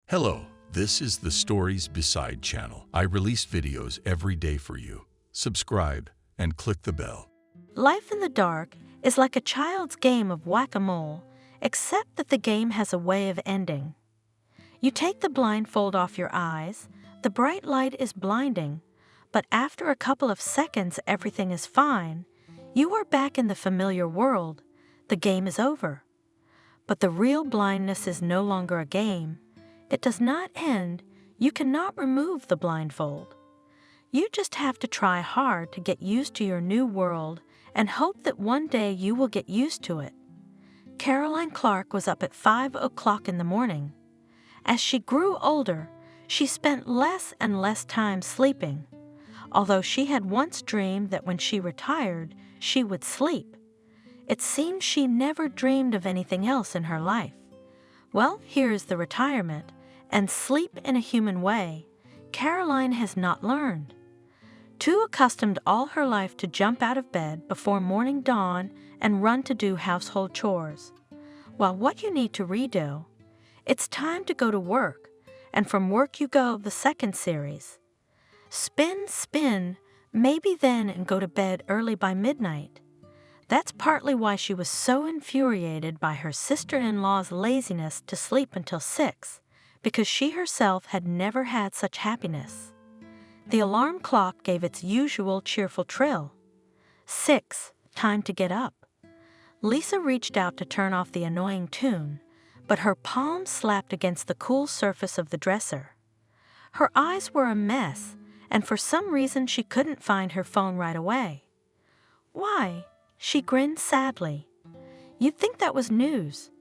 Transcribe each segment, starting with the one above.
Hello, this is the Stories Beside channel. I release videos every day for you. Subscribe and click the bell. Life in the dark is like a child's game of whack-a-mole, except that the game has a way of ending. You take the blindfold off your eyes, the bright light is blinding, but after a couple of seconds everything is fine. You are back in the familiar world. The game is over. But the real blindness is no longer a game. It does not end. You cannot remove the blindfold. You just have to try hard to get used to your new world and hope that one day you will get used to it. Caroline Clark was up at 5 o'clock in the morning. As she grew older, she spent less and less time sleeping, although she had once dreamed that when she retired, she would sleep. It seems she never dreamed of anything else in her life. Well, here is the retirement, and sleep in a human way Caroline has not learned. Too accustomed all her life to jump out of bed before morning dawn and run to do household chores. Well, what you need to redo, it's time to go to work, and from work you go the second series. Spin, maybe then and go to bed early by midnight. That's partly why she was so infuriated by her sister-in-law's laziness to sleep until 6, because she herself had never had such happiness. The alarm clock gave its usual cheerful trill. 6, time to get up. Lisa reached out to turn off the annoying tune, but her palm slapped against the cool surface of the dresser. Her eyes were a mess, and for some reason she couldn't find her phone right away. Why? She grinned sadly. You'd think that was news.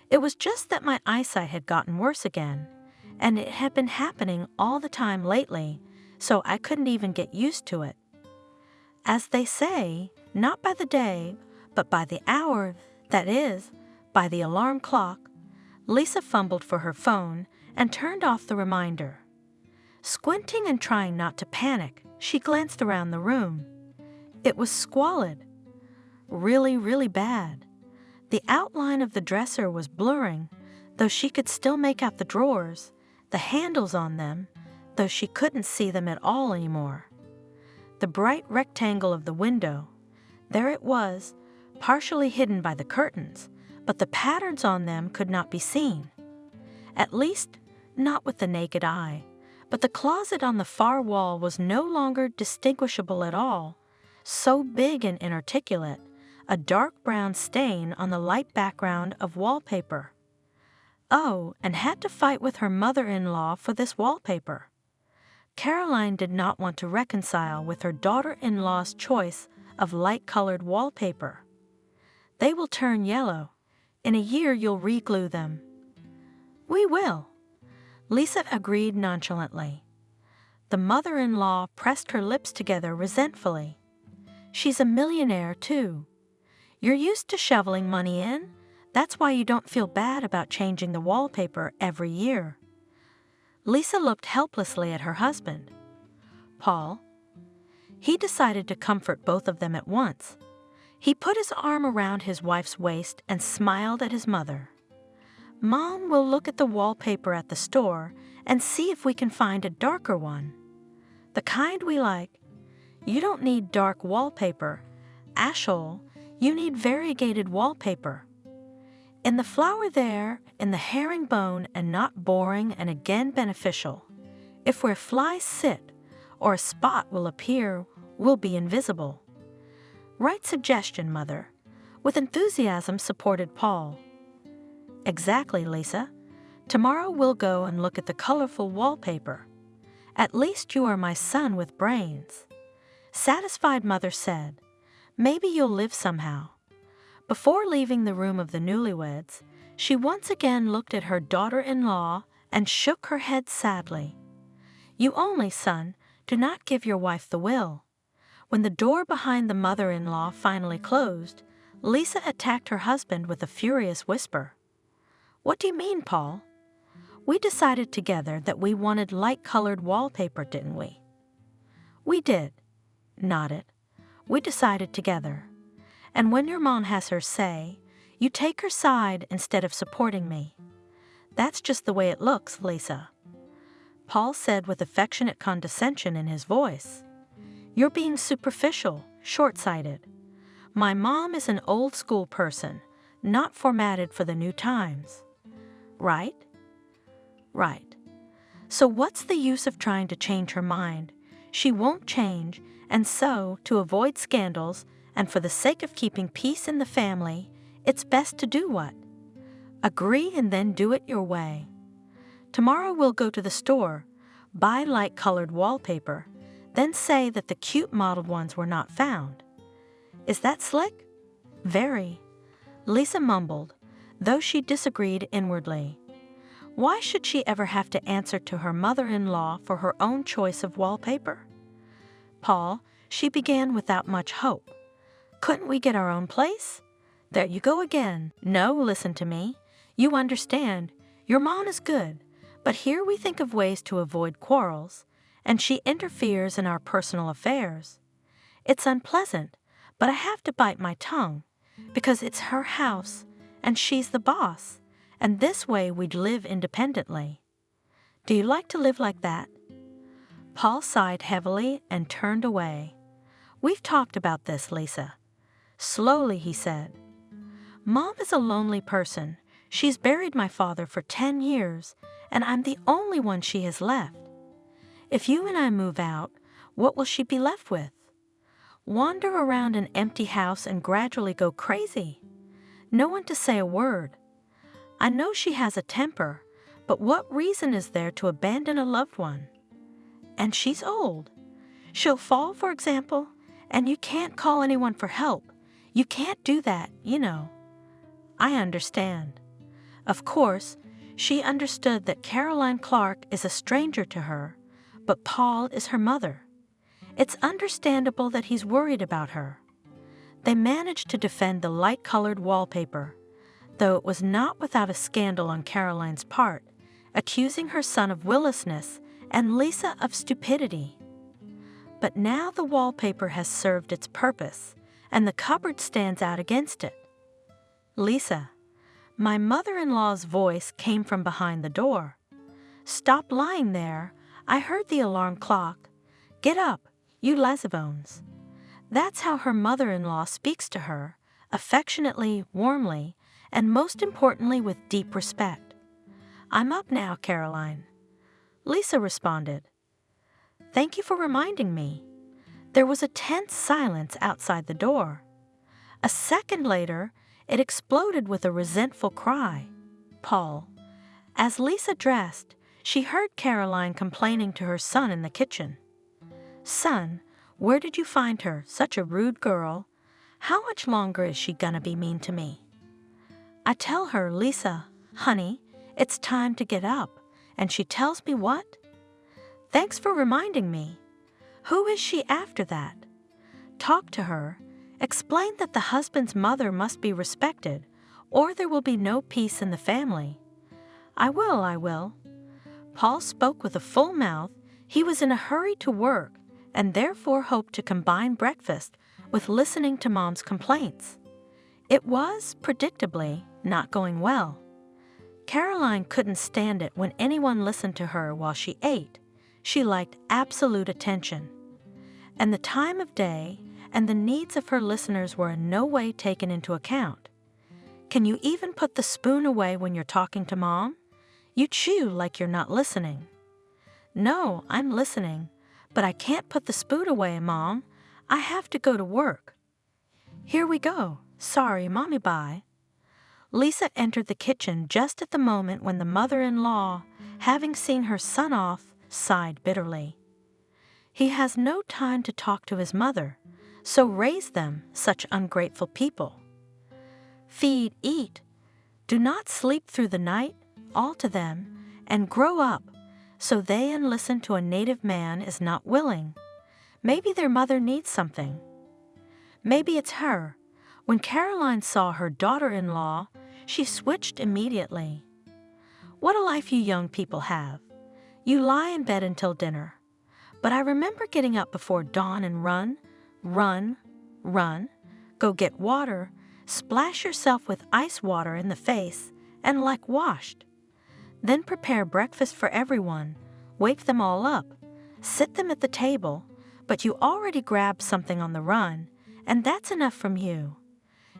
It was just that my eyesight had gotten worse again, and it had been happening all the time lately, so I couldn't even get used to it. As they say, not by the day, but by the hour, that is, by the alarm clock, Lisa fumbled for her phone and turned off the reminder. Squinting and trying not to panic, she glanced around the room. It was squalid. Really bad. The outline of the dresser was blurring, though she could still make out the drawers, the handles on them, though she couldn't see them at all anymore. The bright rectangle of the window, there it was, partially hidden by the curtains, but the patterns on them could not be seen. At least, not with the naked eye, but the closet on the far wall was no longer distinguishable at all, so big and inarticulate, a dark brown stain on the light background of wallpaper. Oh, and had to fight with her mother-in-law for this wallpaper. Caroline did not want to reconcile with her daughter-in-law's choice of light-colored wallpaper. They will turn yellow. In a year you'll re-glue them. We will. Lisa agreed nonchalantly. The mother-in-law pressed her lips together resentfully. She's a millionaire, too. You're used to shoveling money in. That's why you don't feel bad about changing the wallpaper every year. Lisa looked helplessly at her husband. Paul. He decided to comfort both of them at once. He put his arm around his wife's waist and smiled at his mother. Mom will look at the wallpaper at the store and see if we can find a darker one. The kind we like. You don't need dark wallpaper. Ashole, you need variegated wallpaper. In the flower there, in the herringbone and not boring and again beneficial. If where flies sit, or a spot will appear, will be invisible. Right suggestion, Mother. With enthusiasm supported Paul. Exactly, Lisa. Tomorrow we'll go and look at the colorful wallpaper. At least you are my son with brains. Satisfied Mother said, maybe you'll live somehow. Before leaving the room of the newlyweds, she once again looked at her daughter-in-law and shook her head sadly. You only, son, do not give your wife the will. When the door behind the mother-in-law finally closed, Lisa attacked her husband with a furious whisper. What do you mean, Paul? We decided together that we wanted light-colored wallpaper, didn't we? We did. Nodded. We decided together. And when your mom has her say, you take her side instead of supporting me. That's just the way it looks, Lisa," Paul said with affectionate condescension in his voice. "You're being superficial, short-sighted. My mom is an old-school person, not formatted for the new times. Right? Right. So what's the use of trying to change her mind? She won't change, and so, to avoid scandals, and for the sake of keeping peace in the family, it's best to do what? Agree and then do it your way. Tomorrow we'll go to the store, buy light-colored wallpaper, then say that the cute modeled ones were not found. Is that slick?" "Very," Lisa mumbled, though she disagreed inwardly. Why should she ever have to answer to her mother-in-law for her own choice of wallpaper? "Paul," she began without much hope, "couldn't we get our own place?" "There you go again. No, listen to me. You understand. Your mom is good, but here we think of ways to avoid quarrels, and she interferes in our personal affairs. It's unpleasant, but I have to bite my tongue, because it's her house, and she's the boss, and this way we'd live independently. Do you like to live like that?" Paul sighed heavily and turned away. "We've talked about this, Lisa." Slowly he said, "Mom is a lonely person. She's buried my father for 10 years, and I'm the only one she has left. If you and I move out, what will she be left with? Wander around an empty house and gradually go crazy. No one to say a word. I know she has a temper, but what reason is there to abandon a loved one? And she's old. She'll fall, for example, and you can't call anyone for help. You can't do that, you know." "I understand." Of course, she understood that Caroline Clark is a stranger to her, but Paul is her mother. It's understandable that he's worried about her. They managed to defend the light-colored wallpaper, though it was not without a scandal on Caroline's part, accusing her son of willousness and Lisa of stupidity. But now the wallpaper has served its purpose, and the cupboard stands out against it. "Lisa," my mother-in-law's voice came from behind the door. "Stop lying there. I heard the alarm clock. Get up, you lazybones." That's how her mother-in-law speaks to her, affectionately, warmly, and most importantly with deep respect. "I'm up now, Caroline." Lisa responded, "Thank you for reminding me." There was a tense silence outside the door. A second later, it exploded with a resentful cry. "Paul." As Lisa dressed, she heard Caroline complaining to her son in the kitchen. "Son, where did you find her? Such a rude girl. How much longer is she gonna be mean to me?" I tell her, "Lisa, honey, it's time to get up," and she tells me what? "Thanks for reminding me." Who is she after that? Talk to her. Explain that the husband's mother must be respected, or there will be no peace in the family. I will. Paul spoke with a full mouth. He was in a hurry to work, and therefore hoped to combine breakfast with listening to Mom's complaints. It was, predictably, not going well. Caroline couldn't stand it when anyone listened to her while she ate. She liked absolute attention. And the time of day and the needs of her listeners were in no way taken into account. Can you even put the spoon away when you're talking to Mom? You chew like you're not listening. No, I'm listening, but I can't put the spoon away, Mom. I have to go to work. Here we go. Sorry, Mommy, bye. Lisa entered the kitchen just at the moment when the mother-in-law, having seen her son off, sighed bitterly. He has no time to talk to his mother, so raise them, such ungrateful people. Feed, eat. Do not sleep through the night, all to them, and grow up, so they and listen to a native man is not willing. Maybe their mother needs something. Maybe it's her. When Caroline saw her daughter-in-law, she switched immediately. What a life you young people have. You lie in bed until dinner. But I remember getting up before dawn and run, go get water, splash yourself with ice water in the face, and like washed. Then prepare breakfast for everyone, wake them all up, sit them at the table, but you already grabbed something on the run, and that's enough from you.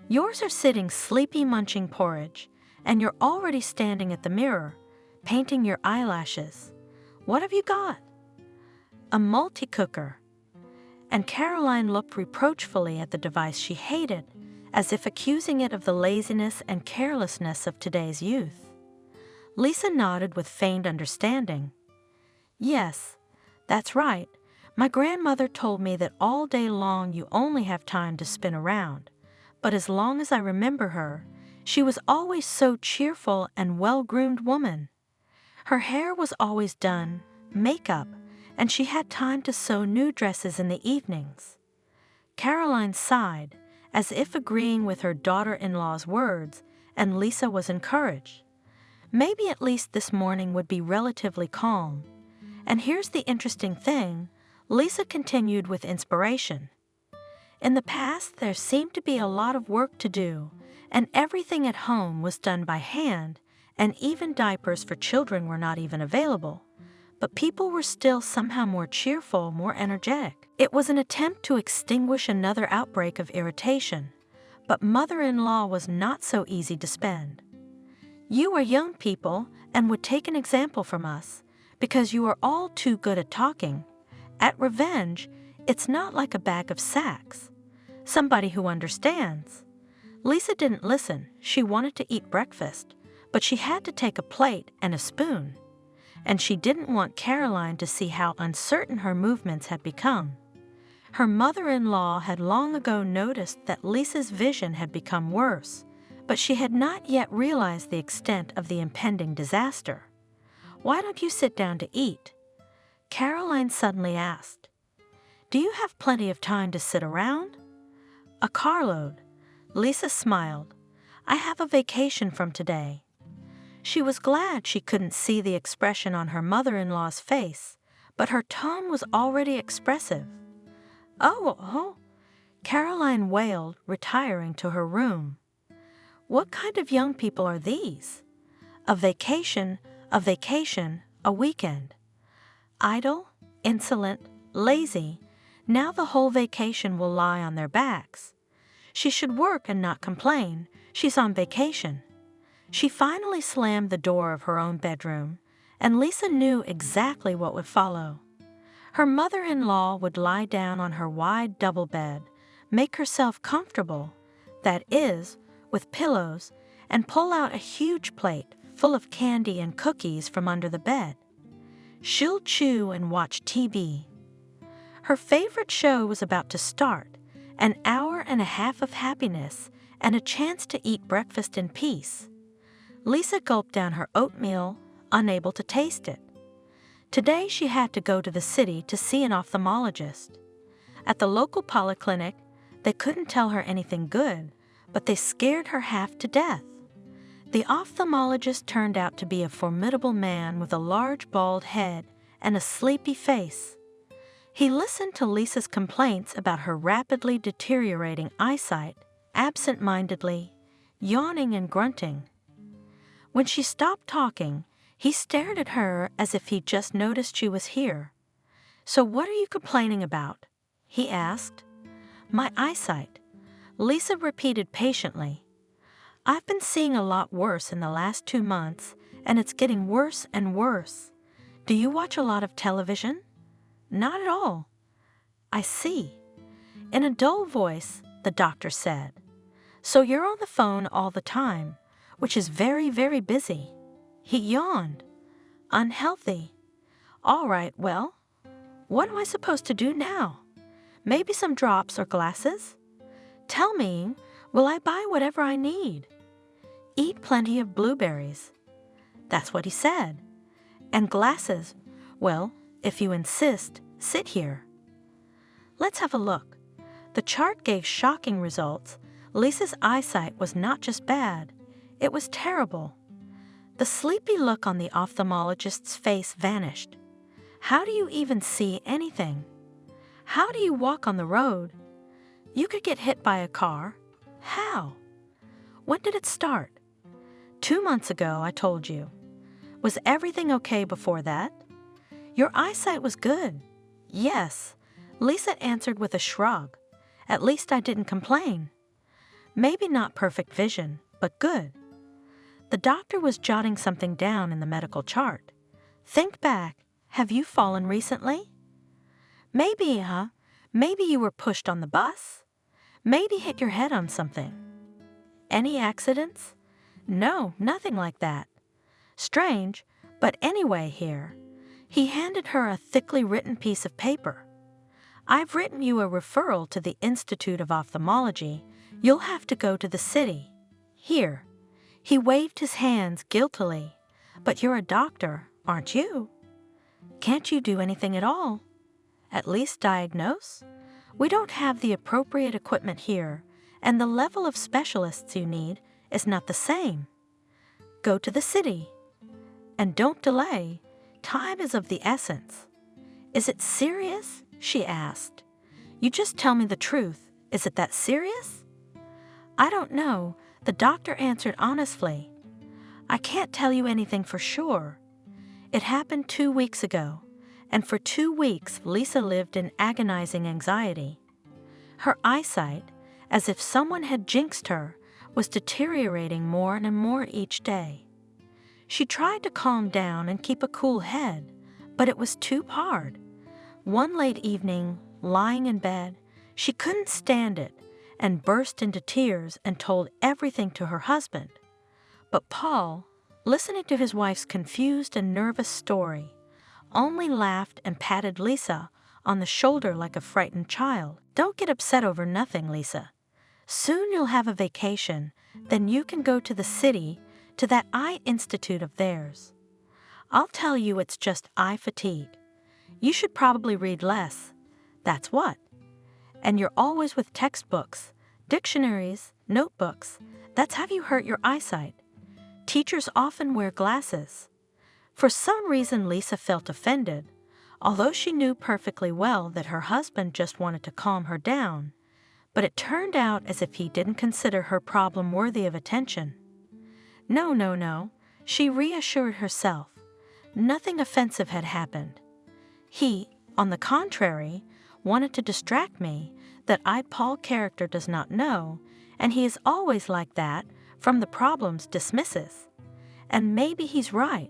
Yours are sitting sleepy munching porridge, and you're already standing at the mirror, painting your eyelashes. What have you got? A multi-cooker. And Caroline looked reproachfully at the device she hated, as if accusing it of the laziness and carelessness of today's youth. Lisa nodded with feigned understanding. Yes, that's right. My grandmother told me that all day long you only have time to spin around, but as long as I remember her, she was always so cheerful and well-groomed woman. Her hair was always done, makeup, and she had time to sew new dresses in the evenings. Caroline sighed, as if agreeing with her daughter-in-law's words, and Lisa was encouraged. Maybe at least this morning would be relatively calm. And here's the interesting thing, Lisa continued with inspiration. In the past, there seemed to be a lot of work to do, and everything at home was done by hand, and even diapers for children were not even available. But people were still somehow more cheerful, more energetic. It was an attempt to extinguish another outbreak of irritation, but mother-in-law was not so easy to spend. You are young people and would take an example from us, because you are all too good at talking. At revenge, it's not like a bag of sacks. Somebody who understands. Lisa didn't listen. She wanted to eat breakfast, but she had to take a plate and a spoon. And she didn't want Caroline to see how uncertain her movements had become. Her mother-in-law had long ago noticed that Lisa's vision had become worse, but she had not yet realized the extent of the impending disaster. "Why don't you sit down to eat?" Caroline suddenly asked. "Do you have plenty of time to sit around?" "A carload." Lisa smiled. "I have a vacation from today." She was glad she couldn't see the expression on her mother-in-law's face, but her tone was already expressive. Oh, Caroline wailed, retiring to her room. What kind of young people are these? A vacation, a weekend. Idle, insolent, lazy, now the whole vacation will lie on their backs. She should work and not complain. She's on vacation. She finally slammed the door of her own bedroom, and Lisa knew exactly what would follow. Her mother-in-law would lie down on her wide double bed, make herself comfortable, that is, with pillows, and pull out a huge plate full of candy and cookies from under the bed. She'll chew and watch TV. Her favorite show was about to start, an hour and a half of happiness and a chance to eat breakfast in peace. Lisa gulped down her oatmeal, unable to taste it. Today she had to go to the city to see an ophthalmologist. At the local polyclinic, they couldn't tell her anything good, but they scared her half to death. The ophthalmologist turned out to be a formidable man with a large bald head and a sleepy face. He listened to Lisa's complaints about her rapidly deteriorating eyesight, absent-mindedly, yawning and grunting. When she stopped talking, he stared at her as if he'd just noticed she was here. "So what are you complaining about?" he asked. "My eyesight," Lisa repeated patiently. "I've been seeing a lot worse in the last 2 months, and it's getting worse and worse. Do you watch a lot of television?" "Not at all." "I see." In a dull voice, the doctor said, "So you're on the phone all the time, which is very, very busy." He yawned. "Unhealthy. All right, well, what am I supposed to do now? Maybe some drops or glasses? Tell me, will I buy whatever I need? Eat plenty of blueberries." That's what he said. "And glasses, well, if you insist, sit here." Let's have a look. The chart gave shocking results. Lisa's eyesight was not just bad, it was terrible. The sleepy look on the ophthalmologist's face vanished. How do you even see anything? How do you walk on the road? You could get hit by a car. How? When did it start? 2 months ago, I told you. Was everything okay before that? Your eyesight was good. Yes, Lisa answered with a shrug. At least I didn't complain. Maybe not perfect vision, but good. The doctor was jotting something down in the medical chart. Think back. Have you fallen recently? Maybe, huh? Maybe you were pushed on the bus? Maybe hit your head on something. Any accidents? No, nothing like that. Strange, but anyway here. He handed her a thickly written piece of paper. I've written you a referral to the Institute of Ophthalmology. You'll have to go to the city. Here. He waved his hands guiltily. But you're a doctor, aren't you? Can't you do anything at all? At least diagnose? We don't have the appropriate equipment here, and the level of specialists you need is not the same. Go to the city. And don't delay. Time is of the essence. Is it serious? She asked. You just tell me the truth. Is it that serious? I don't know, the doctor answered honestly. I can't tell you anything for sure. It happened 2 weeks ago, and for 2 weeks Lisa lived in agonizing anxiety. Her eyesight, as if someone had jinxed her, was deteriorating more and more each day. She tried to calm down and keep a cool head, but it was too hard. One late evening, lying in bed, she couldn't stand it and burst into tears and told everything to her husband. But Paul, listening to his wife's confused and nervous story, only laughed and patted Lisa on the shoulder like a frightened child. Don't get upset over nothing, Lisa. Soon you'll have a vacation, then you can go to the city, to that eye institute of theirs. I'll tell you it's just eye fatigue. You should probably read less. That's what. And you're always with textbooks, dictionaries, notebooks. That's how you hurt your eyesight. Teachers often wear glasses. For some reason, Lisa felt offended, although she knew perfectly well that her husband just wanted to calm her down. But it turned out as if he didn't consider her problem worthy of attention. No, she reassured herself. Nothing offensive had happened. He, on the contrary, wanted to distract me that Paul character does not know, and he is always like that, from the problems dismisses. And maybe he's right.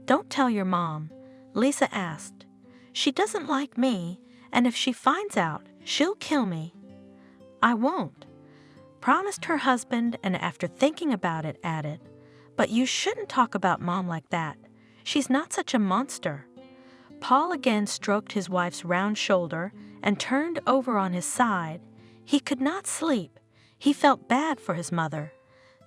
Don't tell your mom, Lisa asked. She doesn't like me, and if she finds out, she'll kill me. I won't, promised her husband, and after thinking about it, added, but you shouldn't talk about Mom like that. She's not such a monster. Paul again stroked his wife's round shoulder and turned over on his side. He could not sleep. He felt bad for his mother,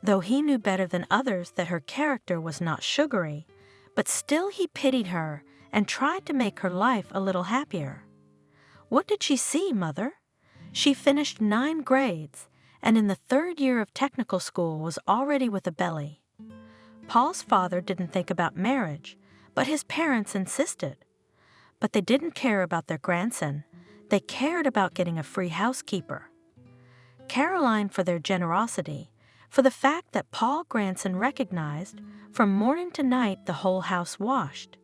though he knew better than others that her character was not sugary, but still he pitied her and tried to make her life a little happier. What did she see, Mother? She finished 9 grades, and in the 3rd year of technical school was already with a belly. Paul's father didn't think about marriage, but his parents insisted. But they didn't care about their grandson. They cared about getting a free housekeeper. Caroline for their generosity, for the fact that Paul grandson recognized from morning to night the whole house washed.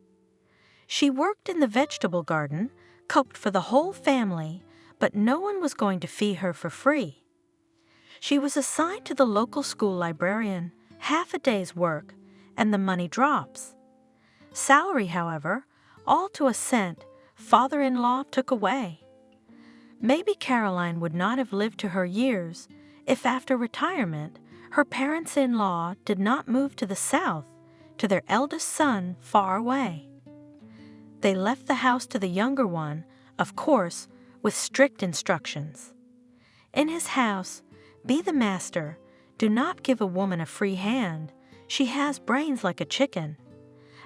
She worked in the vegetable garden, cooked for the whole family, but no one was going to feed her for free. She was assigned to the local school librarian, half a day's work, and the money drops. Salary, however, all to a cent, father-in-law took away. Maybe Caroline would not have lived to her years if after retirement her parents-in-law did not move to the south, to their eldest son far away. They left the house to the younger one, of course, with strict instructions. In his house, be the master, do not give a woman a free hand, she has brains like a chicken.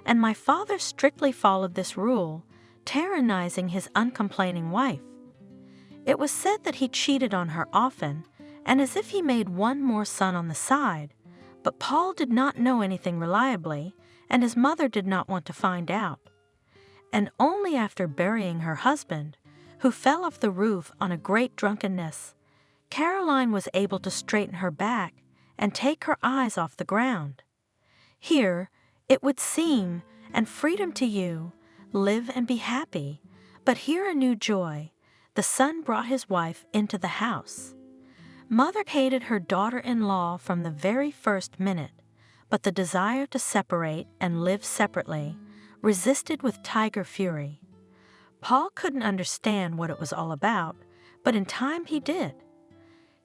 And my father strictly followed this rule, tyrannizing his uncomplaining wife. It was said that he cheated on her often, and as if he made one more son on the side, but Paul did not know anything reliably, and his mother did not want to find out. And only after burying her husband, who fell off the roof on a great drunkenness, Caroline was able to straighten her back and take her eyes off the ground. Here, It would seem, and freedom to you, live and be happy. But here a new joy. The son brought his wife into the house. Mother hated her daughter-in-law from the very first minute, but the desire to separate and live separately resisted with tiger fury. Paul couldn't understand what it was all about, but in time he did.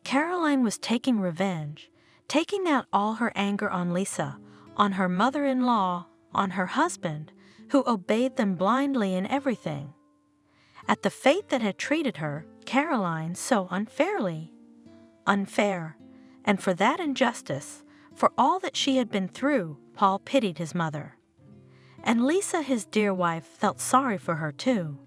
Caroline was taking revenge, taking out all her anger on Lisa, on her mother-in-law, on her husband, who obeyed them blindly in everything. At the fate that had treated her, Caroline, so unfairly. Unfair, and for that injustice, for all that she had been through, Paul pitied his mother. And Lisa, his dear wife, felt sorry for her too.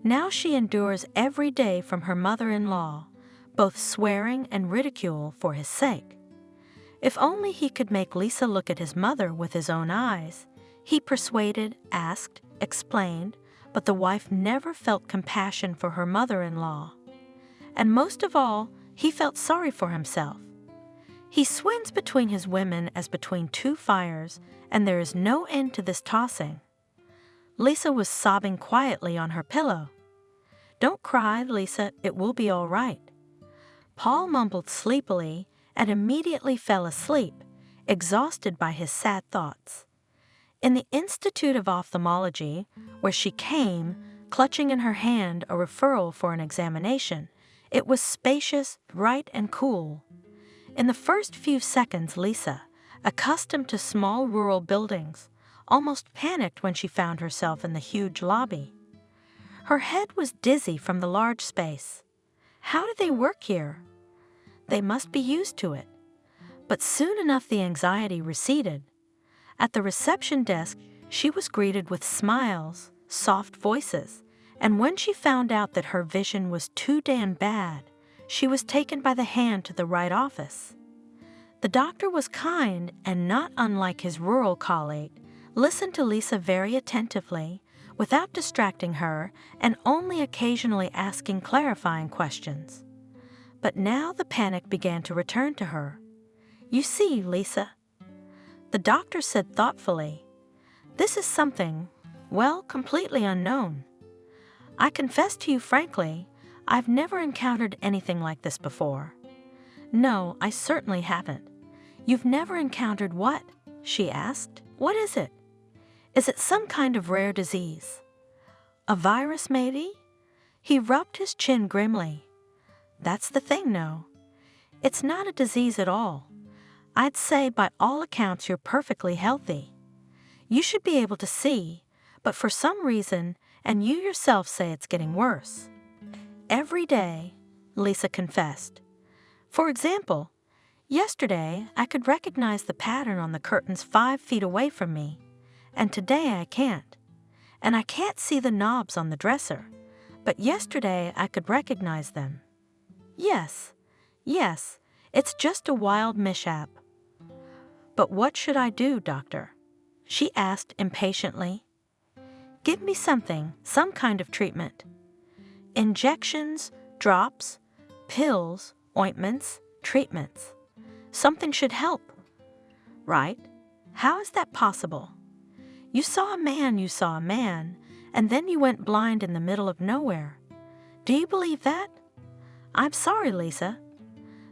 Now she endures every day from her mother-in-law, both swearing and ridicule for his sake. If only he could make Lisa look at his mother with his own eyes. He persuaded, asked, explained, but the wife never felt compassion for her mother-in-law. And most of all, he felt sorry for himself. He swims between his women as between two fires, and there is no end to this tossing. Lisa was sobbing quietly on her pillow. "Don't cry, Lisa, it will be all right." Paul mumbled sleepily and immediately fell asleep, exhausted by his sad thoughts. In the Institute of Ophthalmology, where she came, clutching in her hand a referral for an examination, it was spacious, bright, and cool. In the first few seconds, Lisa, accustomed to small rural buildings, almost panicked when she found herself in the huge lobby. Her head was dizzy from the large space. How did they work here? They must be used to it. But soon enough the anxiety receded. At the reception desk, she was greeted with smiles, soft voices, and when she found out that her vision was too damn bad, she was taken by the hand to the right office. The doctor was kind and, not unlike his rural colleague, listened to Lisa very attentively, without distracting her and only occasionally asking clarifying questions. But now the panic began to return to her. "You see, Lisa," the doctor said thoughtfully, "this is something, well, completely unknown. I confess to you frankly, I've never encountered anything like this before." "No, I certainly haven't." "You've never encountered what?" she asked. "What is it? Is it some kind of rare disease? A virus, maybe?" He rubbed his chin grimly. "That's the thing, no. It's not a disease at all. I'd say by all accounts you're perfectly healthy. You should be able to see, but for some reason, and you yourself say it's getting worse." "Every day," Lisa confessed. "For example, yesterday I could recognize the pattern on the curtains 5 feet away from me, and today I can't. And I can't see the knobs on the dresser, but yesterday I could recognize them. Yes, it's just a wild mishap." "But what should I do, doctor?" she asked impatiently. "Give me something, some kind of treatment. Injections, drops, pills, ointments, treatments. Something should help." "Right? How is that possible? You saw a man, and then you went blind in the middle of nowhere. Do you believe that?" "I'm sorry, Lisa,"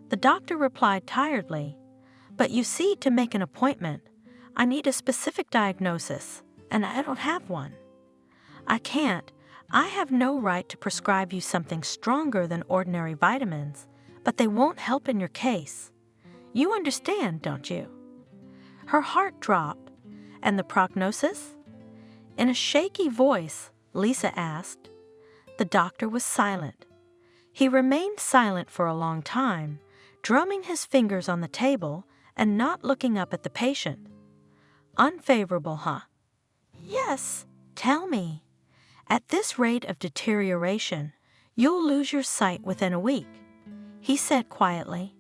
the doctor replied tiredly, "but you see, to make an appointment, I need a specific diagnosis, and I don't have one. I can't. I have no right to prescribe you something stronger than ordinary vitamins, but they won't help in your case. You understand, don't you?" Her heart dropped. "And the prognosis?" In a shaky voice, Lisa asked. The doctor was silent. He remained silent for a long time, drumming his fingers on the table and not looking up at the patient. "Unfavorable, huh?" "Yes, tell me. At this rate of deterioration, you'll lose your sight within a week," he said quietly.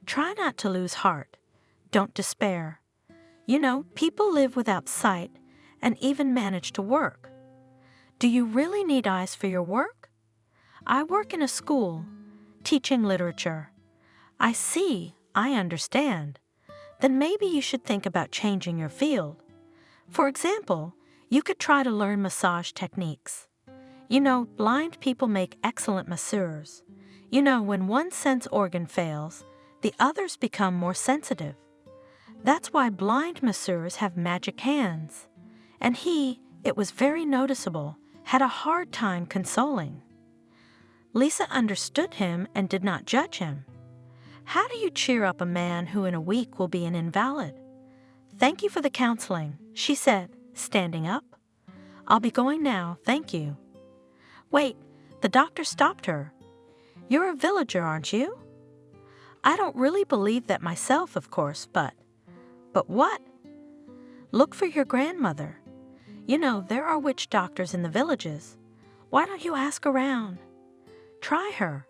"Try not to lose heart. Don't despair. You know, people live without sight and even manage to work. Do you really need eyes for your work? I work in a school, teaching literature. I see, I understand. then maybe you should think about changing your field. For example, you could try to learn massage techniques. You know, blind people make excellent masseurs. You know, when one sense organ fails, the others become more sensitive. That's why blind masseurs have magic hands. And he, it was very noticeable, had a hard time consoling. Lisa understood him and did not judge him. How do you cheer up a man who in a week will be an invalid? Thank you for the counseling, she said, standing up. I'll be going now, thank you. Wait, the doctor stopped her. You're a villager, aren't you? I don't really believe that myself, of course, but what? Look for your grandmother. You know, there are witch doctors in the villages. Why don't you ask around? Try her.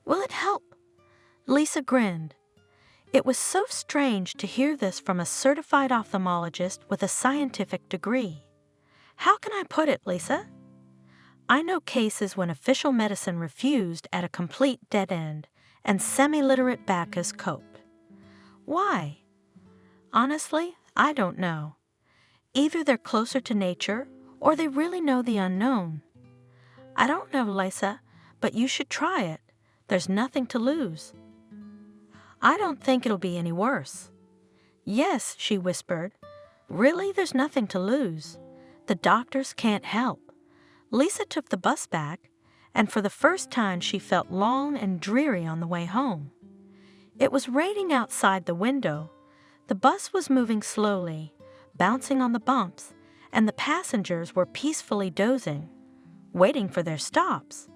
Will it help? Lisa grinned. It was so strange to hear this from a certified ophthalmologist with a scientific degree. How can I put it, Lisa? I know cases when official medicine refused at a complete dead end, and semi-literate Bacchus coped. Why? Honestly, I don't know. Either they're closer to nature, or they really know the unknown. I don't know, Lisa, but you should try it. There's nothing to lose. I don't think it'll be any worse. Yes, she whispered. Really, there's nothing to lose. The doctors can't help. Lisa took the bus back, and for the first time she felt long and dreary on the way home. It was raining outside the window. The bus was moving slowly, bouncing on the bumps, and the passengers were peacefully dozing, waiting for their stops.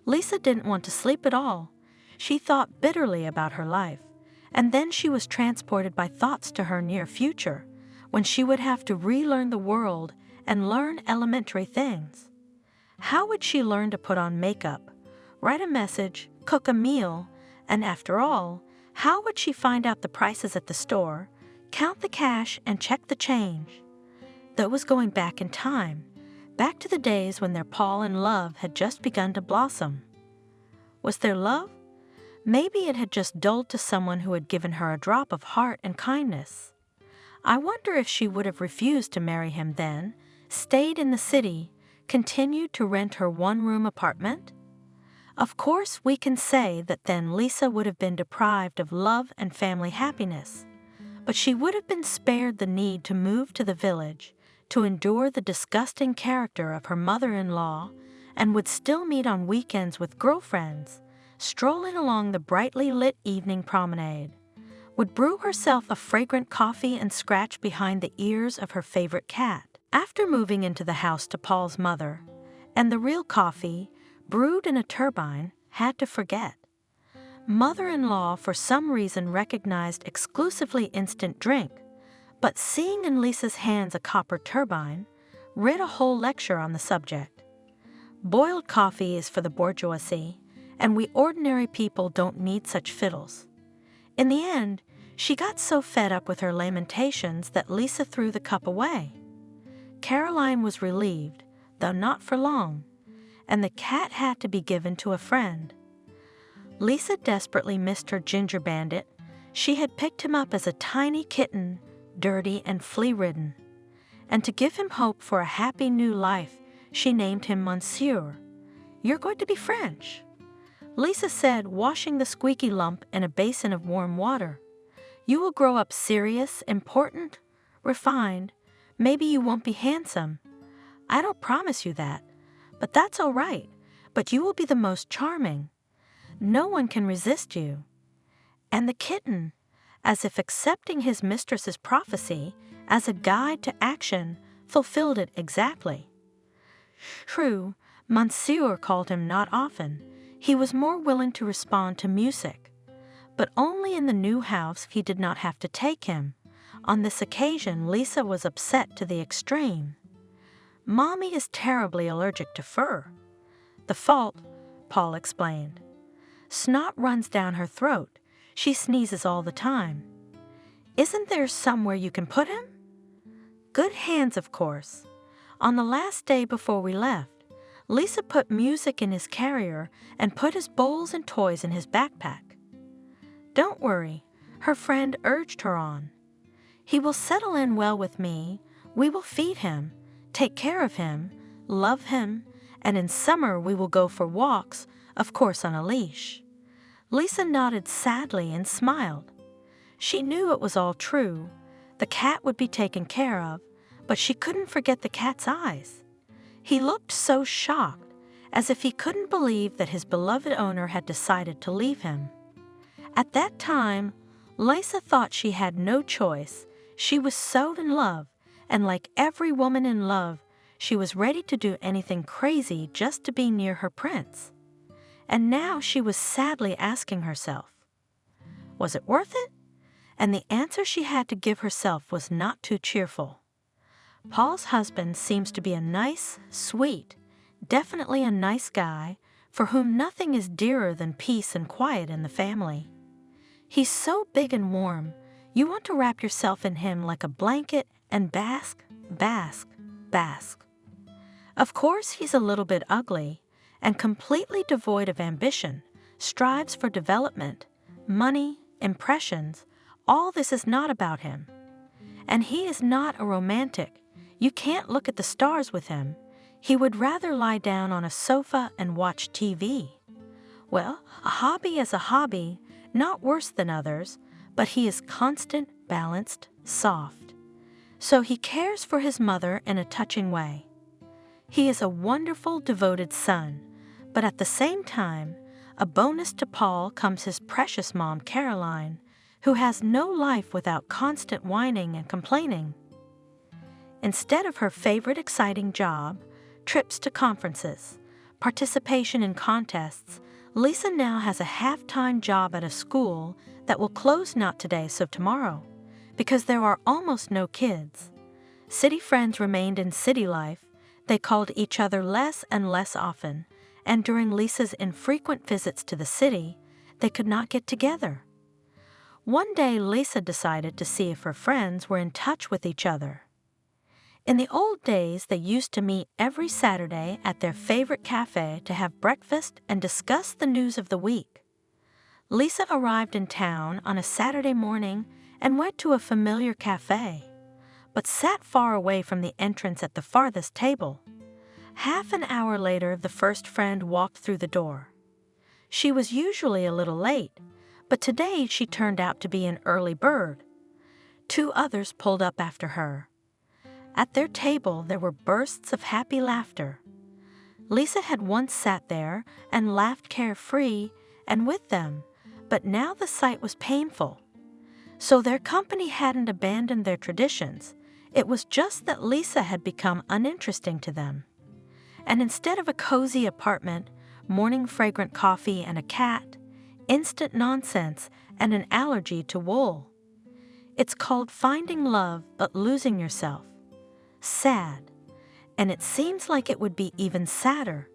Lisa didn't want to sleep at all. She thought bitterly about her life, and then she was transported by thoughts to her near future, when she would have to relearn the world and learn elementary things. How would she learn to put on makeup, write a message, cook a meal, and after all, how would she find out the prices at the store, count the cash, and check the change? That was going back in time, back to the days when their pollen love had just begun to blossom. Was there love? Maybe it had just dulled to someone who had given her a drop of heart and kindness. I wonder if she would have refused to marry him then, stayed in the city, continued to rent her one-room apartment? Of course, we can say that then Lisa would have been deprived of love and family happiness, but she would have been spared the need to move to the village, to endure the disgusting character of her mother-in-law, and would still meet on weekends with girlfriends, strolling along the brightly lit evening promenade, would brew herself a fragrant coffee and scratch behind the ears of her favorite cat. After moving into the house to Paul's mother, and the real coffee, brewed in a turbine, had to forget. Mother-in-law for some reason recognized exclusively instant drink, but seeing in Lisa's hands a copper turbine, read a whole lecture on the subject. Boiled coffee is for the bourgeoisie, and we ordinary people don't need such fiddles. In the end, she got so fed up with her lamentations that Lisa threw the cup away. Caroline was relieved, though not for long, and the cat had to be given to a friend. Lisa desperately missed her ginger bandit. She had picked him up as a tiny kitten, dirty and flea-ridden. And to give him hope for a happy new life, she named him Monsieur. You're going to be French, Lisa said, washing the squeaky lump in a basin of warm water. You will grow up serious, important, refined. Maybe you won't be handsome. I don't promise you that, but that's all right. But you will be the most charming. No one can resist you. And the kitten, as if accepting his mistress's prophecy as a guide to action, fulfilled it exactly. True, Monsieur called him not often. He was more willing to respond to music. But only in the new house he did not have to take him. On this occasion, Lisa was upset to the extreme. Mommy is terribly allergic to fur. The fault, Paul explained. Snot runs down her throat. She sneezes all the time. Isn't there somewhere you can put him? Good hands, of course. On the last day before we left, Lisa put music in his carrier and put his bowls and toys in his backpack. Don't worry, her friend urged her on. "He will settle in well with me. We will feed him, take care of him, love him, and in summer we will go for walks, of course on a leash." Lisa nodded sadly and smiled. She knew it was all true. The cat would be taken care of, but she couldn't forget the cat's eyes. He looked so shocked, as if he couldn't believe that his beloved owner had decided to leave him. At that time, Lisa thought she had no choice. She was so in love, and like every woman in love, she was ready to do anything crazy just to be near her prince. And now she was sadly asking herself, was it worth it? And the answer she had to give herself was not too cheerful. Paul's husband seems to be a nice, sweet, definitely a nice guy for whom nothing is dearer than peace and quiet in the family. He's so big and warm, you want to wrap yourself in him like a blanket and bask, bask, bask. Of course, he's a little bit ugly and completely devoid of ambition, strives for development, money, impressions. All this is not about him. And he is not a romantic. You can't look at the stars with him. He would rather lie down on a sofa and watch TV. Well, a hobby is a hobby, not worse than others, but he is constant, balanced, soft. So he cares for his mother in a touching way. He is a wonderful, devoted son, but at the same time, a bonus to Paul comes his precious mom, Caroline, who has no life without constant whining and complaining. Instead of her favorite exciting job, trips to conferences, participation in contests, Lisa now has a half-time job at a school that will close not today so tomorrow, because there are almost no kids. City friends remained in city life. They called each other less and less often, and during Lisa's infrequent visits to the city, they could not get together. One day, Lisa decided to see if her friends were in touch with each other. In the old days, they used to meet every Saturday at their favorite cafe to have breakfast and discuss the news of the week. Lisa arrived in town on a Saturday morning and went to a familiar cafe, but sat far away from the entrance at the farthest table. Half an hour later, the first friend walked through the door. She was usually a little late, but today she turned out to be an early bird. Two others pulled up after her. At their table, there were bursts of happy laughter. Lisa had once sat there and laughed carefree and with them, but now the sight was painful. So their company hadn't abandoned their traditions. It was just that Lisa had become uninteresting to them. And instead of a cozy apartment, morning fragrant coffee and a cat, instant nonsense and an allergy to wool. It's called finding love but losing yourself. Sad. And it seems like it would be even sadder.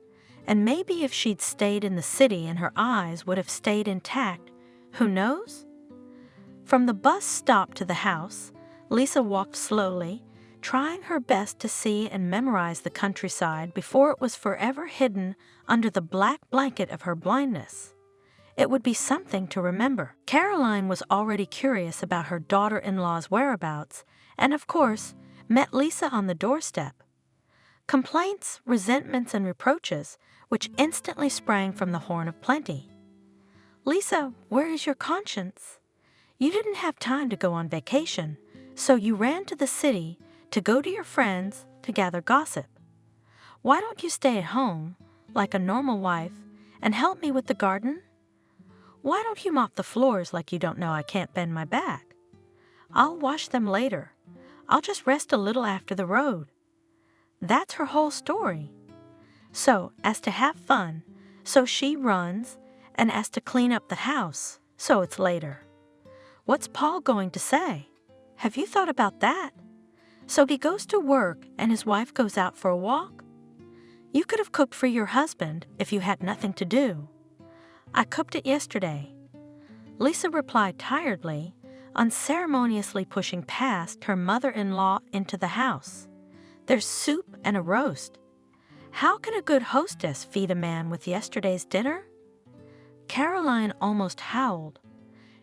And maybe if she'd stayed in the city and her eyes would have stayed intact, who knows? From the bus stop to the house, Lisa walked slowly, trying her best to see and memorize the countryside before it was forever hidden under the black blanket of her blindness. It would be something to remember. Caroline was already curious about her daughter-in-law's whereabouts, and of course, met Lisa on the doorstep. Complaints, resentments, and reproaches, which instantly sprang from the horn of plenty. "Lisa, where is your conscience? You didn't have time to go on vacation, so you ran to the city to go to your friends to gather gossip. Why don't you stay at home, like a normal wife, and help me with the garden? Why don't you mop the floors like you don't know I can't bend my back? I'll wash them later. I'll just rest a little after the road." That's her whole story. So, as to have fun, so she runs, and as to clean up the house, so it's later. What's Paul going to say? Have you thought about that? So he goes to work and his wife goes out for a walk? You could have cooked for your husband if you had nothing to do. I cooked it yesterday. Lisa replied tiredly, unceremoniously pushing past her mother-in-law into the house. There's soup and a roast. How can a good hostess feed a man with yesterday's dinner? Caroline almost howled.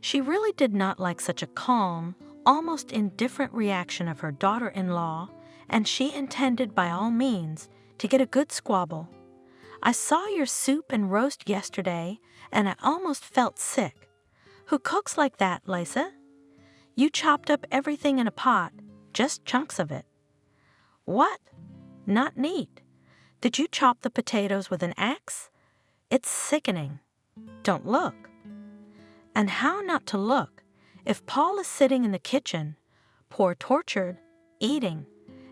She really did not like such a calm, almost indifferent reaction of her daughter-in-law, and she intended by all means to get a good squabble. "I saw your soup and roast yesterday, and I almost felt sick. Who cooks like that, Lisa? You chopped up everything in a pot, just chunks of it." "What? Not neat. Did you chop the potatoes with an axe? It's sickening. Don't look." And how not to look if Paul is sitting in the kitchen, poor tortured, eating,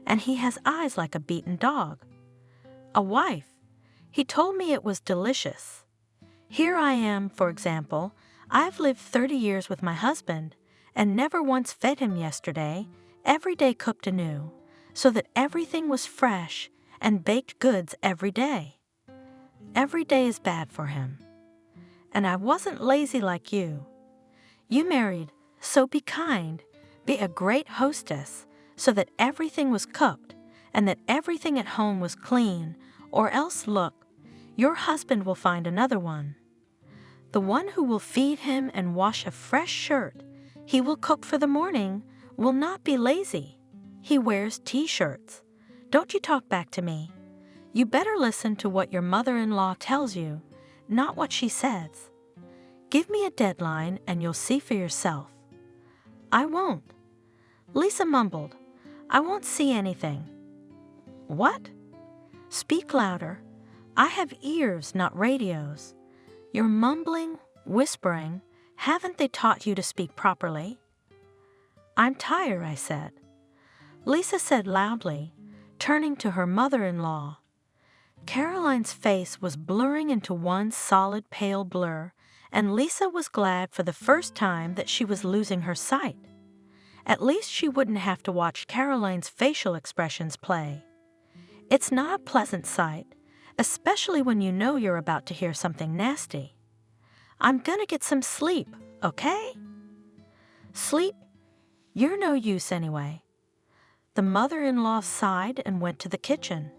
and he has eyes like a beaten dog? A wife. He told me it was delicious. Here I am, for example, I've lived 30 years with my husband and never once fed him yesterday, every day cooked anew, so that everything was fresh and baked goods every day. Every day is bad for him. And I wasn't lazy like you. You married, so be kind, be a great hostess, so that everything was cooked and that everything at home was clean, or else look, your husband will find another one. The one who will feed him and wash a fresh shirt, he will cook for the morning, will not be lazy. He wears t-shirts. Don't you talk back to me. You better listen to what your mother-in-law tells you, not what she says. Give me a deadline and you'll see for yourself. I won't. Lisa mumbled, "I won't see anything." What? Speak louder. I have ears, not radios. You're mumbling, whispering. Haven't they taught you to speak properly? I'm tired, I said. Lisa said loudly, turning to her mother-in-law. Caroline's face was blurring into one solid pale blur, and Lisa was glad for the first time that she was losing her sight. At least she wouldn't have to watch Caroline's facial expressions play. It's not a pleasant sight, especially when you know you're about to hear something nasty. I'm gonna get some sleep, okay? Sleep? You're no use anyway. The mother-in-law sighed and went to the kitchen.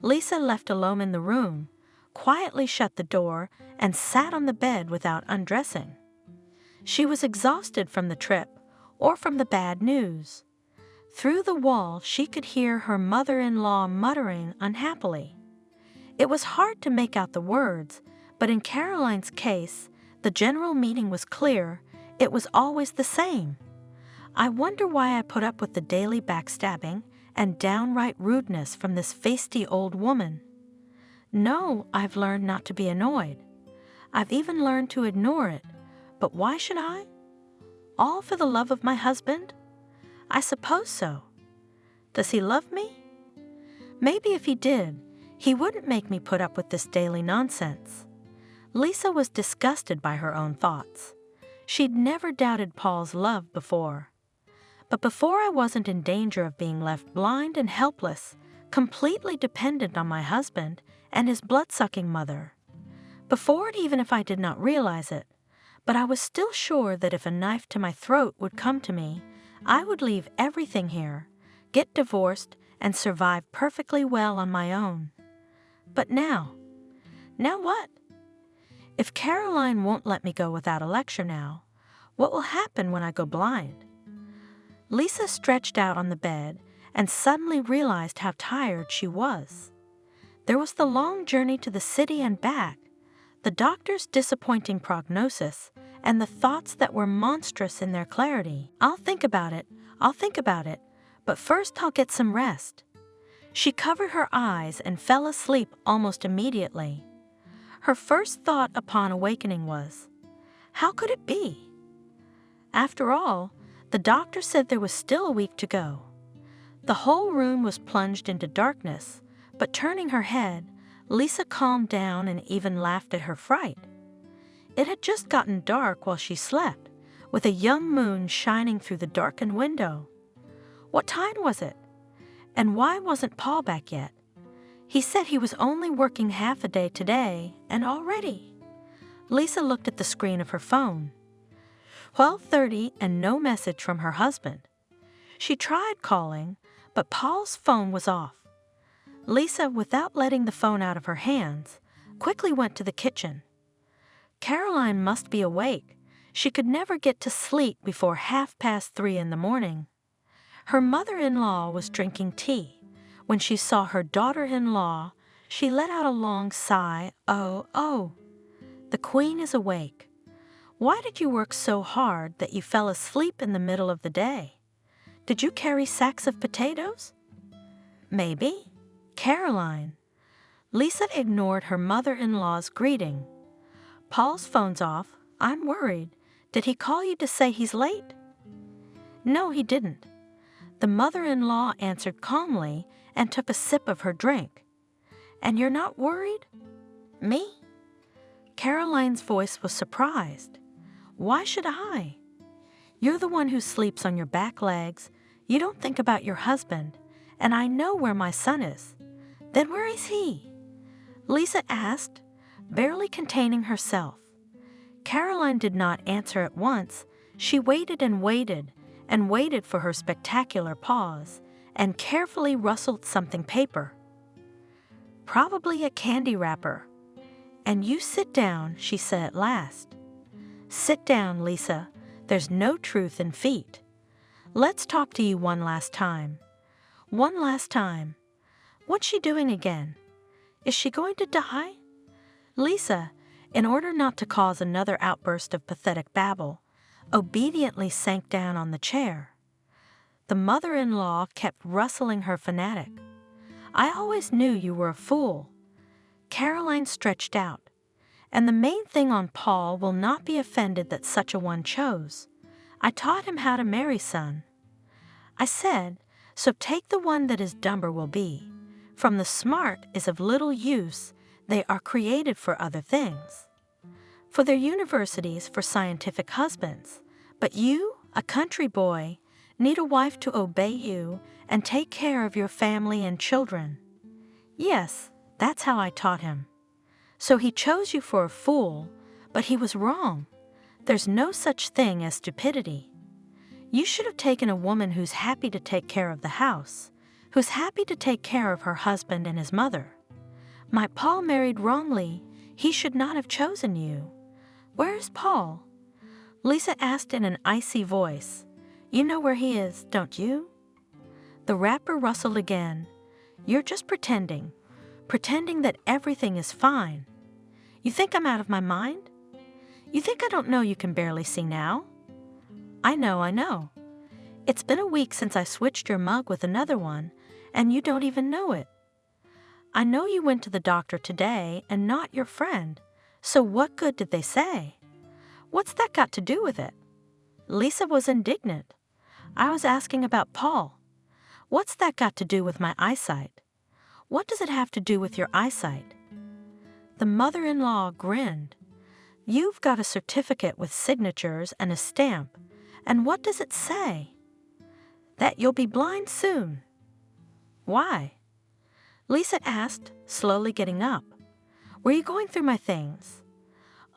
Lisa, left alone in the room, quietly shut the door and sat on the bed without undressing. She was exhausted from the trip or from the bad news. Through the wall, she could hear her mother-in-law muttering unhappily. It was hard to make out the words, but in Caroline's case, the general meaning was clear. It was always the same. I wonder why I put up with the daily backstabbing and downright rudeness from this feisty old woman. No, I've learned not to be annoyed. I've even learned to ignore it. But why should I? All for the love of my husband? I suppose so. Does he love me? Maybe if he did, he wouldn't make me put up with this daily nonsense. Lisa was disgusted by her own thoughts. She'd never doubted Paul's love before. But before I wasn't in danger of being left blind and helpless, completely dependent on my husband and his blood-sucking mother. Before it, even if I did not realize it, but I was still sure that if a knife to my throat would come to me, I would leave everything here, get divorced, and survive perfectly well on my own. But now what? If Caroline won't let me go without a lecture now, what will happen when I go blind? Lisa stretched out on the bed and suddenly realized how tired she was. There was the long journey to the city and back, the doctor's disappointing prognosis, and the thoughts that were monstrous in their clarity. I'll think about it, but first I'll get some rest. She covered her eyes and fell asleep almost immediately. Her first thought upon awakening was, how could it be? After all, the doctor said there was still a week to go. The whole room was plunged into darkness, but turning her head, Lisa calmed down and even laughed at her fright. It had just gotten dark while she slept, with a young moon shining through the darkened window. What time was it? And why wasn't Paul back yet? He said he was only working half a day today, and already. Lisa looked at the screen of her phone. 12:30 and no message from her husband. She tried calling, but Paul's phone was off. Lisa, without letting the phone out of her hands, quickly went to the kitchen. Caroline must be awake. She could never get to sleep before 3:30 in the morning. Her mother-in-law was drinking tea. When she saw her daughter-in-law, she let out a long sigh. "Oh, oh, the queen is awake. Why did you work so hard that you fell asleep in the middle of the day? Did you carry sacks of potatoes?" "Maybe." "Caroline." Lisa ignored her mother-in-law's greeting. "Paul's phone's off. I'm worried. Did he call you to say he's late?" "No, he didn't." The mother-in-law answered calmly and took a sip of her drink. "And you're not worried?" "Me?" Caroline's voice was surprised. "Why should I? You're the one who sleeps on your back legs. You don't think about your husband, and I know where my son is." "Then where is he?" Lisa asked, barely containing herself. Caroline did not answer at once. She waited and waited and waited for her spectacular pause and carefully rustled something paper. "Probably a candy wrapper." "And you sit down," she said at last. "Sit down, Lisa. There's no truth in feet. Let's talk to you one last time." "One last time." What's she doing again? Is she going to die? Lisa, in order not to cause another outburst of pathetic babble, obediently sank down on the chair. The mother-in-law kept rustling her fanatic. "I always knew you were a fool." Caroline stretched out. "And the main thing on Paul will not be offended that such a one chose. I taught him how to marry, son." I said, "So take the one that is dumber will be. From the smart is of little use, they are created for other things. For their universities, for scientific husbands. But you, a country boy, need a wife to obey you and take care of your family and children." Yes, that's how I taught him. "So he chose you for a fool, but he was wrong. There's no such thing as stupidity. You should have taken a woman who's happy to take care of the house, who's happy to take care of her husband and his mother. My Paul married wrongly. He should not have chosen you." "Where is Paul?" Lisa asked in an icy voice. "You know where he is, don't you?" The wrapper rustled again. "You're just pretending that everything is fine. You think I'm out of my mind? You think I don't know you can barely see now?" I know. It's been a week since I switched your mug with another one, and you don't even know it. I know you went to the doctor today and not your friend, so what good did they say? What's that got to do with it?" Lisa was indignant. "I was asking about Paul. What's that got to do with my eyesight? What does it have to do with your eyesight?" The mother-in-law grinned. "You've got a certificate with signatures and a stamp, and what does it say?" "That you'll be blind soon." "Why?" Lisa asked, slowly getting up. "Were you going through my things?"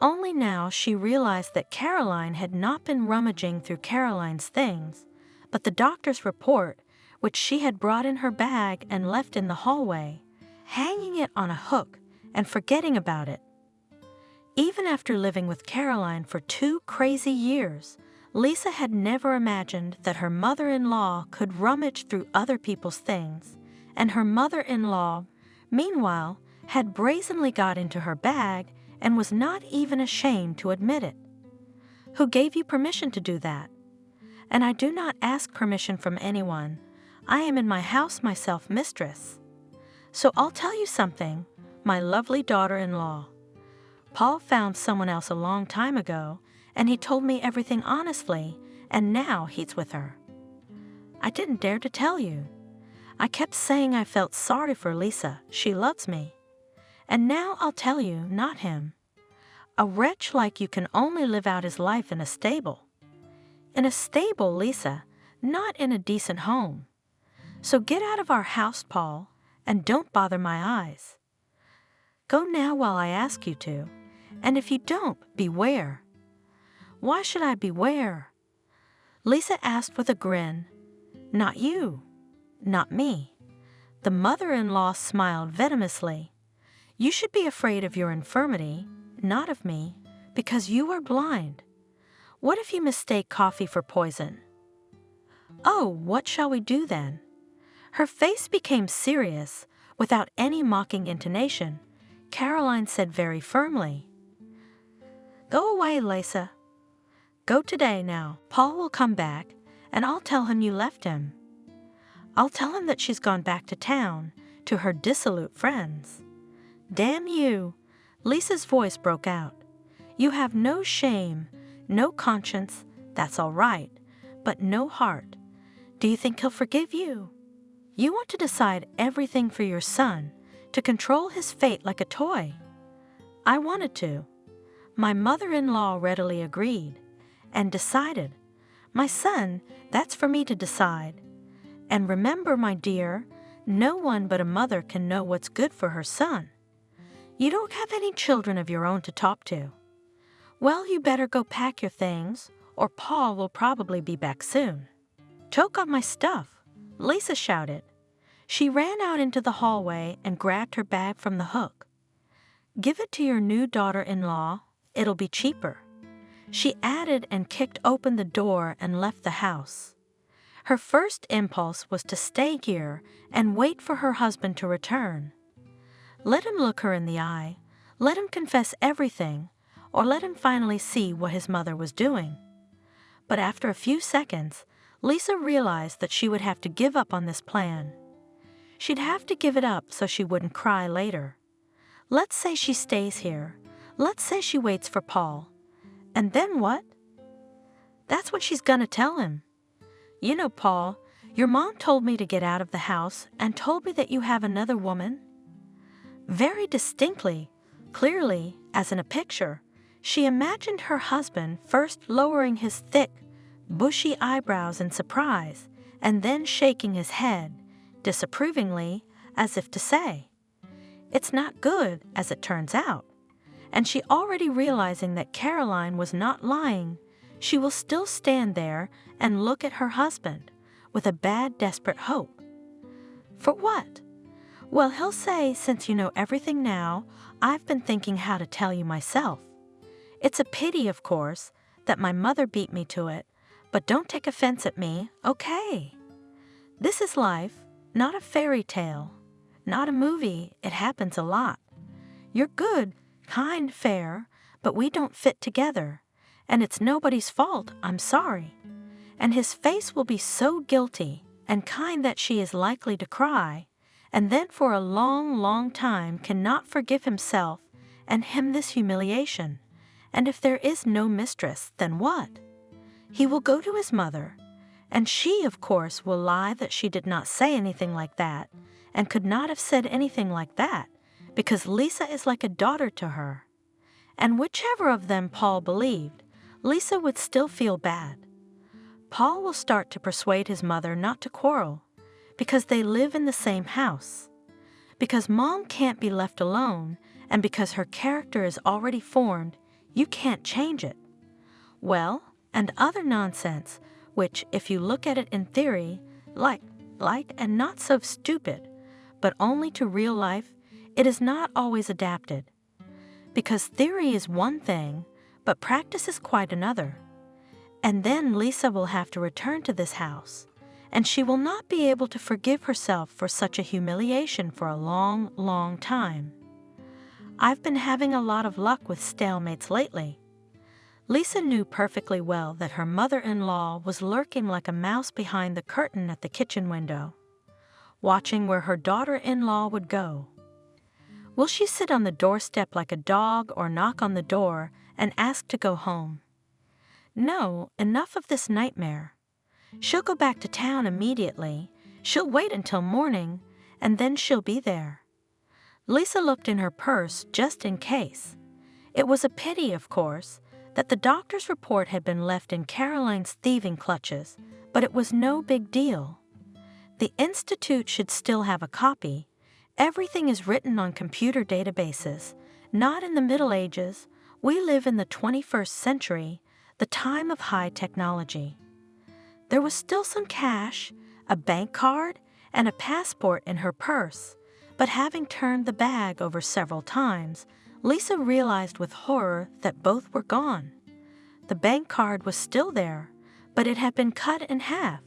Only now she realized that Caroline had not been rummaging through Caroline's things, but the doctor's report, which she had brought in her bag and left in the hallway, hanging it on a hook and forgetting about it. Even after living with Caroline for 2 crazy years, Lisa had never imagined that her mother-in-law could rummage through other people's things, and her mother-in-law, meanwhile, had brazenly got into her bag and was not even ashamed to admit it. "Who gave you permission to do that?" "And I do not ask permission from anyone. I am in my house myself, mistress. So I'll tell you something, my lovely daughter-in-law. Paul found someone else a long time ago, and he told me everything honestly, and now he's with her." "I didn't dare to tell you. I kept saying I felt sorry for Lisa. She loves me. And now I'll tell you, not him. A wretch like you can only live out his life in a stable." "In a stable, Lisa, not in a decent home. So get out of our house, Paul, and don't bother my eyes. Go now while I ask you to, and if you don't, beware." "Why should I beware?" Lisa asked with a grin. "Not you. Not me." The mother-in-law smiled venomously. "You should be afraid of your infirmity, not of me, because you are blind. What if you mistake coffee for poison? Oh, what shall we do then? Her face became serious. Without any mocking intonation, Caroline said very firmly, "Go away, Lisa. Go today now. Paul will come back, and I'll tell him you left him. I'll tell him that she's gone back to town, to her dissolute friends." "Damn you!" Lisa's voice broke out. "You have no shame, no conscience, that's all right, but no heart. Do you think he'll forgive you? You want to decide everything for your son, to control his fate like a toy." I wanted to. My mother-in-law readily agreed and decided. "My son, that's for me to decide. And remember, my dear, no one but a mother can know what's good for her son. You don't have any children of your own to talk to. Well, you better go pack your things, or Paul will probably be back soon." "Choke on my stuff," Lisa shouted. She ran out into the hallway and grabbed her bag from the hook. "Give it to your new daughter-in-law. It'll be cheaper," she added, and kicked open the door and left the house. Her first impulse was to stay here and wait for her husband to return. Let him look her in the eye, let him confess everything, or let him finally see what his mother was doing. But after a few seconds, Lisa realized that she would have to give up on this plan. She'd have to give it up so she wouldn't cry later. Let's say she stays here. Let's say she waits for Paul. And then what? That's what she's gonna tell him. "You know, Paul, your mom told me to get out of the house and told me that you have another woman." Very distinctly, clearly, as in a picture, she imagined her husband first lowering his thick, bushy eyebrows in surprise, and then shaking his head, disapprovingly, as if to say, "It's not good, as it turns out." And she already realizing that Caroline was not lying, she will still stand there and look at her husband with a bad, desperate hope. For what? Well, he'll say, "Since you know everything now, I've been thinking how to tell you myself. It's a pity, of course, that my mother beat me to it, but don't take offense at me, okay? This is life, not a fairy tale, not a movie. It happens a lot. You're good, kind, fair, but we don't fit together, and it's nobody's fault, I'm sorry." And his face will be so guilty and kind that she is likely to cry, and then for a long, long time cannot forgive himself and him this humiliation. And if there is no mistress, then what? He will go to his mother, and she, of course, will lie that she did not say anything like that, and could not have said anything like that, because Lisa is like a daughter to her. And whichever of them Paul believed, Lisa would still feel bad. Paul will start to persuade his mother not to quarrel, because they live in the same house, because Mom can't be left alone, and because her character is already formed, you can't change it. Well, and other nonsense, which, if you look at it in theory, light and not so stupid, but only to real life, it is not always adapted. Because theory is one thing, but practice is quite another. And then Lisa will have to return to this house, and she will not be able to forgive herself for such a humiliation for a long, long time. I've been having a lot of luck with stalemates lately. Lisa knew perfectly well that her mother-in-law was lurking like a mouse behind the curtain at the kitchen window, watching where her daughter-in-law would go. Will she sit on the doorstep like a dog or knock on the door and ask to go home? No, enough of this nightmare. She'll go back to town immediately. She'll wait until morning, and then she'll be there. Lisa looked in her purse just in case. It was a pity, of course, that the doctor's report had been left in Caroline's thieving clutches, but it was no big deal. The Institute should still have a copy. Everything is written on computer databases, not in the Middle Ages. We live in the 21st century, the time of high technology. There was still some cash, a bank card, and a passport in her purse, but having turned the bag over several times, Lisa realized with horror that both were gone. The bank card was still there, but it had been cut in half,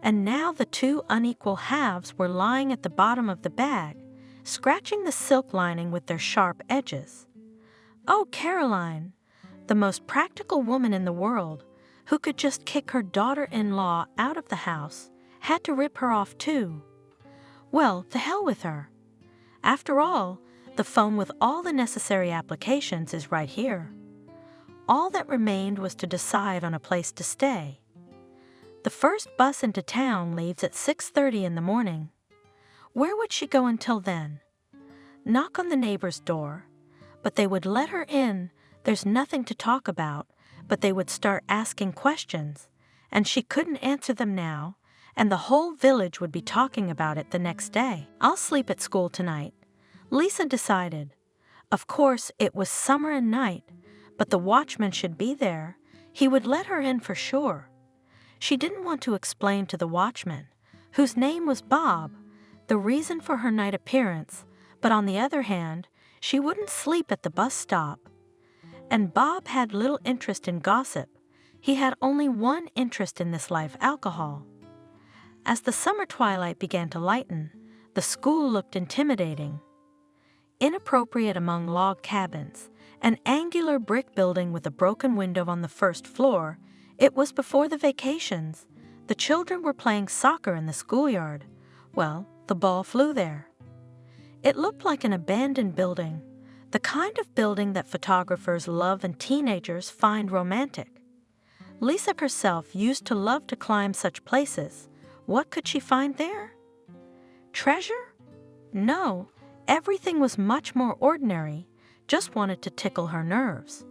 and now the two unequal halves were lying at the bottom of the bag, scratching the silk lining with their sharp edges. Oh, Caroline, the most practical woman in the world, who could just kick her daughter-in-law out of the house, had to rip her off too. Well, the hell with her. After all, the phone with all the necessary applications is right here. All that remained was to decide on a place to stay. The first bus into town leaves at 6:30 in the morning. Where would she go until then? Knock on the neighbor's door, but they would let her in. There's nothing to talk about, but they would start asking questions, and she couldn't answer them now, and the whole village would be talking about it the next day. I'll sleep at school tonight, Lisa decided. Of course, it was summer and night, but the watchman should be there. He would let her in for sure. She didn't want to explain to the watchman, whose name was Bob, the reason for her night appearance, but on the other hand, she wouldn't sleep at the bus stop. And Bob had little interest in gossip. He had only one interest in this life: alcohol. As the summer twilight began to lighten, the school looked intimidating. Inappropriate among log cabins, an angular brick building with a broken window on the first floor, it was before the vacations. The children were playing soccer in the schoolyard. Well, the ball flew there. It looked like an abandoned building, the kind of building that photographers love and teenagers find romantic. Lisa herself used to love to climb such places. What could she find there? Treasure? No, everything was much more ordinary, just wanted to tickle her nerves.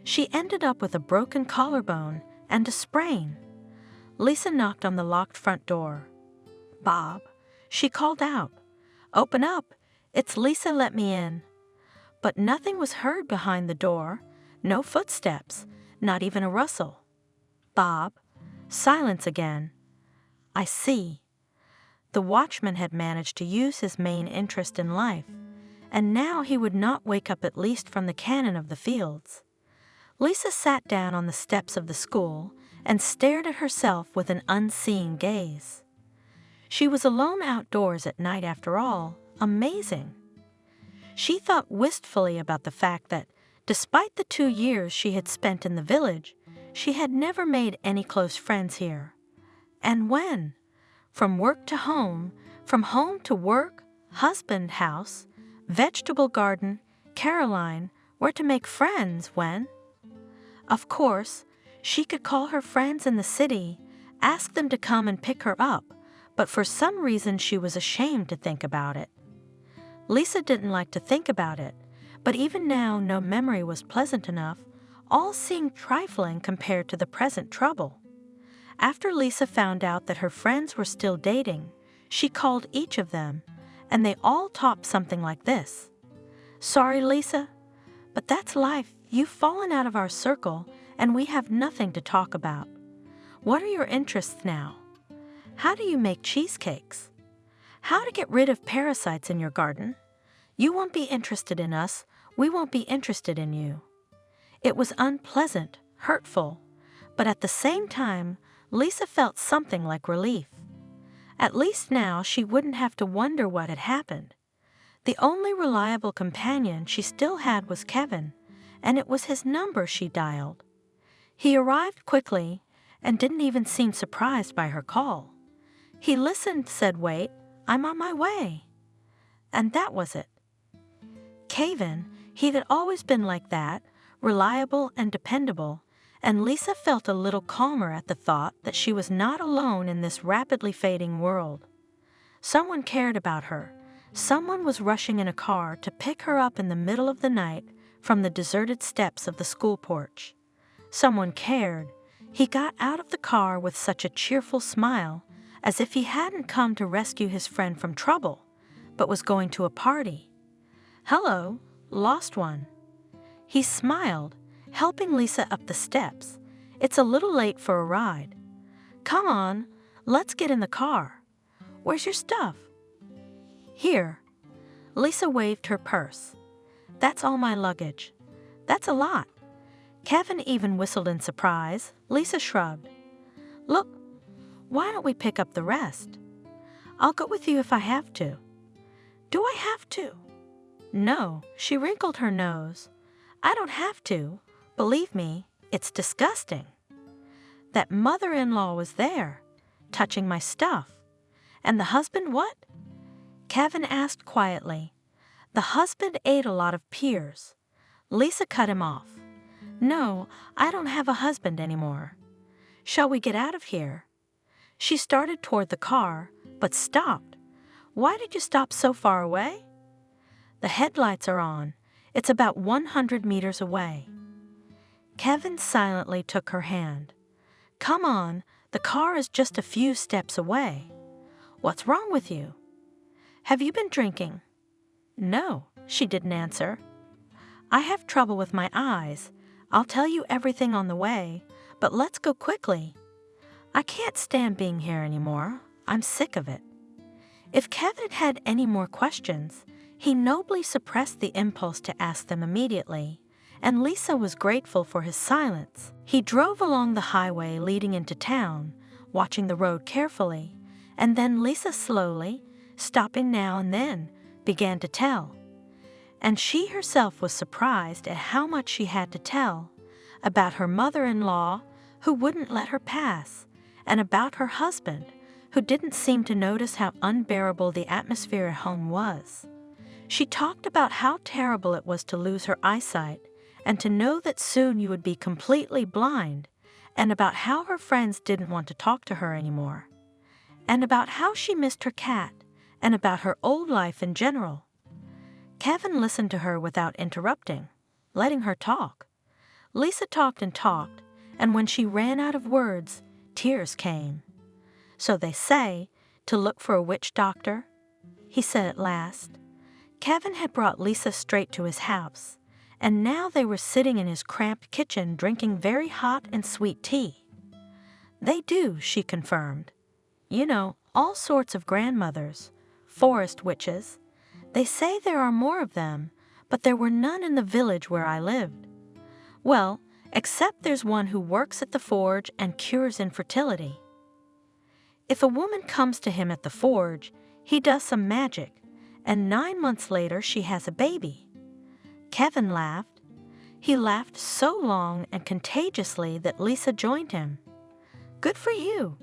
She ended up with a broken collarbone and a sprain. Lisa knocked on the locked front door. Bob, she called out. Open up, it's Lisa, let me in. But nothing was heard behind the door, no footsteps, not even a rustle. Bob, silence again. I see. The watchman had managed to use his main interest in life, and now he would not wake up at least from the cannon of the fields. Lisa sat down on the steps of the school and stared at herself with an unseeing gaze. She was alone outdoors at night after all. Amazing. She thought wistfully about the fact that, despite the 2 years she had spent in the village, she had never made any close friends here. And when? From work to home, from home to work, husband, house, vegetable garden, Caroline were to make friends when? Of course, she could call her friends in the city, ask them to come and pick her up, but for some reason she was ashamed to think about it. Lisa didn't like to think about it, but even now no memory was pleasant enough, all seemed trifling compared to the present trouble. After Lisa found out that her friends were still dating, she called each of them, and they all talked something like this. Sorry, Lisa, but that's life. You've fallen out of our circle, and we have nothing to talk about. What are your interests now? How do you make cheesecakes? How to get rid of parasites in your garden? You won't be interested in us. We won't be interested in you. It was unpleasant, hurtful, but at the same time, Lisa felt something like relief. At least now she wouldn't have to wonder what had happened. The only reliable companion she still had was Kevin, and it was his number she dialed. He arrived quickly and didn't even seem surprised by her call. He listened, said, "Wait, I'm on my way." And that was it. Kevin, he had always been like that, reliable and dependable, and Lisa felt a little calmer at the thought that she was not alone in this rapidly fading world. Someone cared about her. Someone was rushing in a car to pick her up in the middle of the night from the deserted steps of the school porch. Someone cared. He got out of the car with such a cheerful smile, as if he hadn't come to rescue his friend from trouble, but was going to a party. Hello, lost one. He smiled, helping Lisa up the steps. It's a little late for a ride. Come on, let's get in the car. Where's your stuff? Here. Lisa waved her purse. That's all my luggage. That's a lot. Kevin even whistled in surprise. Lisa shrugged. Look, why don't we pick up the rest? I'll go with you if I have to. Do I have to? No, she wrinkled her nose. I don't have to. Believe me, it's disgusting. That mother-in-law was there, touching my stuff. And the husband what? Kevin asked quietly. The husband ate a lot of pears. Lisa cut him off. No, I don't have a husband anymore. Shall we get out of here? She started toward the car, but stopped. Why did you stop so far away? The headlights are on. It's about 100 meters away. Kevin silently took her hand. Come on, the car is just a few steps away. What's wrong with you? Have you been drinking? No, she didn't answer. I have trouble with my eyes. I'll tell you everything on the way, but let's go quickly. I can't stand being here anymore. I'm sick of it. If Kevin had any more questions, he nobly suppressed the impulse to ask them immediately, and Lisa was grateful for his silence. He drove along the highway leading into town, watching the road carefully, and then Lisa slowly, stopping now and then, began to tell. And she herself was surprised at how much she had to tell about her mother-in-law who wouldn't let her pass, and about her husband who didn't seem to notice how unbearable the atmosphere at home was. She talked about how terrible it was to lose her eyesight and to know that soon you would be completely blind, and about how her friends didn't want to talk to her anymore, and about how she missed her cat, and about her old life in general. Kevin listened to her without interrupting, letting her talk. Lisa talked and talked, and when she ran out of words, tears came. So they say, to look for a witch doctor, he said at last. Kevin had brought Lisa straight to his house, and now they were sitting in his cramped kitchen drinking very hot and sweet tea. They do, she confirmed. You know, all sorts of grandmothers, forest witches. They say there are more of them, but there were none in the village where I lived. Well, except there's one who works at the forge and cures infertility. If a woman comes to him at the forge, he does some magic, and 9 months later she has a baby. Kevin laughed. He laughed so long and contagiously that Lisa joined him. Good for you.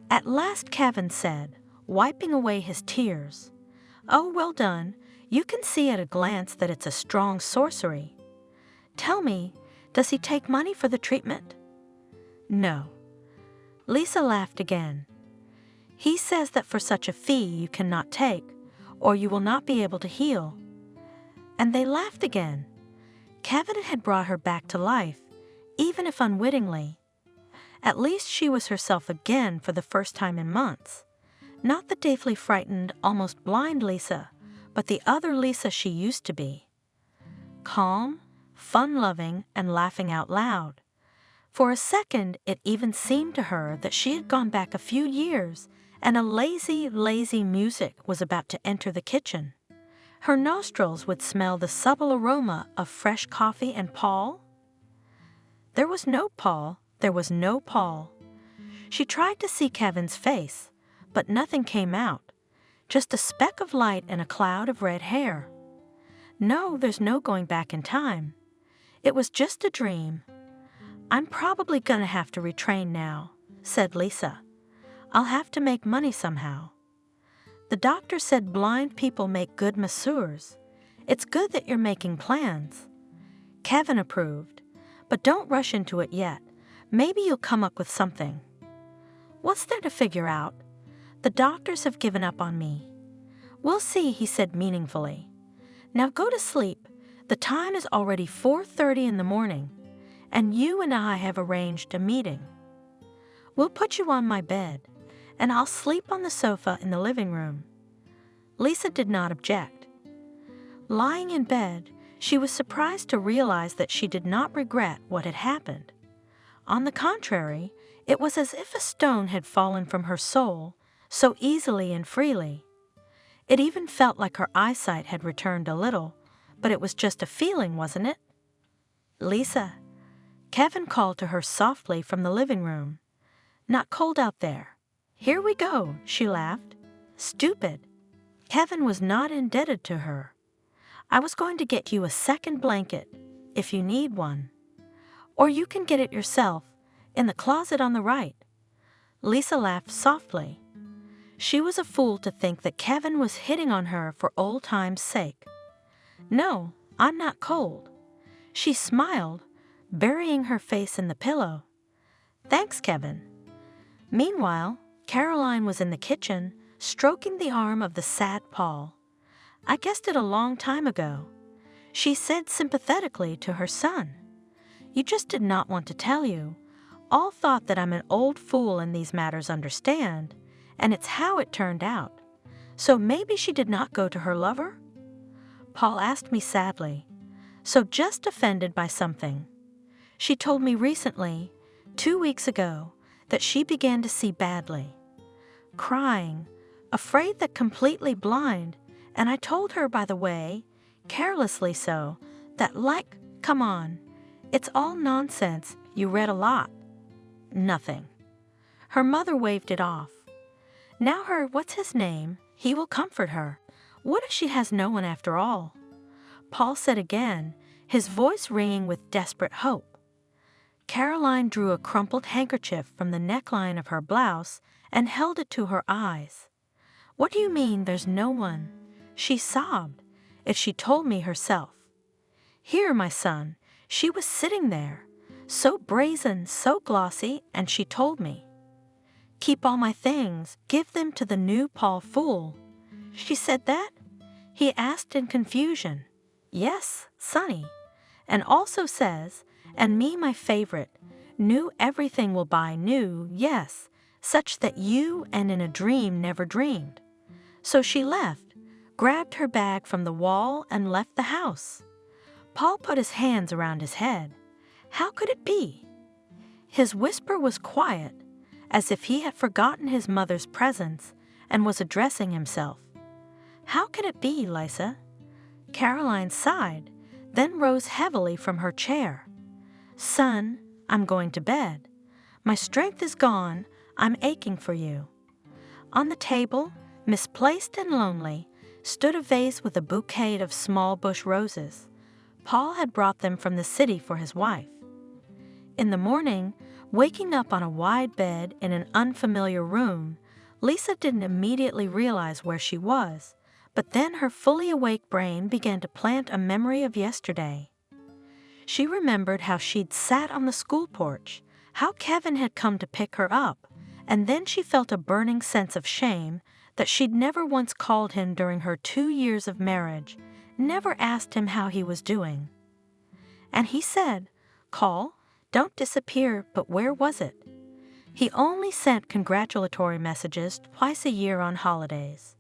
At last Kevin said, wiping away his tears, Oh, well done. You can see at a glance that it's a strong sorcery. Tell me, does he take money for the treatment? No. Lisa laughed again. He says that for such a fee you cannot take, or you will not be able to heal. And they laughed again. Kevin had brought her back to life, even if unwittingly. At least she was herself again for the first time in months. Not the deathly frightened, almost blind Lisa, but the other Lisa she used to be. Calm, fun-loving, and laughing out loud. For a second, it even seemed to her that she had gone back a few years, and a lazy, lazy music was about to enter the kitchen. Her nostrils would smell the subtle aroma of fresh coffee and Paul. There was no Paul. There was no Paul. She tried to see Kevin's face, but nothing came out, just a speck of light and a cloud of red hair. No, there's no going back in time. It was just a dream. I'm probably gonna have to retrain now, said Lisa. I'll have to make money somehow. The doctor said blind people make good masseurs. It's good that you're making plans. Kevin approved, but don't rush into it yet. Maybe you'll come up with something. What's there to figure out? The doctors have given up on me. We'll see, he said meaningfully. Now go to sleep. The time is already 4:30 in the morning, and you and I have arranged a meeting. We'll put you on my bed, and I'll sleep on the sofa in the living room. Lisa did not object. Lying in bed, she was surprised to realize that she did not regret what had happened. On the contrary, it was as if a stone had fallen from her soul so easily and freely. It even felt like her eyesight had returned a little, but it was just a feeling, wasn't it? Lisa, Kevin called to her softly from the living room. "Not cold out there." "Here we go," she laughed. "Stupid." Kevin was not indebted to her. "I was going to get you a second blanket, if you need one. Or you can get it yourself, in the closet on the right." Lisa laughed softly. She was a fool to think that Kevin was hitting on her for old times' sake. "No, I'm not cold." She smiled, burying her face in the pillow. "Thanks, Kevin." Meanwhile, Caroline was in the kitchen, stroking the arm of the sad Paul. "I guessed it a long time ago," she said sympathetically to her son. "You just did not want to tell you. All thought that I'm an old fool in these matters, understand, and it's how it turned out. So maybe she did not go to her lover?" Paul asked me sadly. "So just offended by something. She told me recently, 2 weeks ago, that she began to see badly. Crying, afraid that completely blind, and I told her, by the way, carelessly so, that come on, it's all nonsense, you read a lot." "Nothing." Her mother waved it off. "Now what's his name, he will comfort her. What if she has no one after all?" Paul said again, his voice ringing with desperate hope. Caroline drew a crumpled handkerchief from the neckline of her blouse and held it to her eyes. "What do you mean there's no one?" She sobbed. "If she told me herself." "Here, my son, she was sitting there, so brazen, so glossy, and she told me." "Keep all my things, give them to the new Paul fool." "She said that?" he asked in confusion. "Yes, Sonny. And also says, and me my favorite, new everything will buy new, yes, such that you and in a dream never dreamed." So she left, grabbed her bag from the wall and left the house. Paul put his hands around his head. How could it be? His whisper was quiet, as if he had forgotten his mother's presence and was addressing himself. "How can it be, Lisa?" Caroline sighed, then rose heavily from her chair. "Son, I'm going to bed. My strength is gone, I'm aching for you." On the table, misplaced and lonely, stood a vase with a bouquet of small bush roses. Paul had brought them from the city for his wife. In the morning, waking up on a wide bed in an unfamiliar room, Lisa didn't immediately realize where she was, but then her fully awake brain began to plant a memory of yesterday. She remembered how she'd sat on the school porch, how Kevin had come to pick her up, and then she felt a burning sense of shame that she'd never once called him during her 2 years of marriage, never asked him how he was doing. And he said, "Call, don't disappear," but where was it? He only sent congratulatory messages twice a year on holidays.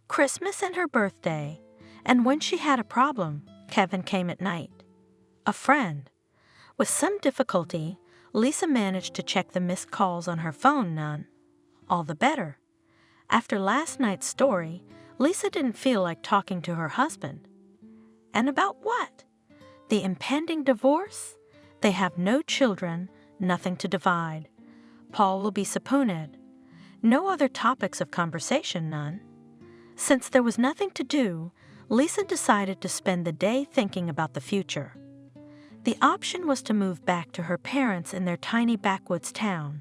Christmas and her birthday, and when she had a problem, Kevin came at night. A friend. With some difficulty, Lisa managed to check the missed calls on her phone. None. All the better. After last night's story, Lisa didn't feel like talking to her husband. And about what? The impending divorce? They have no children, nothing to divide. Paul will be subpoenaed. No other topics of conversation, none. Since there was nothing to do, Lisa decided to spend the day thinking about the future. The option was to move back to her parents in their tiny backwoods town.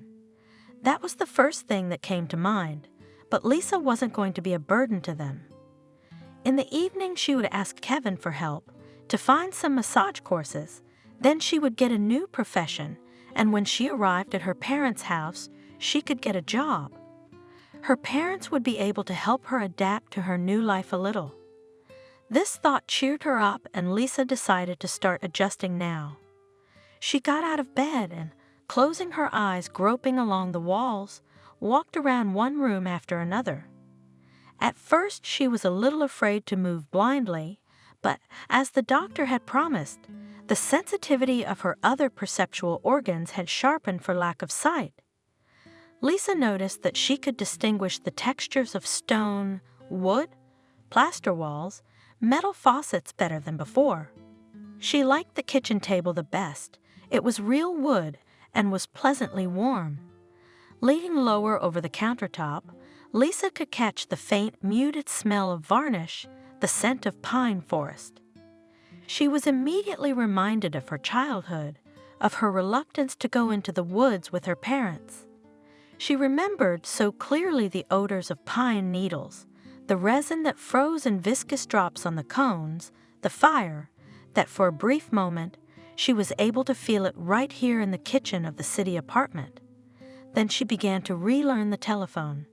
That was the first thing that came to mind, but Lisa wasn't going to be a burden to them. In the evening, she would ask Kevin for help to find some massage courses. Then she would get a new profession, and when she arrived at her parents' house, she could get a job. Her parents would be able to help her adapt to her new life a little. This thought cheered her up, and Lisa decided to start adjusting now. She got out of bed and, closing her eyes, groping along the walls, walked around one room after another. At first, she was a little afraid to move blindly, but as the doctor had promised, the sensitivity of her other perceptual organs had sharpened for lack of sight. Lisa noticed that she could distinguish the textures of stone, wood, plaster walls, metal faucets better than before. She liked the kitchen table the best. It was real wood and was pleasantly warm. Leaning lower over the countertop, Lisa could catch the faint, muted smell of varnish, the scent of pine forest. She was immediately reminded of her childhood, of her reluctance to go into the woods with her parents. She remembered so clearly the odors of pine needles, the resin that froze in viscous drops on the cones, the fire, that for a brief moment she was able to feel it right here in the kitchen of the city apartment. Then she began to relearn the telephone.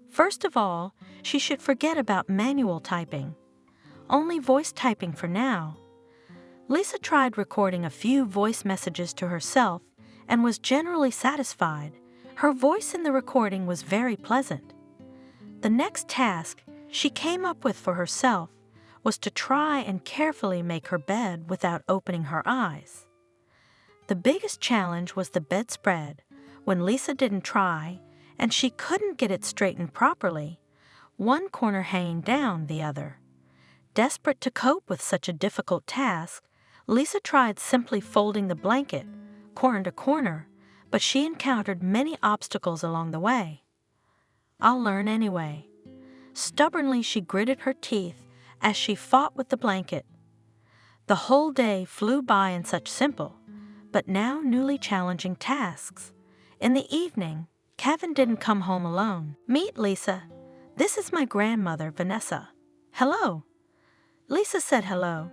First of all, she should forget about manual typing. Only voice typing for now. Lisa tried recording a few voice messages to herself and was generally satisfied. Her voice in the recording was very pleasant. The next task she came up with for herself was to try and carefully make her bed without opening her eyes. The biggest challenge was the bedspread. When Lisa didn't try, and she couldn't get it straightened properly, one corner hanging down the other. Desperate to cope with such a difficult task, Lisa tried simply folding the blanket, corner to corner, but she encountered many obstacles along the way. "I'll learn anyway." Stubbornly, she gritted her teeth as she fought with the blanket. The whole day flew by in such simple, but now newly challenging tasks. In the evening, Kevin didn't come home alone. "Meet Lisa. This is my grandmother, Vanessa." "Hello." Lisa said hello.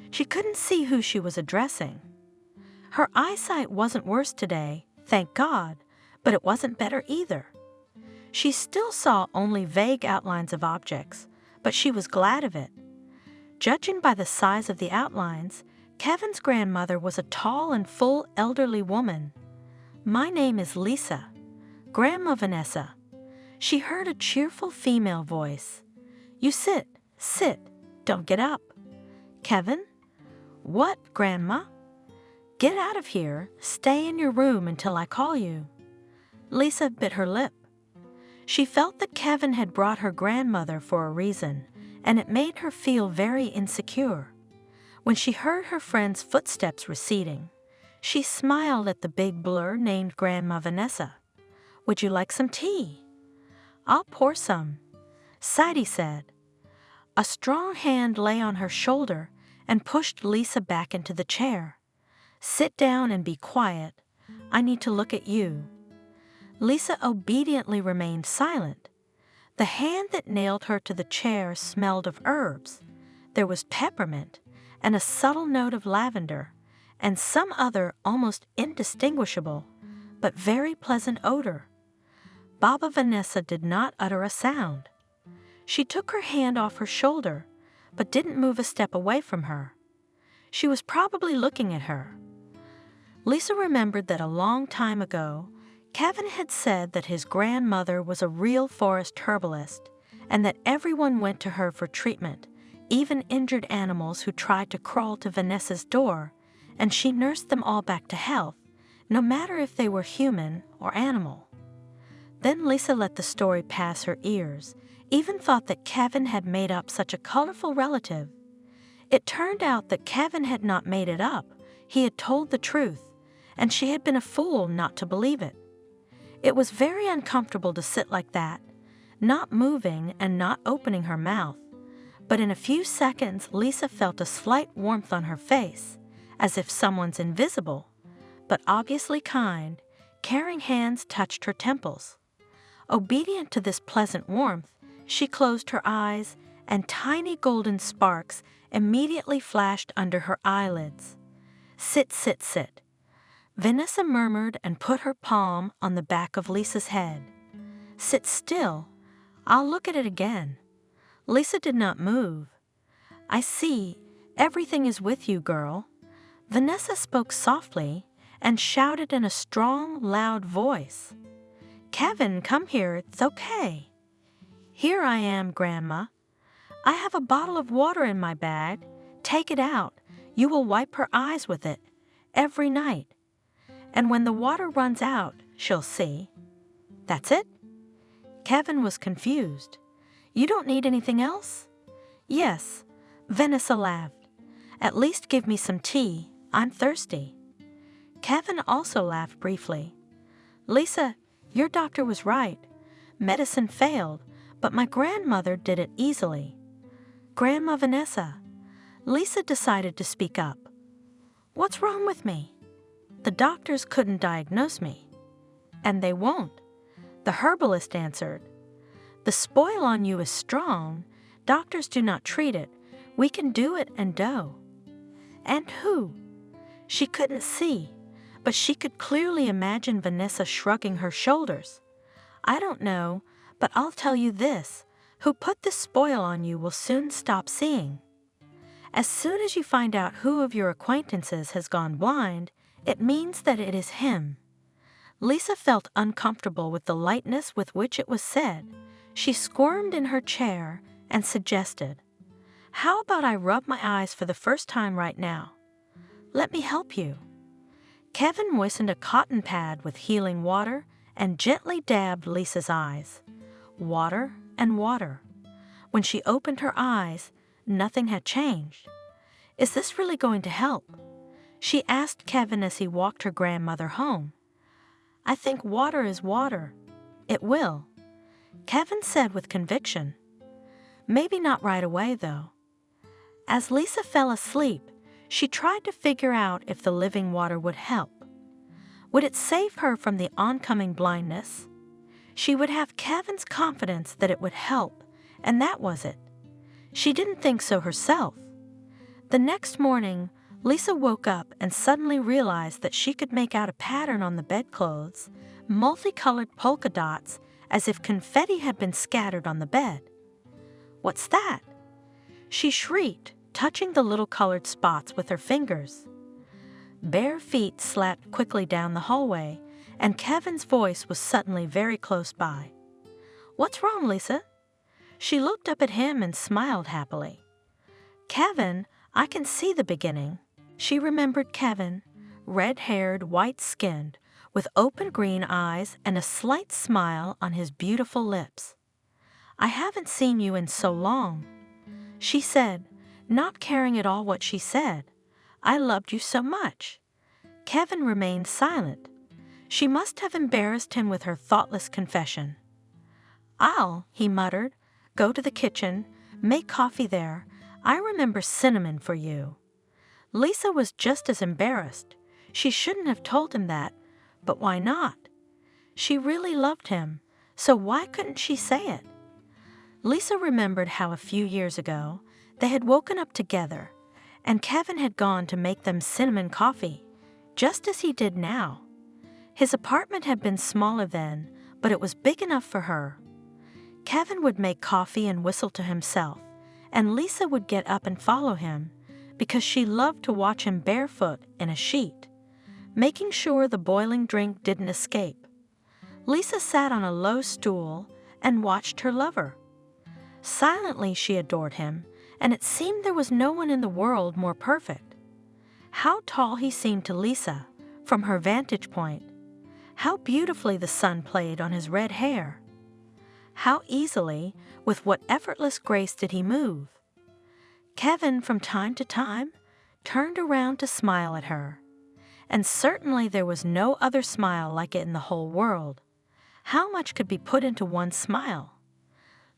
She couldn't see who she was addressing. Her eyesight wasn't worse today, thank God, but it wasn't better either. She still saw only vague outlines of objects, but she was glad of it. Judging by the size of the outlines, Kevin's grandmother was a tall and full elderly woman. "My name is Lisa. Grandma Vanessa." She heard a cheerful female voice. "You sit, don't get up." "Kevin?" "What, Grandma?" "Get out of here. Stay in your room until I call you." Lisa bit her lip. She felt that Kevin had brought her grandmother for a reason, and it made her feel very insecure. When she heard her friend's footsteps receding, she smiled at the big blur named Grandma Vanessa. "Would you like some tea?" "I'll pour some," Sadie said. A strong hand lay on her shoulder and pushed Lisa back into the chair. "Sit down and be quiet. I need to look at you." Lisa obediently remained silent. The hand that nailed her to the chair smelled of herbs. There was peppermint and a subtle note of lavender and some other almost indistinguishable but very pleasant odor. Baba Vanessa did not utter a sound. She took her hand off her shoulder but didn't move a step away from her. She was probably looking at her. Lisa remembered that a long time ago, Kevin had said that his grandmother was a real forest herbalist and that everyone went to her for treatment, even injured animals who tried to crawl to Vanessa's door, and she nursed them all back to health, no matter if they were human or animal. Then Lisa let the story pass her ears, even thought that Kevin had made up such a colorful relative. It turned out that Kevin had not made it up. He had told the truth, and she had been a fool not to believe it. It was very uncomfortable to sit like that, not moving and not opening her mouth. But in a few seconds, Lisa felt a slight warmth on her face, as if someone's invisible, but obviously kind, caring hands touched her temples. Obedient to this pleasant warmth, she closed her eyes, and tiny golden sparks immediately flashed under her eyelids. "Sit, sit, sit." Vanessa murmured and put her palm on the back of Lisa's head. "Sit still. I'll look at it again." Lisa did not move. "I see. Everything is with you, girl." Vanessa spoke softly and shouted in a strong, loud voice. "Kevin, come here. It's okay." "Here I am, Grandma. I have a bottle of water in my bag. Take it out. You will wipe her eyes with it every night. And when the water runs out, she'll see." "That's it?" Kevin was confused. "You don't need anything else?" "Yes." Vanessa laughed. "At least give me some tea. I'm thirsty." Kevin also laughed briefly. Lisa, your doctor was right. Medicine failed, but my grandmother did it easily. Grandma Vanessa. Lisa decided to speak up. What's wrong with me? The doctors couldn't diagnose me. And they won't. The herbalist answered. The spoil on you is strong. Doctors do not treat it. We can do it and do. And who? She couldn't see, but she could clearly imagine Vanessa shrugging her shoulders. I don't know, but I'll tell you this. Who put this spoil on you will soon stop seeing. As soon as you find out who of your acquaintances has gone blind, it means that it is him. Lisa felt uncomfortable with the lightness with which it was said. She squirmed in her chair and suggested, How about I rub my eyes for the first time right now? Let me help you. Kevin moistened a cotton pad with healing water and gently dabbed Lisa's eyes. Water and water. When she opened her eyes, nothing had changed. Is this really going to help? She asked Kevin as he walked her grandmother home. I think water is water. It will, Kevin said with conviction. Maybe not right away, though. As Lisa fell asleep, she tried to figure out if the living water would help. Would it save her from the oncoming blindness? She would have Kevin's confidence that it would help, and that was it. She didn't think so herself. The next morning, Lisa woke up and suddenly realized that she could make out a pattern on the bedclothes, multicolored polka dots, as if confetti had been scattered on the bed. What's that? She shrieked, touching the little colored spots with her fingers. Bare feet slapped quickly down the hallway, and Kevin's voice was suddenly very close by. What's wrong, Lisa? She looked up at him and smiled happily. Kevin, I can see the beginning. She remembered Kevin, red-haired, white-skinned, with open green eyes and a slight smile on his beautiful lips. I haven't seen you in so long, she said, not caring at all what she said. I loved you so much. Kevin remained silent. She must have embarrassed him with her thoughtless confession. I'll, he muttered, go to the kitchen, make coffee there. I remember cinnamon for you. Lisa was just as embarrassed. She shouldn't have told him that, but why not? She really loved him, so why couldn't she say it? Lisa remembered how a few years ago they had woken up together, and Kevin had gone to make them cinnamon coffee, just as he did now. His apartment had been smaller then, but it was big enough for her. Kevin would make coffee and whistle to himself, and Lisa would get up and follow him, because she loved to watch him barefoot in a sheet, making sure the boiling drink didn't escape. Lisa sat on a low stool and watched her lover. Silently she adored him, and it seemed there was no one in the world more perfect. How tall he seemed to Lisa, from her vantage point. How beautifully the sun played on his red hair. How easily, with what effortless grace did he move. Kevin, from time to time, turned around to smile at her. And certainly there was no other smile like it in the whole world. How much could be put into one smile?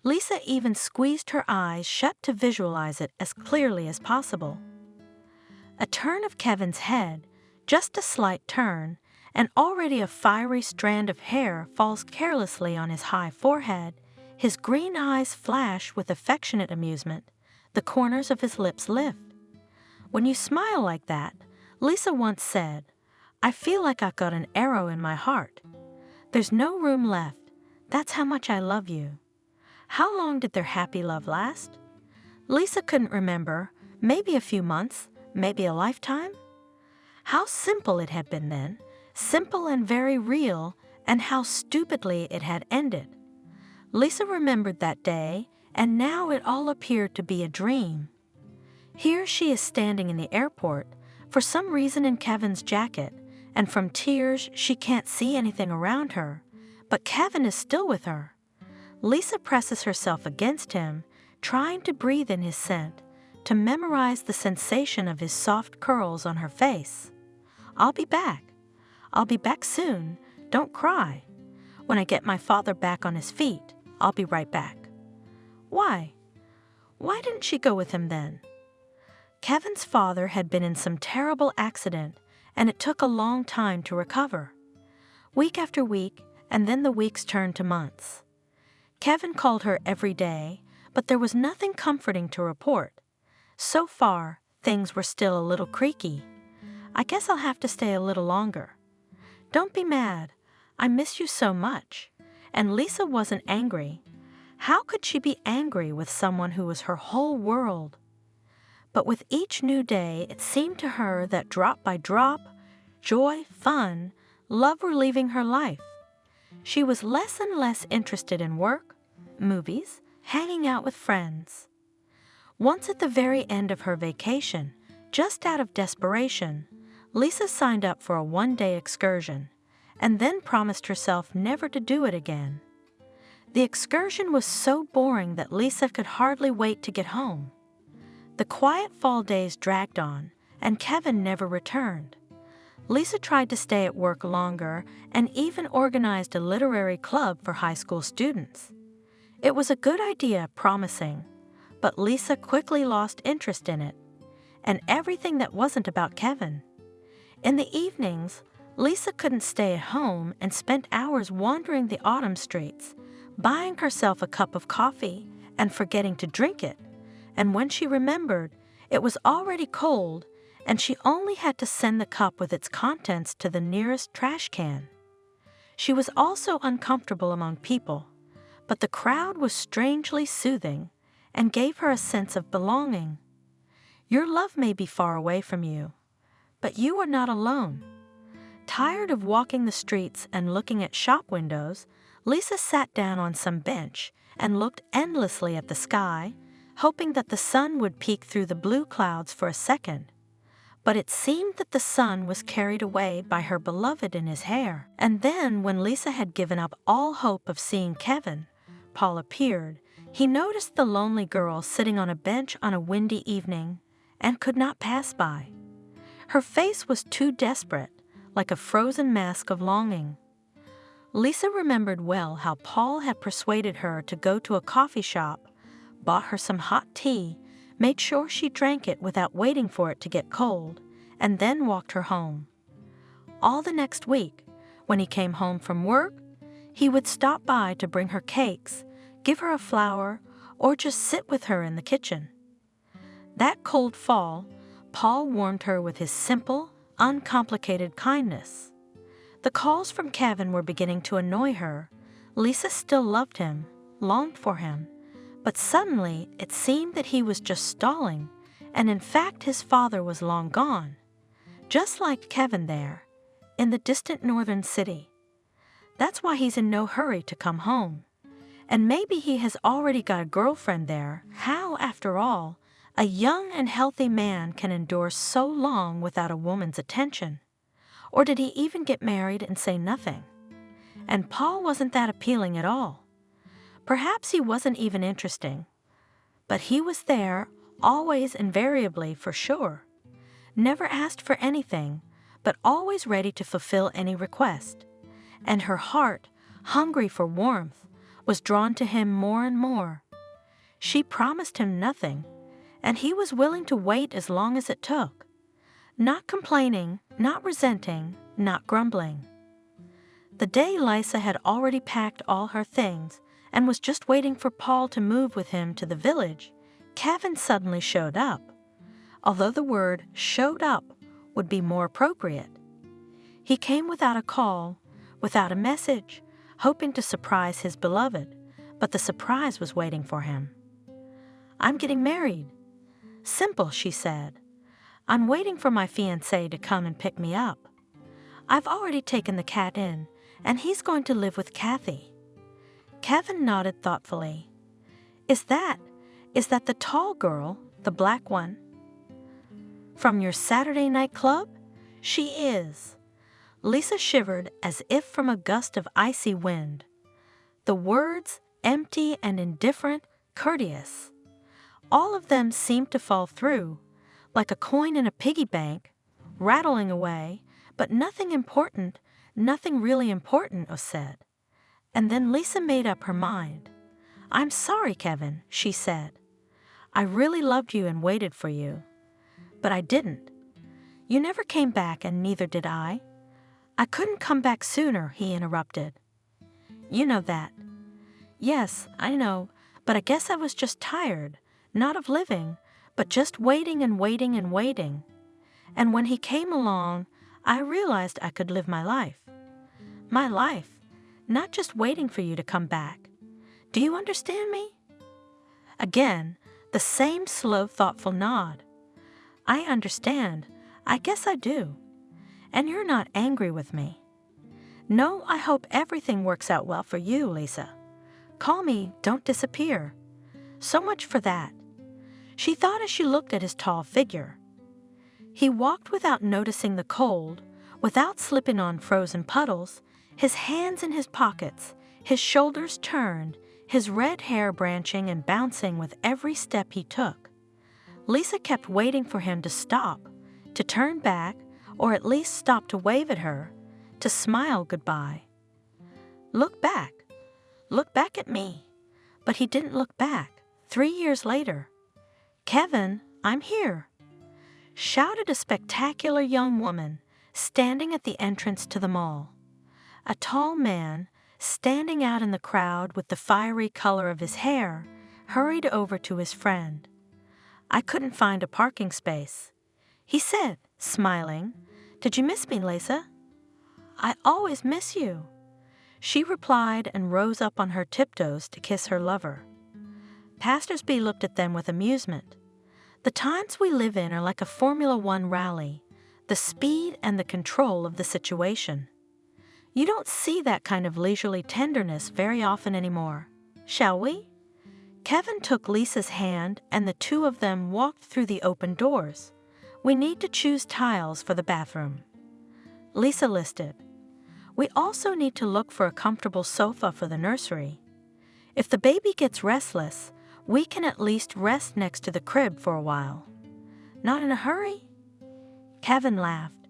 Lisa even squeezed her eyes shut to visualize it as clearly as possible. A turn of Kevin's head, just a slight turn, and already a fiery strand of hair falls carelessly on his high forehead. His green eyes flash with affectionate amusement. The corners of his lips lift. When you smile like that, Lisa once said, I feel like I've got an arrow in my heart. There's no room left. That's how much I love you. How long did their happy love last? Lisa couldn't remember. Maybe a few months, maybe a lifetime. How simple it had been then, simple and very real, and how stupidly it had ended. Lisa remembered that day, and now it all appeared to be a dream. Here she is standing in the airport, for some reason in Kevin's jacket, and from tears she can't see anything around her, but Kevin is still with her. Lisa presses herself against him, trying to breathe in his scent, to memorize the sensation of his soft curls on her face. I'll be back. I'll be back soon. Don't cry. When I get my father back on his feet, I'll be right back." Why? Why didn't she go with him then? Kevin's father had been in some terrible accident, and it took a long time to recover. Week after week, and then the weeks turned to months. Kevin called her every day, but there was nothing comforting to report. So far, things were still a little creaky. "I guess I'll have to stay a little longer." "Don't be mad. I miss you so much." And Lisa wasn't angry. How could she be angry with someone who was her whole world? But with each new day, it seemed to her that drop by drop, joy, fun, love were leaving her life. She was less and less interested in work, movies, hanging out with friends. Once at the very end of her vacation, just out of desperation, Lisa signed up for a one-day excursion and then promised herself never to do it again. The excursion was so boring that Lisa could hardly wait to get home. The quiet fall days dragged on, and Kevin never returned. Lisa tried to stay at work longer and even organized a literary club for high school students. It was a good idea, promising, but Lisa quickly lost interest in it, and everything that wasn't about Kevin. In the evenings, Lisa couldn't stay at home and spent hours wandering the autumn streets, buying herself a cup of coffee and forgetting to drink it. And when she remembered, it was already cold, and she only had to send the cup with its contents to the nearest trash can. She was also uncomfortable among people, but the crowd was strangely soothing and gave her a sense of belonging. Your love may be far away from you, but you are not alone. Tired of walking the streets and looking at shop windows, Lisa sat down on some bench and looked endlessly at the sky, hoping that the sun would peek through the blue clouds for a second. But it seemed that the sun was carried away by her beloved in his hair. And then, when Lisa had given up all hope of seeing Kevin, Paul appeared. He noticed the lonely girl sitting on a bench on a windy evening and could not pass by. Her face was too desperate, like a frozen mask of longing. Lisa remembered well how Paul had persuaded her to go to a coffee shop, bought her some hot tea, made sure she drank it without waiting for it to get cold, and then walked her home. All the next week, when he came home from work, he would stop by to bring her cakes, give her a flower, or just sit with her in the kitchen. That cold fall, Paul warmed her with his simple, uncomplicated kindness. The calls from Kevin were beginning to annoy her. Lisa still loved him, longed for him, but suddenly it seemed that he was just stalling, and in fact his father was long gone, just like Kevin there, in the distant northern city. That's why he's in no hurry to come home. And maybe he has already got a girlfriend there. How, after all, a young and healthy man can endure so long without a woman's attention? Or did he even get married and say nothing? And Paul wasn't that appealing at all. Perhaps he wasn't even interesting. But he was there, always, invariably, for sure. Never asked for anything, but always ready to fulfill any request. And her heart, hungry for warmth, was drawn to him more and more. She promised him nothing, and he was willing to wait as long as it took. Not complaining, not resenting, not grumbling. The day Lisa had already packed all her things and was just waiting for Paul to move with him to the village, Kevin suddenly showed up, although the word "showed up" would be more appropriate. He came without a call, without a message, hoping to surprise his beloved, but the surprise was waiting for him. "I'm getting married." "Simple," she said. "I'm waiting for my fiancé to come and pick me up. I've already taken the cat in, and he's going to live with Kathy." Kevin nodded thoughtfully. Is that the tall girl, the black one?" "From your Saturday night club?" "She is." Lisa shivered as if from a gust of icy wind. The words, empty and indifferent, courteous, all of them seemed to fall through, like a coin in a piggy bank, rattling away, But nothing really important was said. And then Lisa made up her mind. "I'm sorry, Kevin," she said. "I really loved you and waited for you. But I didn't. You never came back and neither did I." "I couldn't come back sooner," he interrupted. "You know that." "Yes, I know, but I guess I was just tired, not of living, but just waiting and waiting and waiting. And when he came along, I realized I could live my life. My life, not just waiting for you to come back. Do you understand me?" Again, the same slow, thoughtful nod. "I understand. I guess I do. And you're not angry with me." "No, I hope everything works out well for you, Lisa. Call me, don't disappear. So much for that." She thought as she looked at his tall figure. He walked without noticing the cold, without slipping on frozen puddles, his hands in his pockets, his shoulders turned, his red hair branching and bouncing with every step he took. Lisa kept waiting for him to stop, to turn back, or at least stop to wave at her, to smile goodbye. Look back at me." But he didn't look back. 3 years later, "Kevin, I'm here," shouted a spectacular young woman standing at the entrance to the mall. A tall man, standing out in the crowd with the fiery color of his hair, hurried over to his friend. "I couldn't find a parking space," he said, smiling. "Did you miss me, Lisa?" "I always miss you," she replied and rose up on her tiptoes to kiss her lover. Passersby looked at them with amusement. The times we live in are like a Formula One rally, the speed and the control of the situation. You don't see that kind of leisurely tenderness very often anymore. Shall we? Kevin took Lisa's hand and the two of them walked through the open doors. "We need to choose tiles for the bathroom," Lisa listed. "We also need to look for a comfortable sofa for the nursery. If the baby gets restless, we can at least rest next to the crib for a while." "Not in a hurry?" Kevin laughed.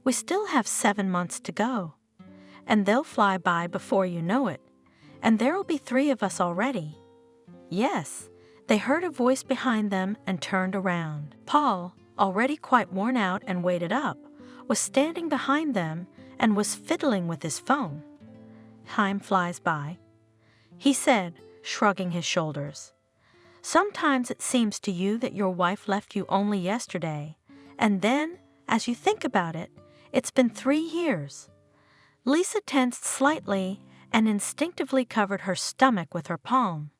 "We still have 7 months to go. And they'll fly by before you know it. And there'll be 3 of us already." "Yes." They heard a voice behind them and turned around. Paul, already quite worn out and weighted up, was standing behind them and was fiddling with his phone. "Time flies by," he said, shrugging his shoulders. "Sometimes it seems to you that your wife left you only yesterday, and then, as you think about it, it's been 3 years. Lisa tensed slightly and instinctively covered her stomach with her palm.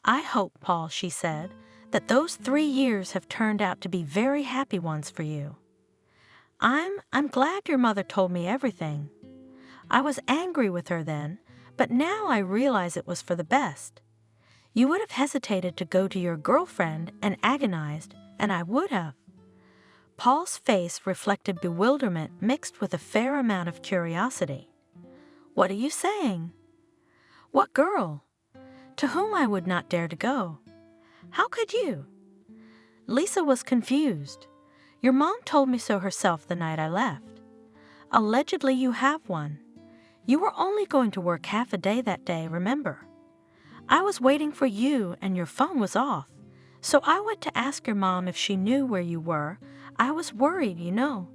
"I hope, Paul," she said, "that those 3 years have turned out to be very happy ones for you." I'm glad your mother told me everything. I was angry with her then, but now I realize it was for the best. You would have hesitated to go to your girlfriend and agonized, and I would have." Paul's face reflected bewilderment mixed with a fair amount of curiosity. "What are you saying?" "What girl? To whom I would not dare to go. How could you?" Lisa was confused. "Your mom told me so herself the night I left. Allegedly you have one. You were only going to work half a day that day, remember? I was waiting for you and your phone was off, so I went to ask your mom if she knew where you were. I was worried, you know.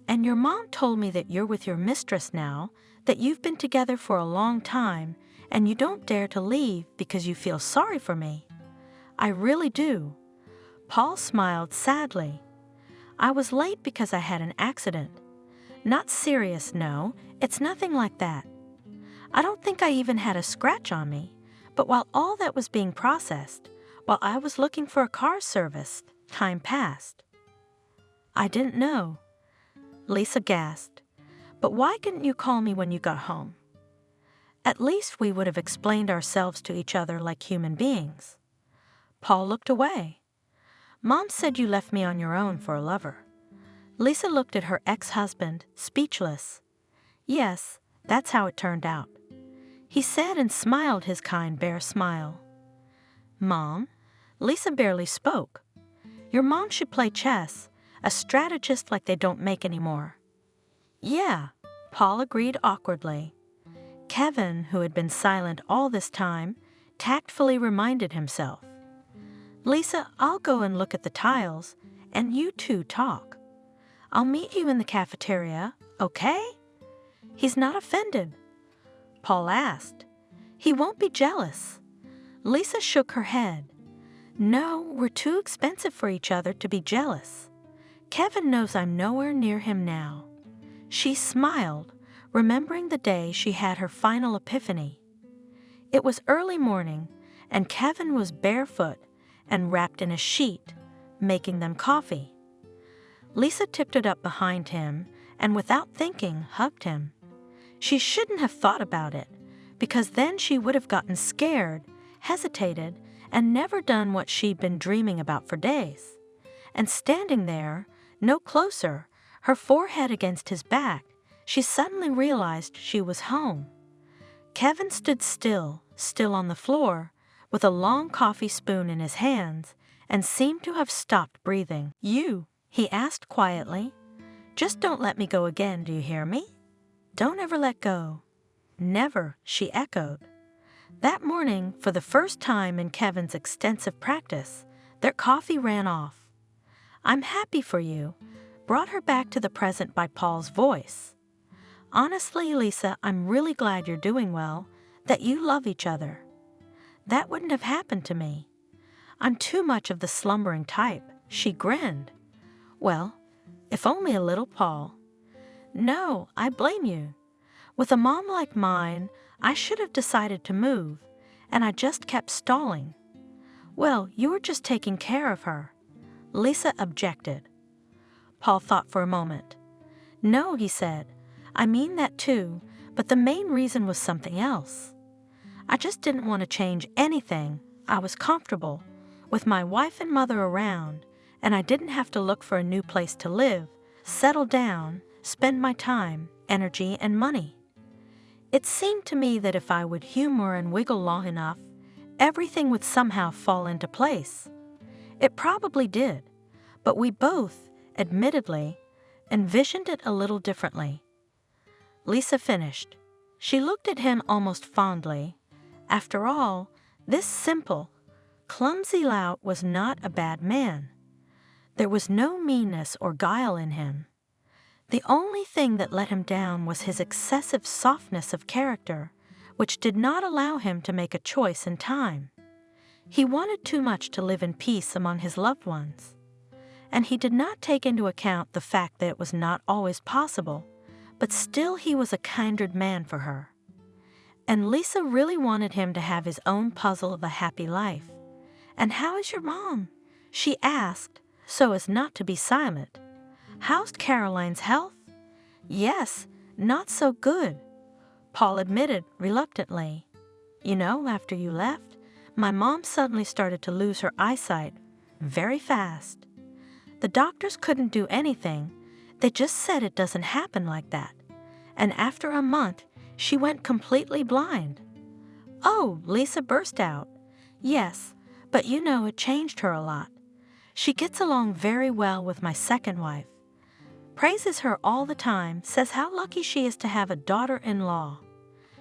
And your mom told me that you're with your mistress now, that you've been together for a long time, and you don't dare to leave because you feel sorry for me. I really do." Paul smiled sadly. "I was late because I had an accident. Not serious, no, it's nothing like that. I don't think I even had a scratch on me, but while all that was being processed, while I was looking for a car serviced, time passed." "I didn't know." Lisa gasped. "But why couldn't you call me when you got home? At least we would have explained ourselves to each other like human beings." Paul looked away. "Mom said you left me on your own for a lover." Lisa looked at her ex-husband, speechless. "Yes, that's how it turned out," he said and smiled his kind bear smile. "Mom?" Lisa barely spoke. "Your mom should play chess, a strategist like they don't make anymore." Yeah, Paul agreed awkwardly. Kevin, who had been silent all this time, tactfully reminded himself. Lisa, I'll go and look at the tiles, and you two talk. I'll meet you in the cafeteria, okay? He's not offended. Paul asked. He won't be jealous. Lisa shook her head. No, we're too expensive for each other to be jealous. Kevin knows I'm nowhere near him now. She smiled, remembering the day she had her final epiphany. It was early morning, and Kevin was barefoot and wrapped in a sheet, making them coffee. Lisa tiptoed up behind him and, without thinking, hugged him. She shouldn't have thought about it, because then she would have gotten scared, hesitated, and never done what she'd been dreaming about for days. And standing there, no closer, her forehead against his back, she suddenly realized she was home. Kevin stood still on the floor, with a long coffee spoon in his hands, and seemed to have stopped breathing. You, he asked quietly, just don't let me go again, do you hear me? Don't ever let go. Never, she echoed. That morning, for the first time in Kevin's extensive practice, their coffee ran off. I'm happy for you, brought her back to the present by Paul's voice. Honestly, Lisa, I'm really glad you're doing well, that you love each other. That wouldn't have happened to me. I'm too much of the slumbering type, she grinned. Well, if only a little, Paul. No, I blame you. With a mom like mine, I should have decided to move, and I just kept stalling. Well, you were just taking care of her. Lisa objected. Paul thought for a moment. No, he said, I mean that too, but the main reason was something else. I just didn't want to change anything. I was comfortable, with my wife and mother around, and I didn't have to look for a new place to live, settle down, spend my time, energy, and money. It seemed to me that if I would humor and wiggle long enough, everything would somehow fall into place. It probably did, but we both, admittedly, envisioned it a little differently. Lisa finished. She looked at him almost fondly. After all, this simple, clumsy lout was not a bad man. There was no meanness or guile in him. The only thing that let him down was his excessive softness of character, which did not allow him to make a choice in time. He wanted too much to live in peace among his loved ones. And he did not take into account the fact that it was not always possible, but still he was a kindred man for her. And Lisa really wanted him to have his own puzzle of a happy life. And how is your mom? She asked, so as not to be silent. How's Caroline's health? Yes, not so good, Paul admitted reluctantly. You know, after you left, my mom suddenly started to lose her eyesight very fast. The doctors couldn't do anything. They just said it doesn't happen like that. And after a month, she went completely blind. Oh, Lisa burst out. Yes, but you know it changed her a lot. She gets along very well with my second wife. Praises her all the time, says how lucky she is to have a daughter-in-law.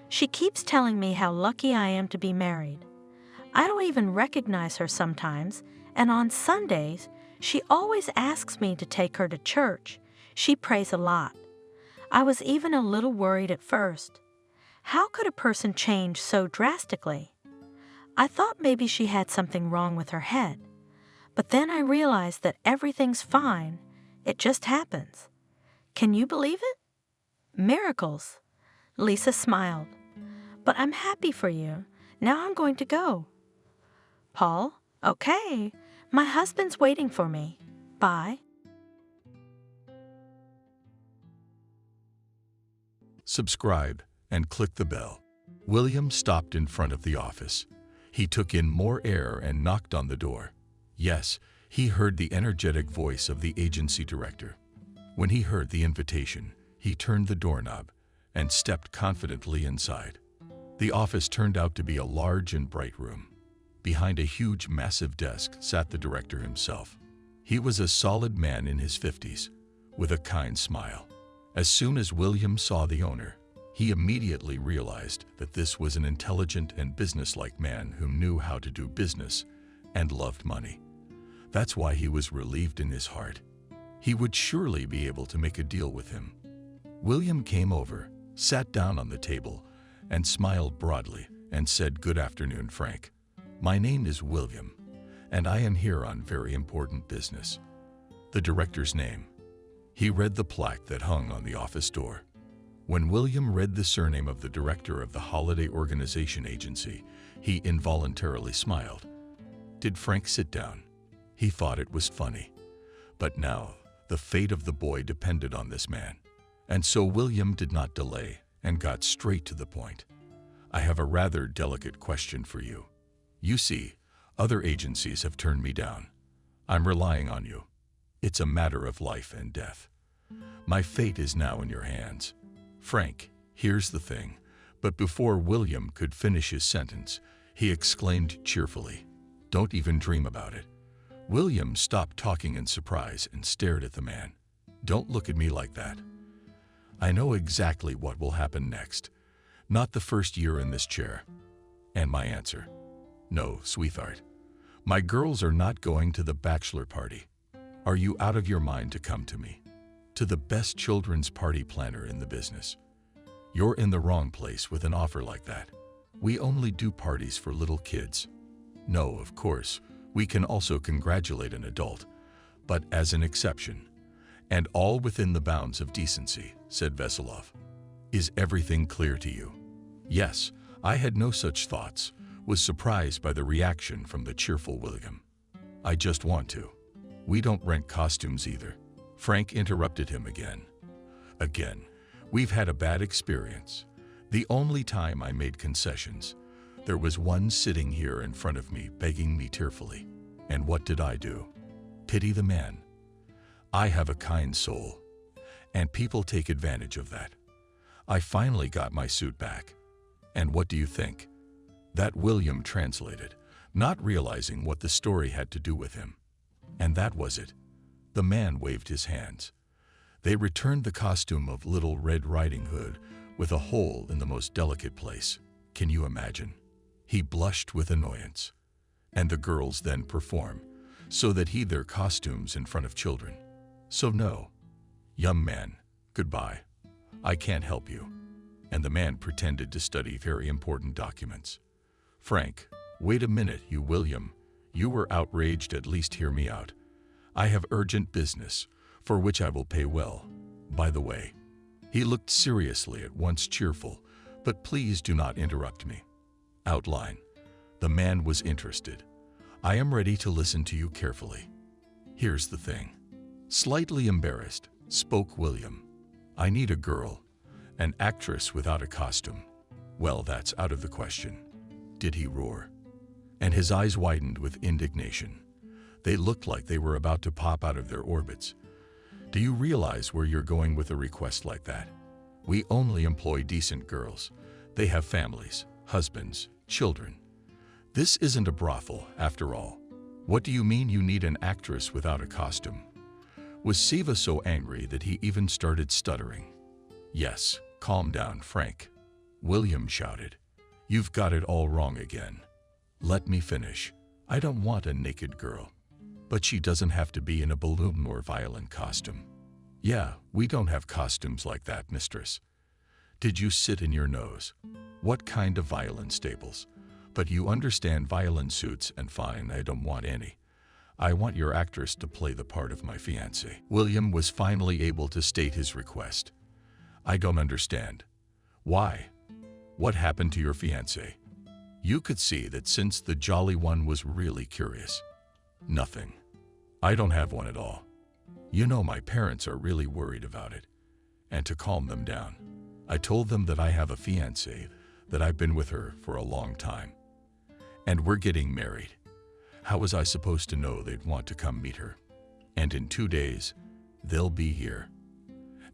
She keeps telling me how lucky I am to be married. I don't even recognize her sometimes, and on Sundays, she always asks me to take her to church. She prays a lot. I was even a little worried at first. How could a person change so drastically? I thought maybe she had something wrong with her head. But then I realized that everything's fine. It just happens. Can you believe it? Miracles. Lisa smiled. But I'm happy for you. Now I'm going to go. Paul, okay. My husband's waiting for me. Bye. Subscribe and click the bell. William stopped in front of the office. He took in more air and knocked on the door. Yes, he heard the energetic voice of the agency director. When he heard the invitation, he turned the doorknob and stepped confidently inside. The office turned out to be a large and bright room. Behind a huge, massive desk sat the director himself. He was a solid man in his 50s, with a kind smile, As soon as William saw the owner, he immediately realized that this was an intelligent and businesslike man who knew how to do business and loved money. That's why he was relieved in his heart. He would surely be able to make a deal with him. William came over, sat down on the table, and smiled broadly and said, "Good afternoon, Frank. My name is William, and I am here on very important business." The director's name. He read the plaque that hung on the office door. When William read the surname of the director of the Holiday Organization Agency, he involuntarily smiled. Did Frank sit down? He thought it was funny. But now, the fate of the boy depended on this man. And so William did not delay and got straight to the point. "I have a rather delicate question for you. You see, other agencies have turned me down. I'm relying on you. It's a matter of life and death. My fate is now in your hands. Frank, here's the thing." But before William could finish his sentence, he exclaimed cheerfully, "Don't even dream about it." William stopped talking in surprise and stared at the man. "Don't look at me like that. I know exactly what will happen next. Not the first year in this chair." And my answer: "No, sweetheart. My girls are not going to the bachelor party. Are you out of your mind to come to me? To the best children's party planner in the business? You're in the wrong place with an offer like that. We only do parties for little kids. No, of course, we can also congratulate an adult, but as an exception, and all within the bounds of decency," said Veselov. "Is everything clear to you?" Yes, I had no such thoughts, was surprised by the reaction from the cheerful William. "I just want to. We don't rent costumes either." Frank interrupted him again. "Again, we've had a bad experience. The only time I made concessions, there was one sitting here in front of me begging me tearfully. And what did I do? Pity the man. I have a kind soul, and people take advantage of that. I finally got my suit back. And what do you think? That William translated, not realizing what the story had to do with him. And that was it. The man waved his hands. They returned the costume of Little Red Riding Hood with a hole in the most delicate place. Can you imagine? He blushed with annoyance. And the girls then perform, so that he their costumes in front of children. So no. Young man, goodbye. I can't help you." And the man pretended to study very important documents. "Frank, wait a minute, you William. You were outraged, at least hear me out. I have urgent business, for which I will pay well. By the way," he looked seriously at once cheerful, "but please do not interrupt me. Outline." The man was interested. "I am ready to listen to you carefully. Here's the thing." Slightly embarrassed, spoke William. "I need a girl, an actress without a costume. Well, that's out of the question." Did he roar? And his eyes widened with indignation. They looked like they were about to pop out of their orbits. "Do you realize where you're going with a request like that? We only employ decent girls. They have families, husbands, children. This isn't a brothel, after all. What do you mean you need an actress without a costume?" Was Siva so angry that he even started stuttering? "Yes, calm down, Frank," William shouted. "You've got it all wrong again. Let me finish. I don't want a naked girl. But she doesn't have to be in a balloon or violin costume. Yeah, we don't have costumes like that, Mistress. Did you sit in your nose? What kind of violin staples? But you understand violin suits, and fine, I don't want any. I want your actress to play the part of my fiancé." William was finally able to state his request. "I don't understand. Why? What happened to your fiancé?" You could see that since the jolly one was really curious. "Nothing. I don't have one at all. You know, my parents are really worried about it. And to calm them down, I told them that I have a fiancé, that I've been with her for a long time. And we're getting married. How was I supposed to know they'd want to come meet her? And in 2 days, they'll be here.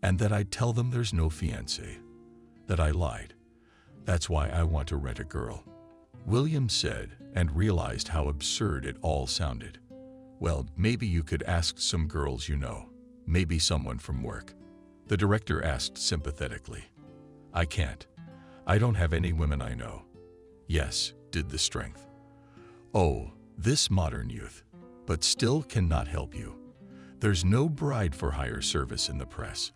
And that I'd tell them there's no fiancé. That I lied. That's why I want to rent a girl." William said, and realized how absurd it all sounded. "Well, maybe you could ask some girls you know. Maybe someone from work. The director asked sympathetically. I can't. I don't have any women I know. Yes, did the strength. Oh, this modern youth, but still cannot help you. There's no bride for hire service in the press.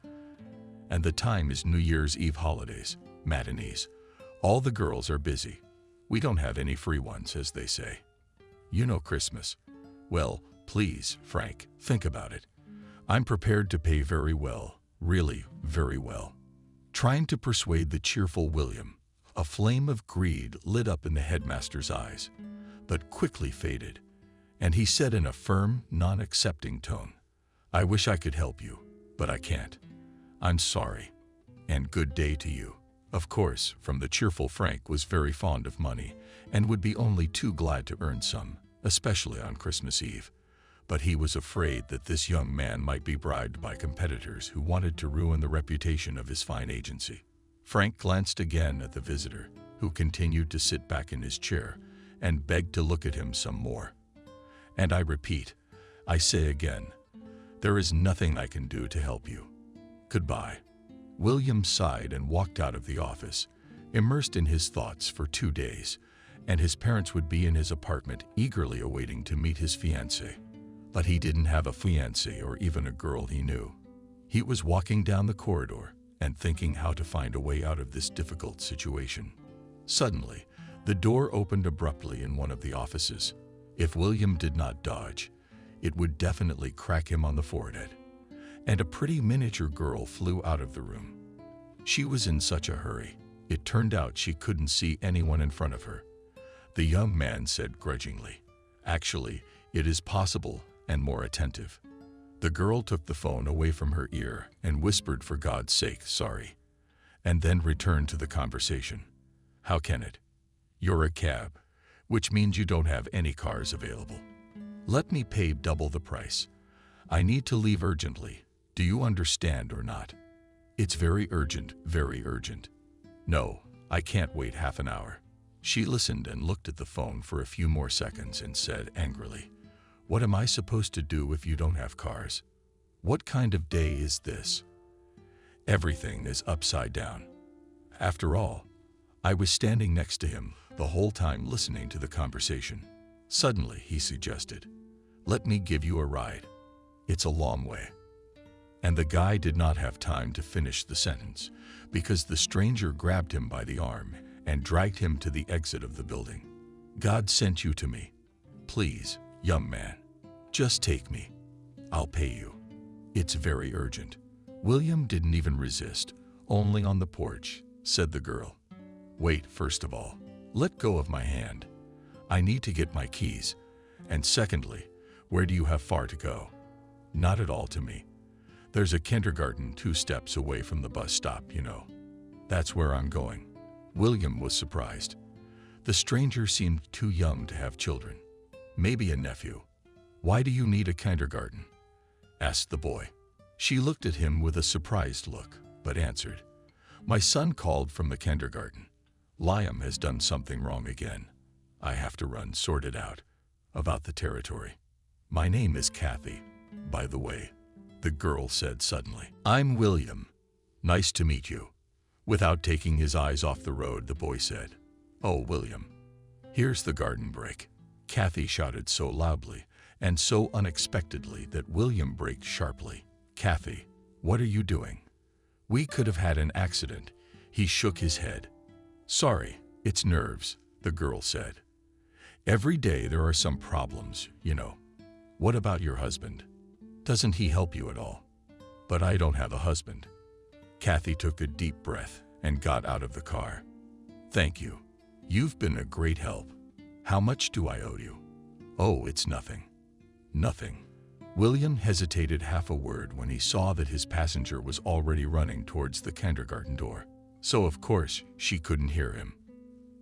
And the time is New Year's Eve holidays, matinees. All the girls are busy. We don't have any free ones, as they say. You know Christmas. Well, please, Frank, think about it. I'm prepared to pay very well, really very well. Trying to persuade the cheerful William, a flame of greed lit up in the headmaster's eyes, but quickly faded, and he said in a firm, non-accepting tone, I wish I could help you, but I can't. I'm sorry, and good day to you. Of course, from the cheerful Frank was very fond of money and would be only too glad to earn some, especially on Christmas Eve. But he was afraid that this young man might be bribed by competitors who wanted to ruin the reputation of his fine agency. Frank glanced again at the visitor, who continued to sit back in his chair, and begged to look at him some more. And I repeat, I say again, there is nothing I can do to help you. Goodbye. William sighed and walked out of the office, immersed in his thoughts for 2 days, and his parents would be in his apartment eagerly awaiting to meet his fiancée. But he didn't have a fiancée or even a girl he knew. He was walking down the corridor and thinking how to find a way out of this difficult situation. Suddenly, the door opened abruptly in one of the offices. If William did not dodge, it would definitely crack him on the forehead. And a pretty miniature girl flew out of the room. She was in such a hurry, it turned out she couldn't see anyone in front of her. The young man said grudgingly, actually, it is possible, and more attentive. The girl took the phone away from her ear and whispered, for God's sake, sorry, and then returned to the conversation. How can it? You're a cab, which means you don't have any cars available. Let me pay double the price. I need to leave urgently. Do you understand or not? It's very urgent, very urgent. No, I can't wait half an hour. She listened and looked at the phone for a few more seconds and said angrily, what am I supposed to do if you don't have cars? What kind of day is this? Everything is upside down. After all, I was standing next to him the whole time listening to the conversation. Suddenly, he suggested, let me give you a ride. It's a long way. And the guy did not have time to finish the sentence because the stranger grabbed him by the arm and dragged him to the exit of the building. God sent you to me. Please, young man, just take me. I'll pay you. It's very urgent. William didn't even resist. Only on the porch, said the girl. Wait, first of all, let go of my hand. I need to get my keys. And secondly, where do you have far to go? Not at all to me. There's a kindergarten 2 steps away from the bus stop, you know. That's where I'm going. William was surprised. The stranger seemed too young to have children. Maybe a nephew. Why do you need a kindergarten? Asked the boy. She looked at him with a surprised look, but answered, my son called from the kindergarten. Liam has done something wrong again. I have to run, sort it out. About the territory. My name is Kathy, by the way, the girl said suddenly. I'm William. Nice to meet you. Without taking his eyes off the road, the boy said, oh, William, here's the garden brake. Kathy shouted so loudly and so unexpectedly that William braked sharply. Kathy, what are you doing? We could have had an accident. He shook his head. Sorry, it's nerves, the girl said. Every day there are some problems, you know. What about your husband? Doesn't he help you at all? But I don't have a husband. Kathy took a deep breath and got out of the car. Thank you. You've been a great help. How much do I owe you? Oh, it's nothing. Nothing. William hesitated half a word when he saw that his passenger was already running towards the kindergarten door. So of course, she couldn't hear him.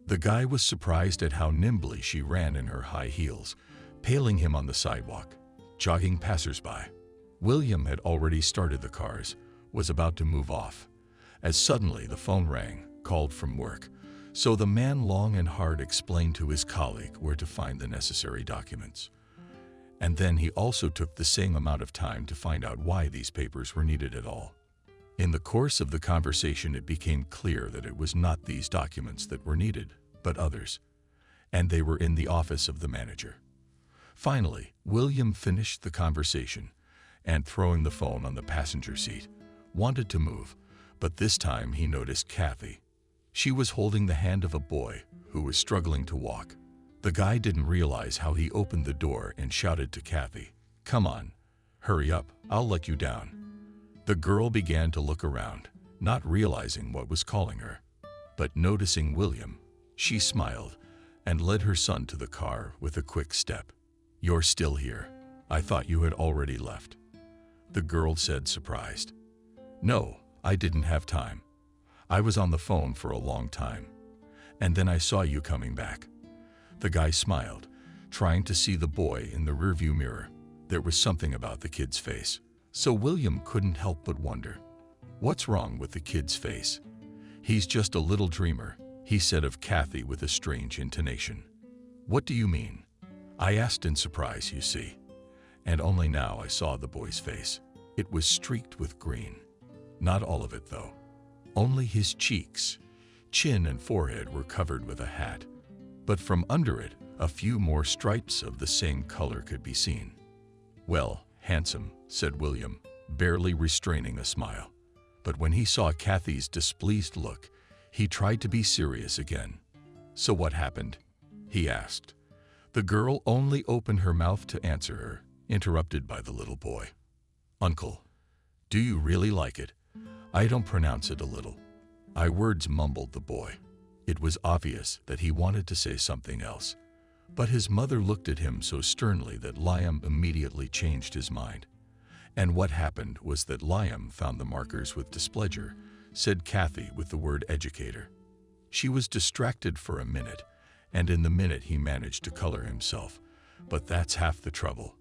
The guy was surprised at how nimbly she ran in her high heels, paling him on the sidewalk, jogging passersby. William had already started the cars, was about to move off, as suddenly the phone rang, called from work. So the man long and hard explained to his colleague where to find the necessary documents. And then he also took the same amount of time to find out why these papers were needed at all. In the course of the conversation, it became clear that it was not these documents that were needed, but others, and they were in the office of the manager. Finally, William finished the conversation and, throwing the phone on the passenger seat, wanted to move, but this time he noticed Kathy. She was holding the hand of a boy who was struggling to walk. The guy didn't realize how he opened the door and shouted to Kathy, "Come on, hurry up, I'll let you down." The girl began to look around, not realizing what was calling her. But noticing William, she smiled and led her son to the car with a quick step. "You're still here. I thought you had already left," the girl said, surprised. "No, I didn't have time. I was on the phone for a long time. And then I saw you coming back." The guy smiled, trying to see the boy in the rearview mirror. There was something about the kid's face, so William couldn't help but wonder, what's wrong with the kid's face? "He's just a little dreamer," he said of Kathy with a strange intonation. "What do you mean?" I asked in surprise, you see. And only now I saw the boy's face. It was streaked with green. Not all of it, though. Only his cheeks, chin, and forehead were covered with a hat. But from under it, a few more stripes of the same color could be seen. "Well, handsome," said William, barely restraining a smile. But when he saw Kathy's displeased look, he tried to be serious again. "So what happened?" he asked. The girl only opened her mouth to answer her, interrupted by the little boy. "Uncle, do you really like it? I don't pronounce it a little." Words mumbled the boy. It was obvious that he wanted to say something else, but his mother looked at him so sternly that Liam immediately changed his mind. "And what happened was that Liam found the markers with displeasure," said Kathy with the word educator. She was distracted for a minute, and in the minute he managed to color himself. But that's half the trouble.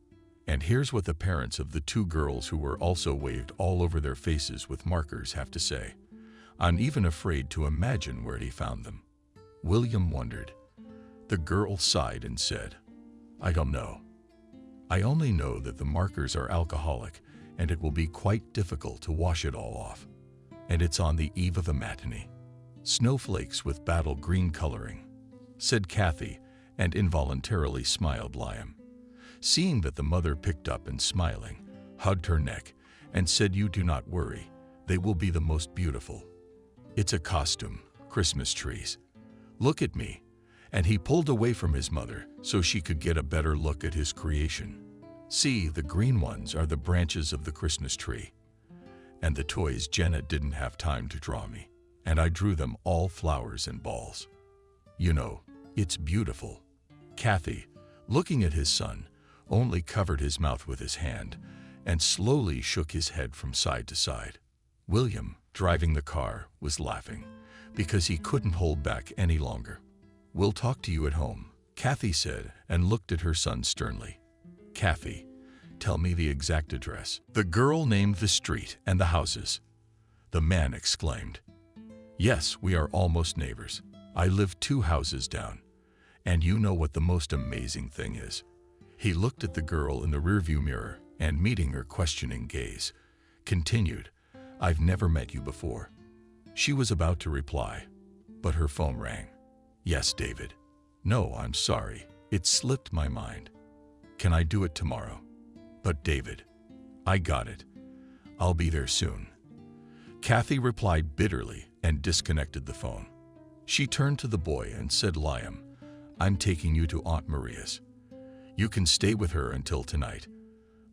And here's what the parents of the two girls who were also waved all over their faces with markers have to say. I'm even afraid to imagine where he found them. William wondered. The girl sighed and said, "I don't know. I only know that the markers are alcoholic and it will be quite difficult to wash it all off. And it's on the eve of a matinee. Snowflakes with battle green coloring," said Kathy, and involuntarily smiled Liam. Seeing that the mother picked up and smiling, hugged her neck, and said, "You do not worry, they will be the most beautiful. It's a costume, Christmas trees. Look at me." And he pulled away from his mother so she could get a better look at his creation. "See, the green ones are the branches of the Christmas tree. And the toys Janet didn't have time to draw me, and I drew them all flowers and balls. You know, it's beautiful." Kathy, looking at his son, only covered his mouth with his hand and slowly shook his head from side to side. William, driving the car, was laughing because he couldn't hold back any longer. "We'll talk to you at home," Kathy said, and looked at her son sternly. "Kathy, tell me the exact address." The girl named the street and the houses. The man exclaimed, "Yes, we are almost neighbors. I live 2 houses down. And you know what the most amazing thing is?" He looked at the girl in the rearview mirror and, meeting her questioning gaze, continued, "I've never met you before." She was about to reply, but her phone rang. "Yes, David." "No, I'm sorry. It slipped my mind. Can I do it tomorrow?" "But David, I got it. I'll be there soon." Kathy replied bitterly and disconnected the phone. She turned to the boy and said, "Liam, I'm taking you to Aunt Maria's. You can stay with her until tonight."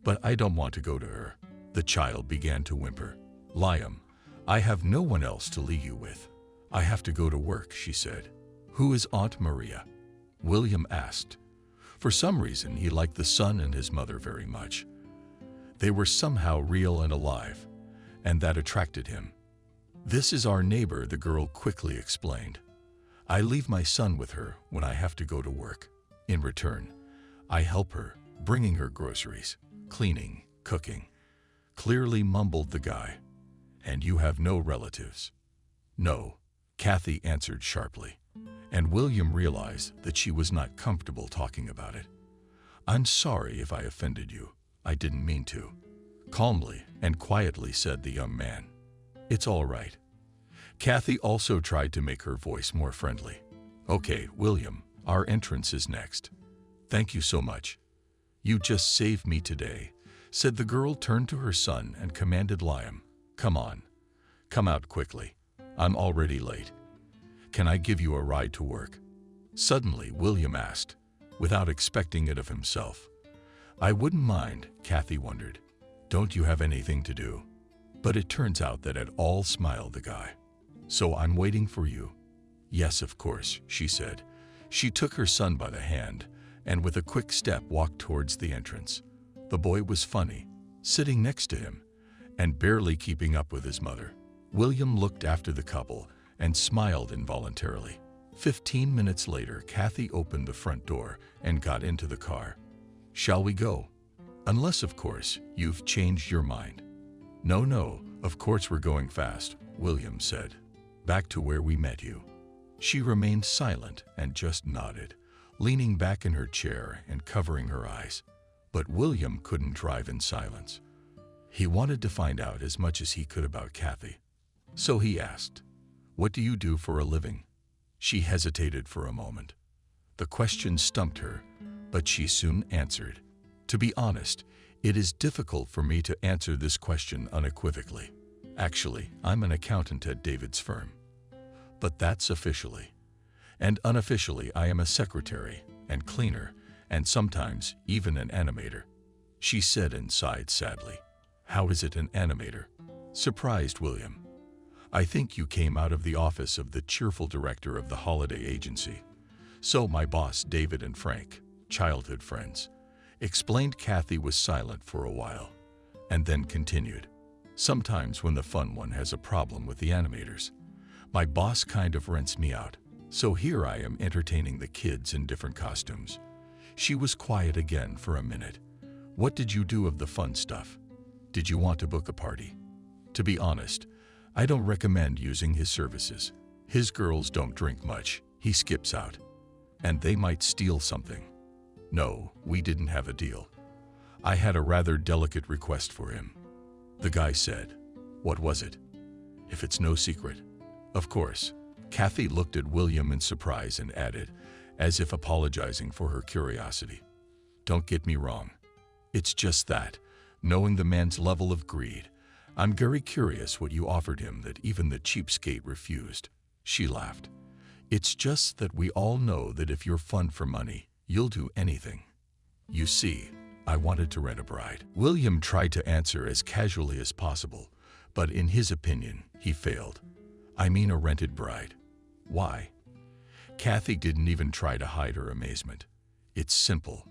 "But I don't want to go to her." The child began to whimper. "Liam, I have no one else to leave you with. I have to go to work," she said. "Who is Aunt Maria?" William asked. For some reason, he liked the son and his mother very much. They were somehow real and alive, and that attracted him. "This is our neighbor," the girl quickly explained. "I leave my son with her when I have to go to work. In return, I help her, bringing her groceries, cleaning, cooking." Clearly mumbled the guy. "And you have no relatives?" "No," Kathy answered sharply, and William realized that she was not comfortable talking about it. "I'm sorry if I offended you. I didn't mean to," calmly and quietly said the young man. It's all right. Kathy also tried to make her voice more friendly. Okay, William, our entrance is next. Thank you so much. You just saved me today, said the girl, turned to her son and commanded Liam. Come on. Come out quickly. I'm already late. Can I give you a ride to work? Suddenly, William asked, without expecting it of himself. I wouldn't mind, Kathy wondered. Don't you have anything to do? But it turns out that it all smiled the guy. So I'm waiting for you. Yes, of course, she said. She took her son by the hand and with a quick step walked towards the entrance. The boy was funny, sitting next to him and barely keeping up with his mother. William looked after the couple and smiled involuntarily. 15 minutes later, Kathy opened the front door and got into the car. Shall we go? Unless, of course, you've changed your mind. No, of course we're going fast, William said. Back to where we met you. She remained silent and just nodded, leaning back in her chair and covering her eyes. But William couldn't drive in silence. He wanted to find out as much as he could about Kathy. So he asked, "What do you do for a living?" She hesitated for a moment. The question stumped her, but she soon answered. To be honest, it is difficult for me to answer this question unequivocally. Actually, I'm an accountant at David's firm. But that's officially. And unofficially, I am a secretary and cleaner and sometimes even an animator. She said and sighed sadly. How is it an animator? Surprised William. I think you came out of the office of the cheerful director of the holiday agency. So my boss, David and Frank, childhood friends, explained. Kathy was silent for a while and then continued. Sometimes when the fun one has a problem with the animators, my boss kind of rents me out. So here I am entertaining the kids in different costumes. She was quiet again for a minute. What did you do of the fun stuff? Did you want to book a party? To be honest, I don't recommend using his services. His girls don't drink much. He skips out. And they might steal something. No, we didn't have a deal. I had a rather delicate request for him. The guy said, "What was it?" "If it's no secret." "Of course." Kathy looked at William in surprise and added, as if apologizing for her curiosity. "Don't get me wrong. It's just that, knowing the man's level of greed, I'm very curious what you offered him that even the cheapskate refused." She laughed. "It's just that we all know that if you're fun for money, you'll do anything. You see, I wanted to rent a bride." William tried to answer as casually as possible, but in his opinion, he failed. "I mean a rented bride." "Why?" Kathy didn't even try to hide her amazement. "It's simple.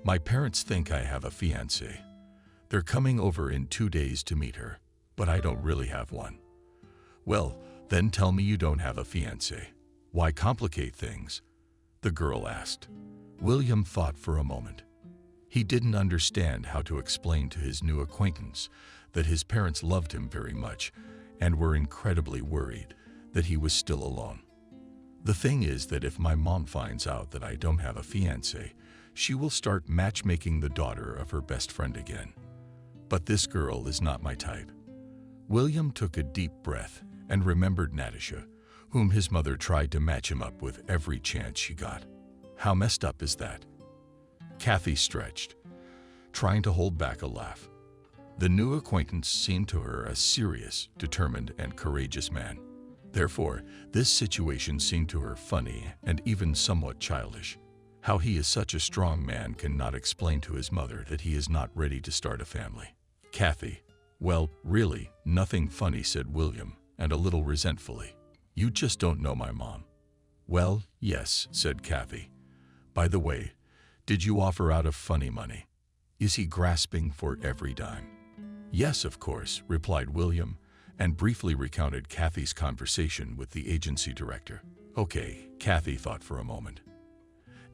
My parents think I have a fiancé. They're coming over in 2 days to meet her, but I don't really have one." "Well, then tell me you don't have a fiancé. Why complicate things?" the girl asked. William thought for a moment. He didn't understand how to explain to his new acquaintance that his parents loved him very much and were incredibly worried that he was still alone. "The thing is that if my mom finds out that I don't have a fiancé, she will start matchmaking the daughter of her best friend again. But this girl is not my type." William took a deep breath and remembered Natasha, whom his mother tried to match him up with every chance she got. How messed up is that? Kathy stretched, trying to hold back a laugh. The new acquaintance seemed to her a serious, determined, and courageous man. Therefore, this situation seemed to her funny and even somewhat childish. How he is such a strong man cannot explain to his mother that he is not ready to start a family. Kathy, "Well, really, nothing funny," said William, and a little resentfully. "You just don't know my mom." "Well, yes," said Kathy. "By the way, did you offer out of funny money? Is he grasping for every dime?" "Yes, of course," replied William, and briefly recounted Kathy's conversation with the agency director. "Okay," Kathy thought for a moment.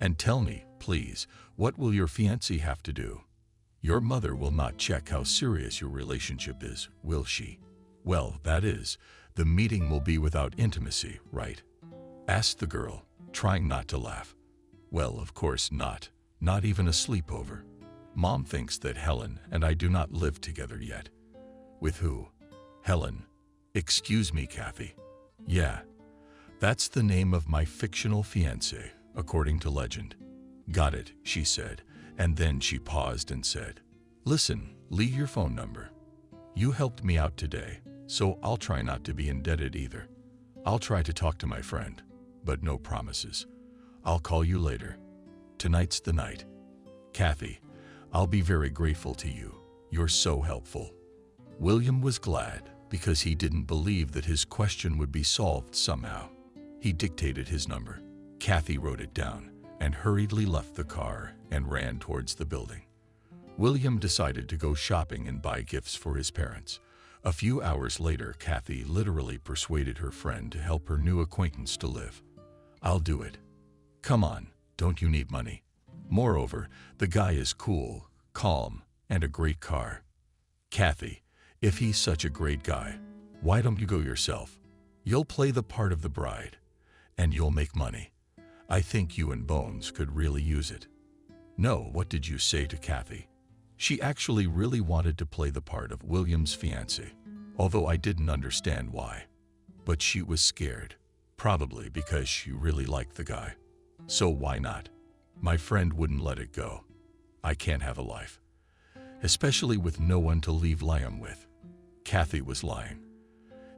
"And tell me, please, what will your fiancé have to do? Your mother will not check how serious your relationship is, will she?" "Well, that is, the meeting will be without intimacy, right?" asked the girl, trying not to laugh. "Well, of course not. Not even a sleepover. Mom thinks that Helen and I do not live together yet." "With who?" "Helen. Excuse me, Kathy. Yeah, that's the name of my fictional fiancé, according to legend. Got it, she said, and then she paused and said, Listen, leave your phone number. You helped me out today, so I'll try not to be indebted either. I'll try to talk to my friend, but no promises. I'll call you later. Tonight's the night. Kathy, I'll be very grateful to you. You're so helpful. William was glad because he didn't believe that his question would be solved somehow. He dictated his number. Kathy wrote it down and hurriedly left the car and ran towards the building. William decided to go shopping and buy gifts for his parents. A few hours later, Kathy literally persuaded her friend to help her new acquaintance to live. I'll do it. Come on, don't you need money? Moreover, the guy is cool, calm, and a great car. Kathy, if he's such a great guy, why don't you go yourself? You'll play the part of the bride, and you'll make money. I think you and Bones could really use it. No, what did you say to Kathy? She actually really wanted to play the part of William's fiancé, although I didn't understand why. But she was scared, probably because she really liked the guy. So why not? My friend wouldn't let it go. I can't have a life, especially with no one to leave Liam with. Kathy was lying.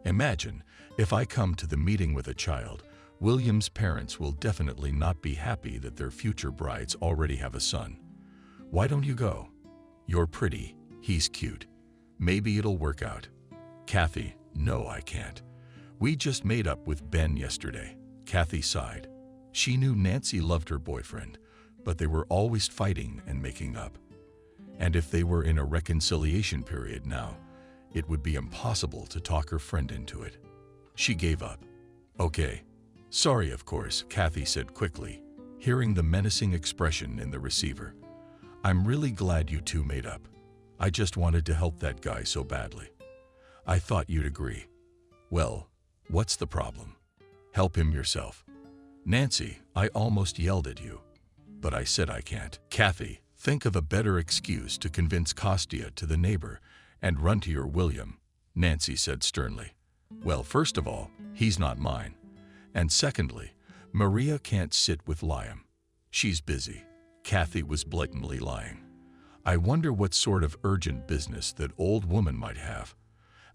Imagine, if I come to the meeting with a child, William's parents will definitely not be happy that their future brides already have a son. Why don't you go? You're pretty, he's cute. Maybe it'll work out. Kathy, no, I can't. We just made up with Ben yesterday. Kathy sighed. She knew Nancy loved her boyfriend, but they were always fighting and making up. And if they were in a reconciliation period now, it would be impossible to talk her friend into it. She gave up. Okay. Sorry, of course, Kathy said quickly, hearing the menacing expression in the receiver. I'm really glad you two made up. I just wanted to help that guy so badly. I thought you'd agree. Well, what's the problem? Help him yourself. Nancy, I almost yelled at you, but I said I can't. Kathy, think of a better excuse to convince Kostya to the neighbor and run to your William, Nancy said sternly. Well, first of all, he's not mine. And secondly, Maria can't sit with Liam. She's busy. Kathy was blatantly lying. I wonder what sort of urgent business that old woman might have.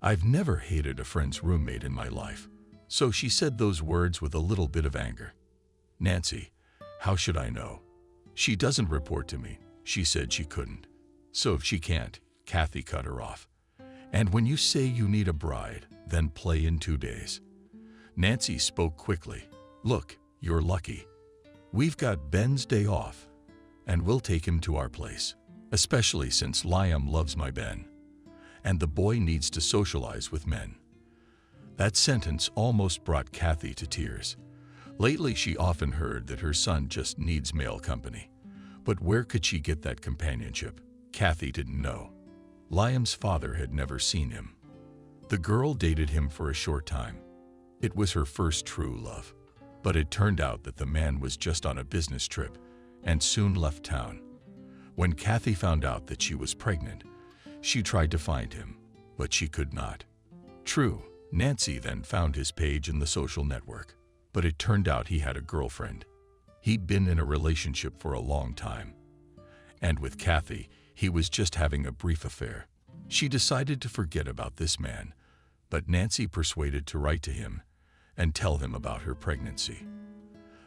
I've never hated a friend's roommate in my life. So she said those words with a little bit of anger. Nancy, how should I know? She doesn't report to me. She said she couldn't. So if she can't, Kathy cut her off. And when you say you need a bride, then play in 2 days. Nancy spoke quickly. Look, you're lucky. We've got Ben's day off, and we'll take him to our place, especially since Liam loves my Ben, and the boy needs to socialize with men. That sentence almost brought Kathy to tears. Lately, she often heard that her son just needs male company. But where could she get that companionship? Kathy didn't know. Liam's father had never seen him. The girl dated him for a short time. It was her first true love. But it turned out that the man was just on a business trip and soon left town. When Kathy found out that she was pregnant, she tried to find him, but she could not. True, Nancy then found his page in the social network, but it turned out he had a girlfriend. He'd been in a relationship for a long time. And with Kathy, he was just having a brief affair. She decided to forget about this man, but Nancy persuaded to write to him and tell him about her pregnancy.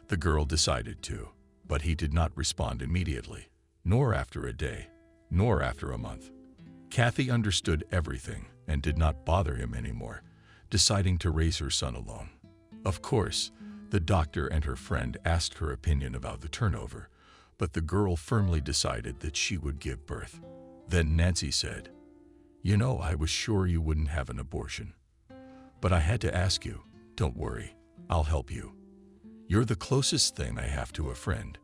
The girl decided to, but he did not respond immediately, nor after a day, nor after a month. Kathy understood everything and did not bother him anymore, deciding to raise her son alone. Of course, the doctor and her friend asked her opinion about the turnover, but the girl firmly decided that she would give birth. Then Nancy said, "You know, I was sure you wouldn't have an abortion. But I had to ask you. Don't worry, I'll help you. You're the closest thing I have to a friend."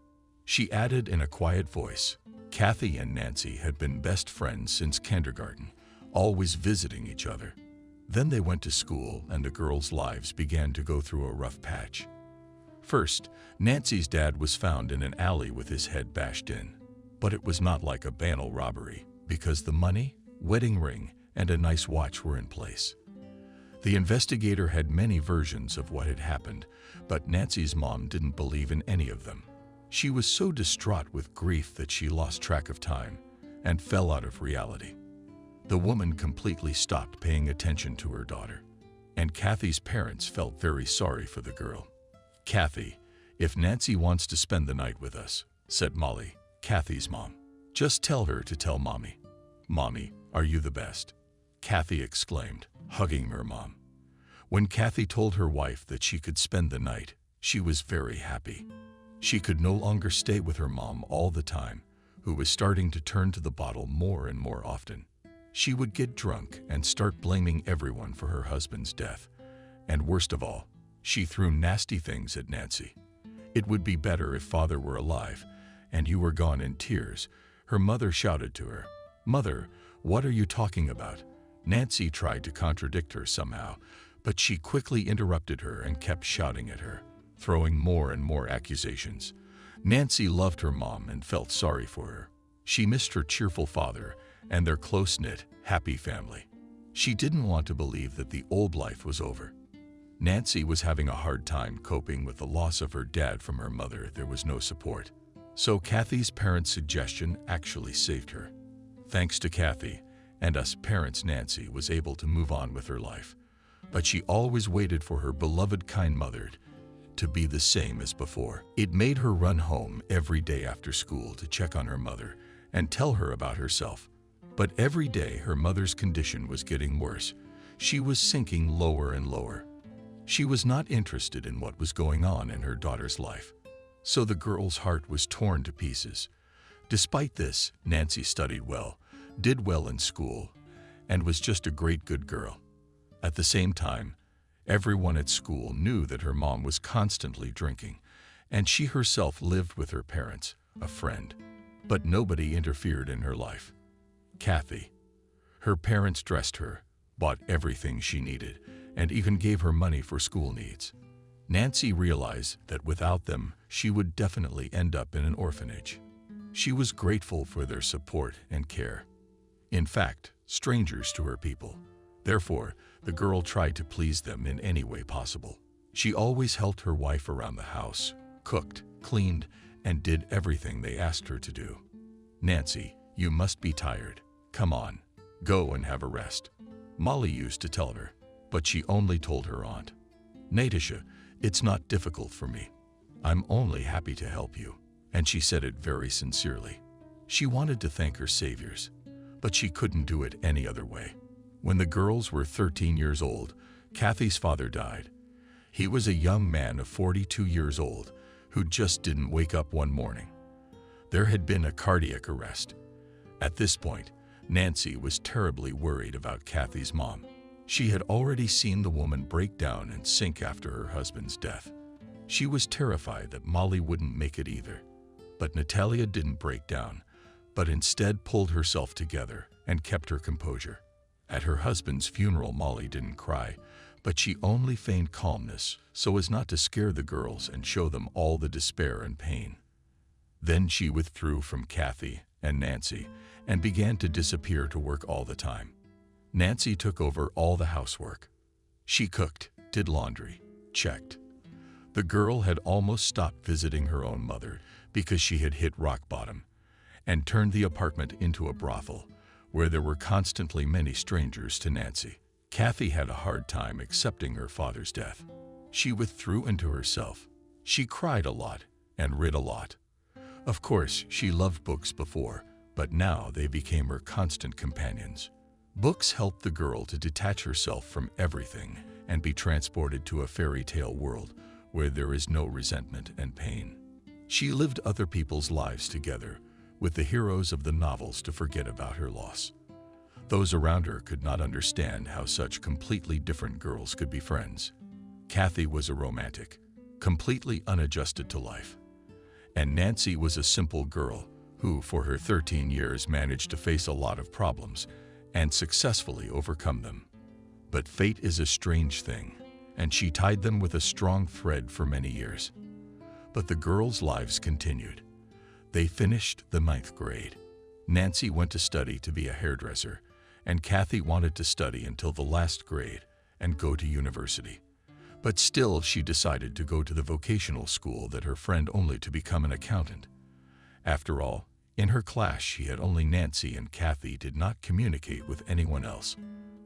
She added in a quiet voice. Kathy and Nancy had been best friends since kindergarten, always visiting each other. Then they went to school and the girls' lives began to go through a rough patch. First, Nancy's dad was found in an alley with his head bashed in. But it was not like a banal robbery, because the money, wedding ring, and a nice watch were in place. The investigator had many versions of what had happened, but Nancy's mom didn't believe in any of them. She was so distraught with grief that she lost track of time and fell out of reality. The woman completely stopped paying attention to her daughter, and Kathy's parents felt very sorry for the girl. "Kathy, if Nancy wants to spend the night with us," said Molly, Kathy's mom, "just tell her to tell Mommy." "Mommy, are you the best?" Kathy exclaimed, hugging her mom. When Kathy told her wife that she could spend the night, she was very happy. She could no longer stay with her mom all the time, who was starting to turn to the bottle more and more often. She would get drunk and start blaming everyone for her husband's death. And worst of all, she threw nasty things at Nancy. "It would be better if Father were alive, and you were gone in tears," her mother shouted to her. "Mother, what are you talking about?" Nancy tried to contradict her somehow, but she quickly interrupted her and kept shouting at her, throwing more and more accusations. Nancy loved her mom and felt sorry for her. She missed her cheerful father and their close-knit, happy family. She didn't want to believe that the old life was over. Nancy was having a hard time coping with the loss of her dad. From her mother, there was no support. So Kathy's parents' suggestion actually saved her. Thanks to Kathy and us parents, Nancy was able to move on with her life. But she always waited for her beloved, kind mother to be the same as before. It made her run home every day after school to check on her mother and tell her about herself. But every day her mother's condition was getting worse. She was sinking lower and lower. She was not interested in what was going on in her daughter's life. So the girl's heart was torn to pieces. Despite this, Nancy studied well, did well in school, and was just a great good girl. At the same time, everyone at school knew that her mom was constantly drinking, and she herself lived with her parents, a friend. But nobody interfered in her life. Kathy. Her parents dressed her, bought everything she needed, and even gave her money for school needs. Nancy realized that without them, she would definitely end up in an orphanage. She was grateful for their support and care. In fact, strangers to her people. Therefore, the girl tried to please them in any way possible. She always helped her wife around the house, cooked, cleaned, and did everything they asked her to do. "Nancy, you must be tired. Come on, go and have a rest," Molly used to tell her, but she only told her aunt. "Natasha, it's not difficult for me. I'm only happy to help you," and she said it very sincerely. She wanted to thank her saviors, but she couldn't do it any other way. When the girls were 13 years old, Kathy's father died. He was a young man of 42 years old who just didn't wake up one morning. There had been a cardiac arrest. At this point, Nancy was terribly worried about Kathy's mom. She had already seen the woman break down and sink after her husband's death. She was terrified that Molly wouldn't make it either. But Natalia didn't break down, but instead pulled herself together and kept her composure. At her husband's funeral, Molly didn't cry, but she only feigned calmness so as not to scare the girls and show them all the despair and pain. Then she withdrew from Kathy and Nancy and began to disappear to work all the time. Nancy took over all the housework. She cooked, did laundry, checked. The girl had almost stopped visiting her own mother because she had hit rock bottom and turned the apartment into a brothel where there were constantly many strangers to Nancy. Kathy had a hard time accepting her father's death. She withdrew into herself. She cried a lot and read a lot. Of course, she loved books before, but now they became her constant companions. Books helped the girl to detach herself from everything and be transported to a fairy tale world where there is no resentment and pain. She lived other people's lives together with the heroes of the novels to forget about her loss. Those around her could not understand how such completely different girls could be friends. Kathy was a romantic, completely unadjusted to life. And Nancy was a simple girl who, for her 13 years, managed to face a lot of problems and successfully overcome them. But fate is a strange thing, and she tied them with a strong thread for many years. But the girls' lives continued. They finished the 9th grade. Nancy went to study to be a hairdresser, and Kathy wanted to study until the last grade and go to university. But still, she decided to go to the vocational school that her friend only to become an accountant. After all, in her class she had only Nancy, and Kathy did not communicate with anyone else.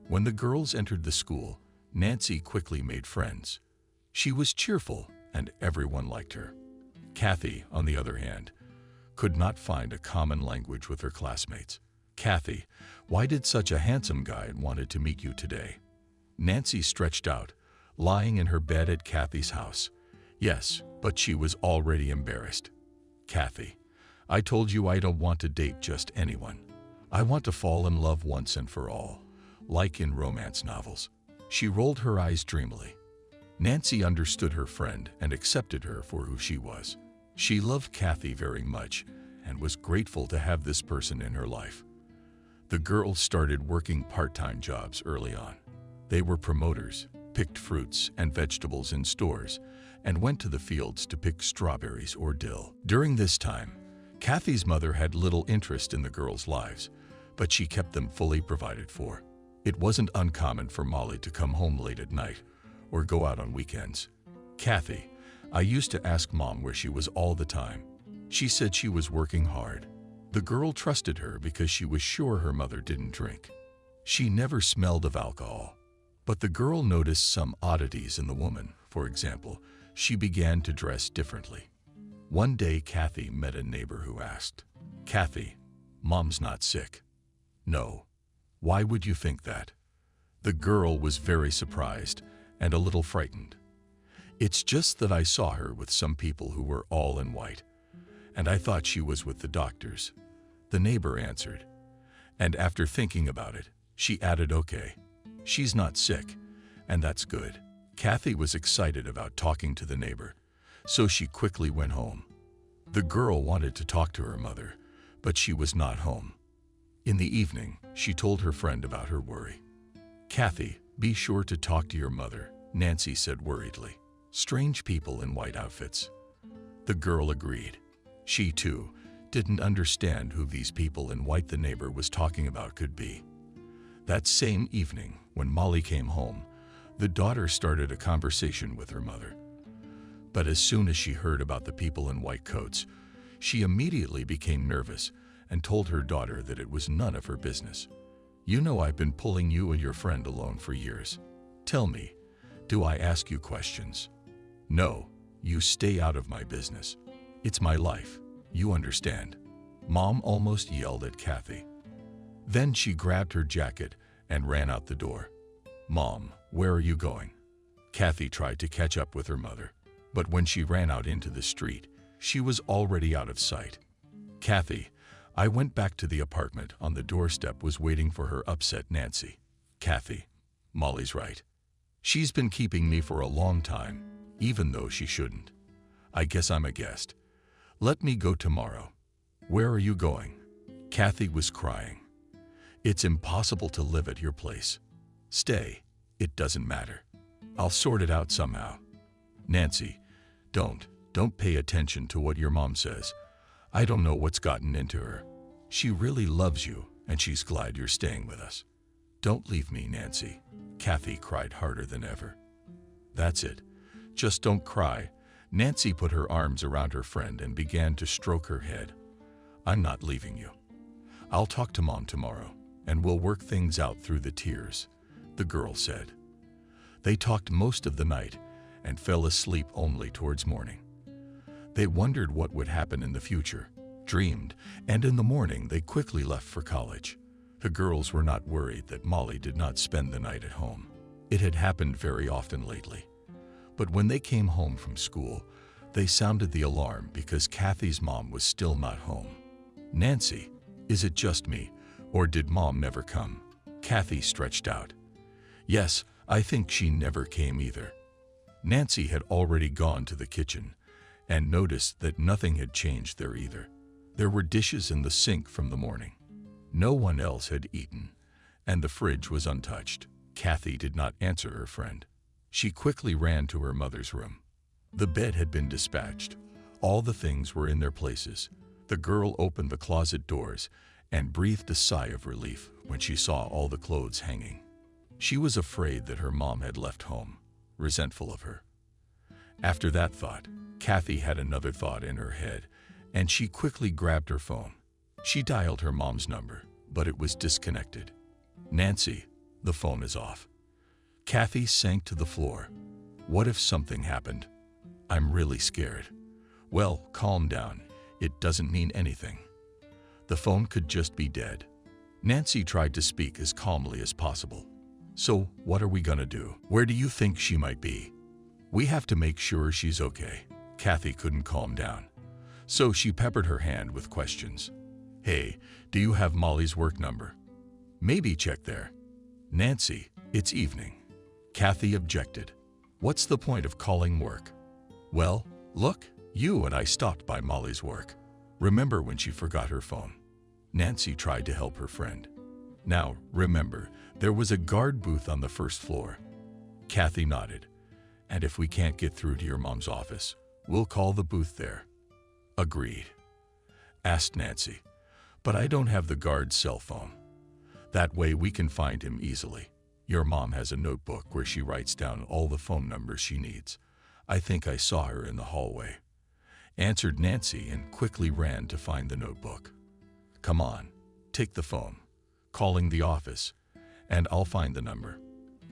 When the girls entered the school, Nancy quickly made friends. She was cheerful and everyone liked her. Kathy, on the other hand, could not find a common language with her classmates. "Kathy, why did such a handsome guy wanted to meet you today?" Nancy stretched out, lying in her bed at Kathy's house. Yes, but she was already embarrassed. "Kathy, I told you I don't want to date just anyone. I want to fall in love once and for all, like in romance novels." She rolled her eyes dreamily. Nancy understood her friend and accepted her for who she was. She loved Kathy very much and was grateful to have this person in her life. The girls started working part-time jobs early on. They were promoters, picked fruits and vegetables in stores, and went to the fields to pick strawberries or dill. During this time, Kathy's mother had little interest in the girls' lives, but she kept them fully provided for. It wasn't uncommon for Molly to come home late at night or go out on weekends. "Kathy, I used to ask Mom where she was all the time. She said she was working hard." The girl trusted her because she was sure her mother didn't drink. She never smelled of alcohol. But the girl noticed some oddities in the woman. For example, she began to dress differently. One day, Kathy met a neighbor who asked, "Kathy, Mom's not sick." "No. Why would you think that?" The girl was very surprised and a little frightened. "It's just that I saw her with some people who were all in white, and I thought she was with the doctors," the neighbor answered. And after thinking about it, she added, "Okay, she's not sick, and that's good." Kathy was excited about talking to the neighbor, so she quickly went home. The girl wanted to talk to her mother, but she was not home. In the evening, she told her friend about her worry. "Kathy, be sure to talk to your mother," Nancy said worriedly. "Strange people in white outfits." The girl agreed. She, too, didn't understand who these people in white the neighbor was talking about could be. That same evening, when Molly came home, the daughter started a conversation with her mother. But as soon as she heard about the people in white coats, she immediately became nervous and told her daughter that it was none of her business. "You know I've been pulling you and your friend alone for years. Tell me, do I ask you questions?" "No, you stay out of my business. It's my life, you understand," Mom almost yelled at Kathy. Then she grabbed her jacket and ran out the door. "Mom, where are you going?" Kathy tried to catch up with her mother, but when she ran out into the street, she was already out of sight. "Kathy, I went back to the apartment. On the doorstep was waiting for her upset Nancy." "Kathy, Molly's right. She's been keeping me for a long time, even though she shouldn't. I guess I'm a guest. Let me go tomorrow." "Where are you going?" Kathy was crying. "It's impossible to live at your place. Stay, it doesn't matter. I'll sort it out somehow." "Nancy, don't pay attention to what your mom says. I don't know what's gotten into her. She really loves you, and she's glad you're staying with us. Don't leave me, Nancy." Kathy cried harder than ever. "That's it. Just don't cry." Nancy put her arms around her friend and began to stroke her head. "I'm not leaving you. I'll talk to Mom tomorrow, and we'll work things out through the tears," the girl said. They talked most of the night and fell asleep only towards morning. They wondered what would happen in the future, dreamed, and in the morning they quickly left for college. The girls were not worried that Molly did not spend the night at home. It had happened very often lately. But when they came home from school, they sounded the alarm because Kathy's mom was still not home. "Nancy, is it just me, or did Mom never come?" Kathy stretched out. "Yes, I think she never came either." Nancy had already gone to the kitchen and noticed that nothing had changed there either. There were dishes in the sink from the morning. No one else had eaten, and the fridge was untouched. Kathy did not answer her friend. She quickly ran to her mother's room. The bed had been dispatched. All the things were in their places. The girl opened the closet doors and breathed a sigh of relief when she saw all the clothes hanging. She was afraid that her mom had left home, resentful of her. After that thought, Kathy had another thought in her head, and she quickly grabbed her phone. She dialed her mom's number, but it was disconnected. Nancy, the phone is off. Kathy sank to the floor. What if something happened? I'm really scared. Well, calm down. It doesn't mean anything. The phone could just be dead. Nancy tried to speak as calmly as possible. So, what are we gonna do? Where do you think she might be? We have to make sure she's okay. Kathy couldn't calm down, so she peppered her hand with questions. Hey, do you have Molly's work number? Maybe check there. Nancy, it's evening. Kathy objected. What's the point of calling work? Well, look, you and I stopped by Molly's work. Remember when she forgot her phone? Nancy tried to help her friend. Now, remember, there was a guard booth on the first floor. Kathy nodded. And if we can't get through to your mom's office, we'll call the booth there. Agreed. Asked Nancy. But I don't have the guard's cell phone. That way we can find him easily. Your mom has a notebook where she writes down all the phone numbers she needs. I think I saw her in the hallway. Answered Nancy and quickly ran to find the notebook. Come on, take the phone. Calling the office, and I'll find the number.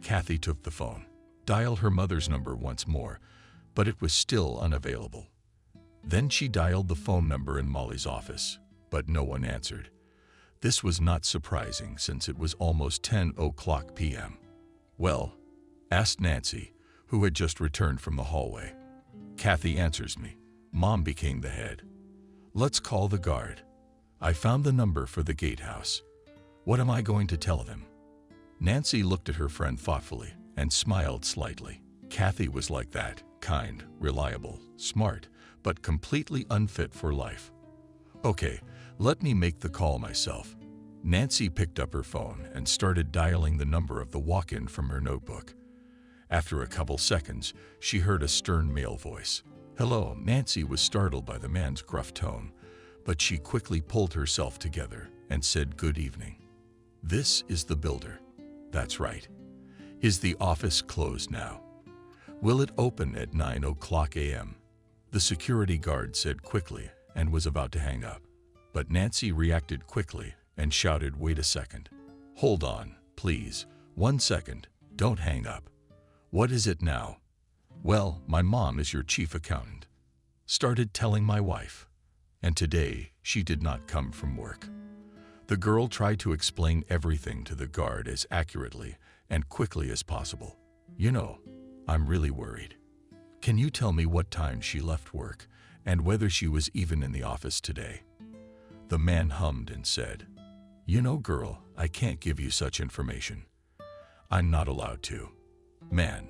Kathy took the phone, dialed her mother's number once more, but it was still unavailable. Then she dialed the phone number in Molly's office, but no one answered. This was not surprising since it was almost 10:00 p.m. Well, asked Nancy, who had just returned from the hallway. Kathy answers me. Mom became the head. Let's call the guard. I found the number for the gatehouse. What am I going to tell them? Nancy looked at her friend thoughtfully and smiled slightly. Kathy was like that, kind, reliable, smart, but completely unfit for life. Okay, let me make the call myself. Nancy picked up her phone and started dialing the number of the walk-in from her notebook. After a couple seconds, she heard a stern male voice. Hello. Nancy was startled by the man's gruff tone, but she quickly pulled herself together and said good evening. This is the builder. That's right. Is the office closed now? Will it open at 9:00 a.m.? The security guard said quickly and was about to hang up, but Nancy reacted quickly and shouted, wait a second. Hold on, please. 1 second. Don't hang up. What is it now? Well, my mom is your chief accountant. Started telling my wife. And today, she did not come from work. The girl tried to explain everything to the guard as accurately and quickly as possible. You know, I'm really worried. Can you tell me what time she left work and whether she was even in the office today? The man hummed and said, You know, girl, I can't give you such information. I'm not allowed to. Man,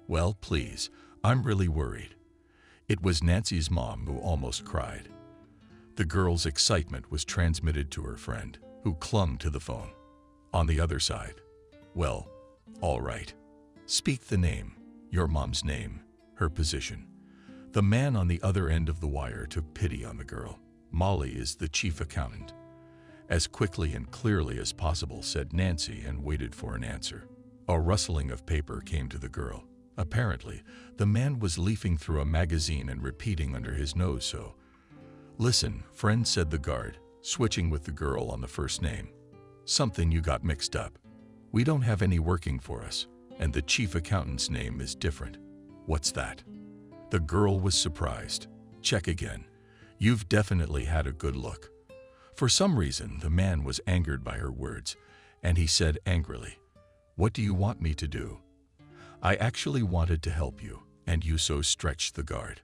well, please, I'm really worried. It was Nancy's mom who almost cried. The girl's excitement was transmitted to her friend, who clung to the phone. On the other side, well, all right. Speak the name, your mom's name, her position. The man on the other end of the wire took pity on the girl. Molly is the chief accountant. As quickly and clearly as possible, said Nancy, and waited for an answer. A rustling of paper came to the girl. Apparently, the man was leafing through a magazine and repeating under his nose, so. Listen, friend, said the guard, switching with the girl on the first name. Something you got mixed up. We don't have any working for us, and the chief accountant's name is different. What's that? The girl was surprised. Check again. You've definitely had a good look. For some reason, the man was angered by her words, and he said angrily, What do you want me to do? I actually wanted to help you, and you so stretched the guard.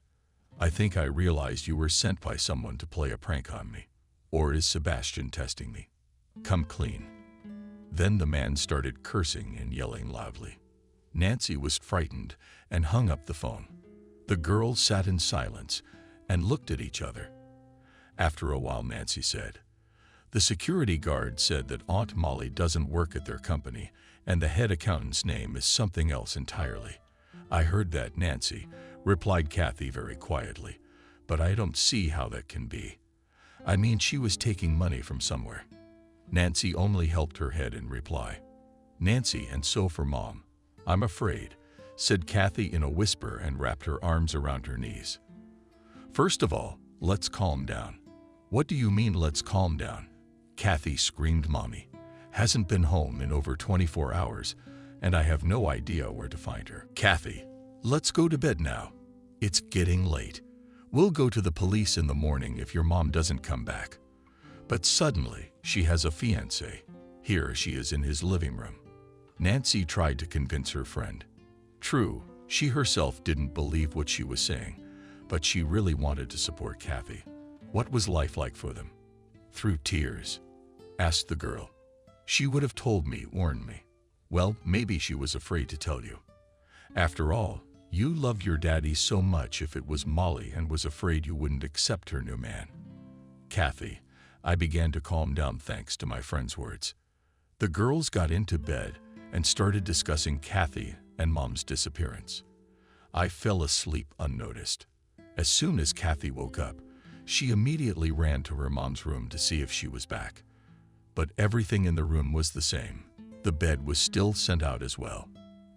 I think I realized you were sent by someone to play a prank on me. Or is Sebastian testing me? Come clean. Then the man started cursing and yelling loudly. Nancy was frightened and hung up the phone. The girls sat in silence and looked at each other. After a while, Nancy said, The security guard said that Aunt Molly doesn't work at their company, and the head accountant's name is something else entirely. I heard that, Nancy, replied Kathy very quietly, but I don't see how that can be. I mean, she was taking money from somewhere. Nancy only helped her head in reply. Nancy, and so for Mom. I'm afraid, said Kathy in a whisper and wrapped her arms around her knees. First of all, let's calm down. What do you mean, let's calm down? Kathy screamed. Mommy hasn't been home in over 24 hours, and I have no idea where to find her. Kathy, let's go to bed now. It's getting late. We'll go to the police in the morning if your mom doesn't come back. But suddenly, she has a fiancé. Here she is in his living room. Nancy tried to convince her friend. True, she herself didn't believe what she was saying, but she really wanted to support Kathy. What was life like for them? Through tears, asked the girl. She would have told me, warned me. Well, maybe she was afraid to tell you. After all, you loved your daddy so much if it was Molly and was afraid you wouldn't accept her new man. Kathy, I began to calm down thanks to my friend's words. The girls got into bed and started discussing Kathy and Mom's disappearance. I fell asleep unnoticed. As soon as Kathy woke up, she immediately ran to her mom's room to see if she was back. But everything in the room was the same. The bed was still sent out as well.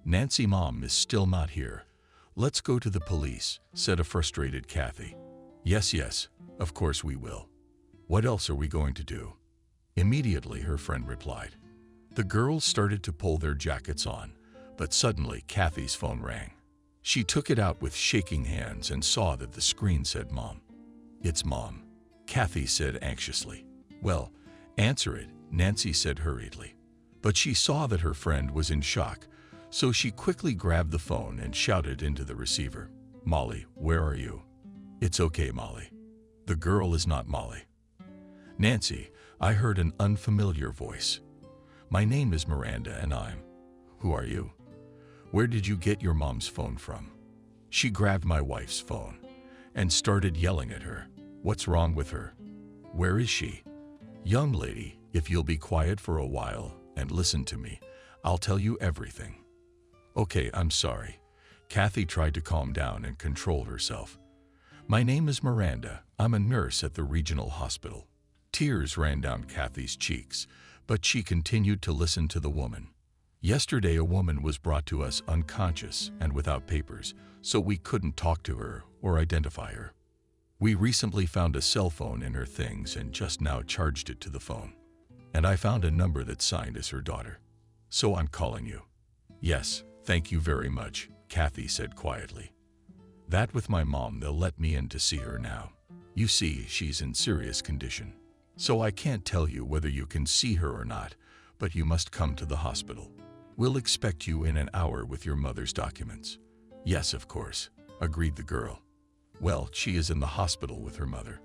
Nancy, Mom is still not here. Let's go to the police, said a frustrated Kathy. Yes, of course we will. What else are we going to do? Immediately, her friend replied. The girls started to pull their jackets on, but suddenly Kathy's phone rang. She took it out with shaking hands and saw that the screen said Mom. It's Mom, Kathy said anxiously. Well, answer it, Nancy said hurriedly. But she saw that her friend was in shock, so she quickly grabbed the phone and shouted into the receiver. Molly, where are you? It's okay, Molly. The girl is not Molly. Nancy, I heard an unfamiliar voice. My name is Miranda and I'm. Who are you? Where did you get your mom's phone from? She grabbed my wife's phone and started yelling at her. What's wrong with her? Where is she? Young lady, if you'll be quiet for a while and listen to me, I'll tell you everything. Okay, I'm sorry. Kathy tried to calm down and control herself. My name is Miranda. I'm a nurse at the regional hospital. Tears ran down Kathy's cheeks, but she continued to listen to the woman. Yesterday, a woman was brought to us unconscious and without papers, so we couldn't talk to her or identify her. We recently found a cell phone in her things and just now charged it to the phone. And I found a number that's signed as her daughter. So I'm calling you. Yes, thank you very much, Kathy said quietly. That with my mom, they'll let me in to see her now. You see, she's in serious condition. So I can't tell you whether you can see her or not, but you must come to the hospital. We'll expect you in an hour with your mother's documents. Yes, of course, agreed the girl. Well, she is in the hospital with her mother.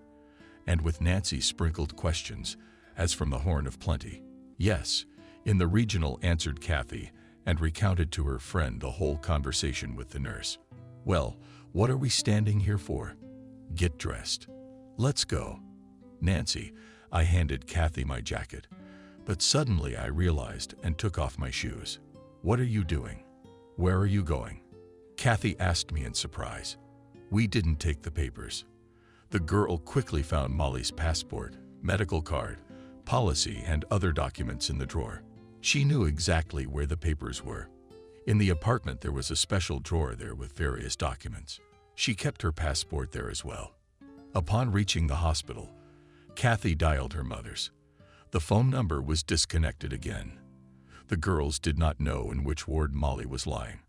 And with Nancy sprinkled questions, as from the horn of plenty. Yes, in the regional, answered Kathy, and recounted to her friend the whole conversation with the nurse. Well, what are we standing here for? Get dressed. Let's go. Nancy, I handed Kathy my jacket, but suddenly I realized and took off my shoes. What are you doing? Where are you going? Kathy asked me in surprise. We didn't take the papers. The girl quickly found Molly's passport, medical card, policy, and other documents in the drawer. She knew exactly where the papers were. In the apartment, there was a special drawer there with various documents. She kept her passport there as well. Upon reaching the hospital, Kathy dialed her mother's. The phone number was disconnected again. The girls did not know in which ward Molly was lying,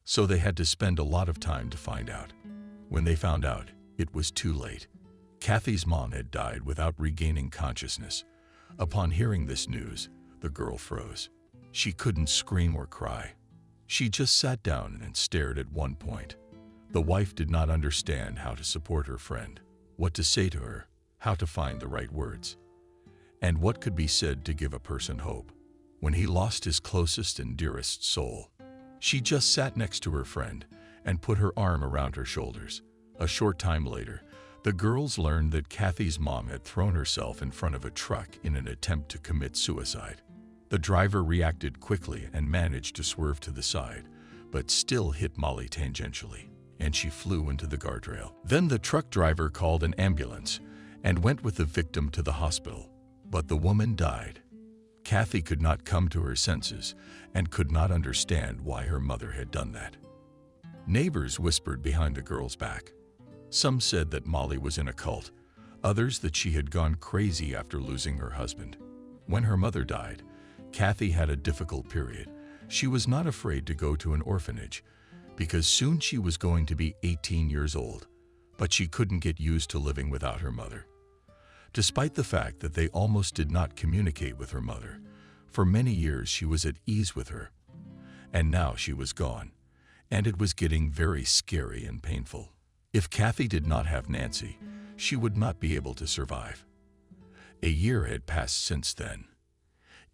so they had to spend a lot of time to find out. When they found out, it was too late. Kathy's mom had died without regaining consciousness. Upon hearing this news, the girl froze. She couldn't scream or cry. She just sat down and stared at one point. The wife did not understand how to support her friend, what to say to her, how to find the right words, and what could be said to give a person hope when he lost his closest and dearest soul. She just sat next to her friend and put her arm around her shoulders. A short time later, the girls learned that Kathy's mom had thrown herself in front of a truck in an attempt to commit suicide. The driver reacted quickly and managed to swerve to the side, but still hit Molly tangentially, and she flew into the guardrail. Then the truck driver called an ambulance and went with the victim to the hospital, but the woman died. Kathy could not come to her senses and could not understand why her mother had done that. Neighbors whispered behind the girl's back. Some said that Molly was in a cult, others that she had gone crazy after losing her husband. When her mother died, Kathy had a difficult period. She was not afraid to go to an orphanage because soon she was going to be 18 years old, but she couldn't get used to living without her mother. Despite the fact that they almost did not communicate with her mother, for many years she was at ease with her. And now she was gone, and it was getting very scary and painful. If Kathy did not have Nancy, she would not be able to survive. A year had passed since then.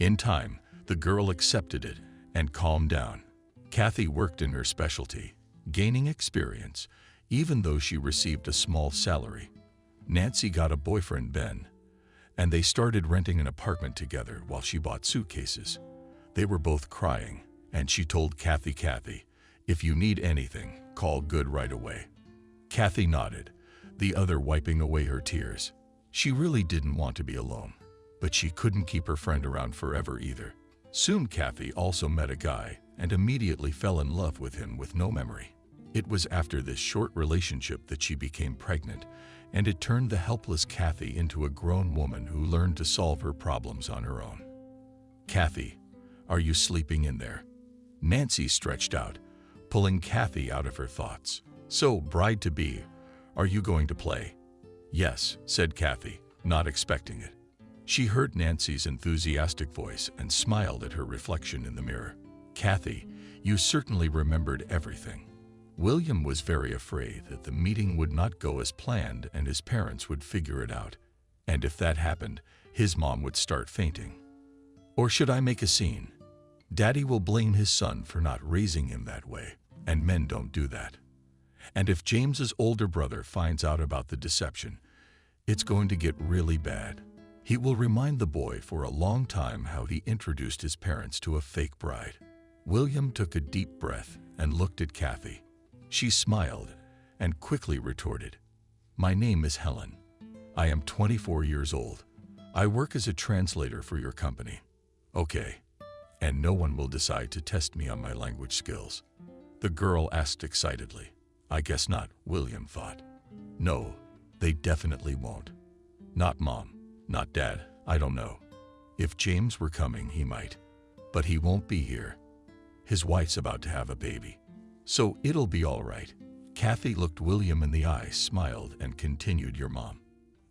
In time, the girl accepted it and calmed down. Kathy worked in her specialty, gaining experience, even though she received a small salary. Nancy got a boyfriend, Ben, and they started renting an apartment together while she bought suitcases. They were both crying, and she told Kathy, "If you need anything, call Good right away." Kathy nodded, the other wiping away her tears. She really didn't want to be alone, but she couldn't keep her friend around forever either. Soon Kathy also met a guy and immediately fell in love with him with no memory. It was after this short relationship that she became pregnant, and it turned the helpless Kathy into a grown woman who learned to solve her problems on her own. "Kathy, are you sleeping in there?" Nancy stretched out, pulling Kathy out of her thoughts. "So, bride-to-be, are you going to play?" "Yes," said Kathy, not expecting it. She heard Nancy's enthusiastic voice and smiled at her reflection in the mirror. "Kathy, you certainly remembered everything." William was very afraid that the meeting would not go as planned and his parents would figure it out. And if that happened, his mom would start fainting. Or should I make a scene? Daddy will blame his son for not raising him that way, and men don't do that. And if James's older brother finds out about the deception, it's going to get really bad. He will remind the boy for a long time how he introduced his parents to a fake bride. William took a deep breath and looked at Kathy. She smiled and quickly retorted, "My name is Helen. I am 24 years old. I work as a translator for your company." "Okay. And no one will decide to test me on my language skills?" the girl asked excitedly. "I guess not," William thought. "No, they definitely won't. Not Mom, not Dad, I don't know. If James were coming, he might. But he won't be here. His wife's about to have a baby. So it'll be all right." Kathy looked William in the eye, smiled, and continued, "Your mom,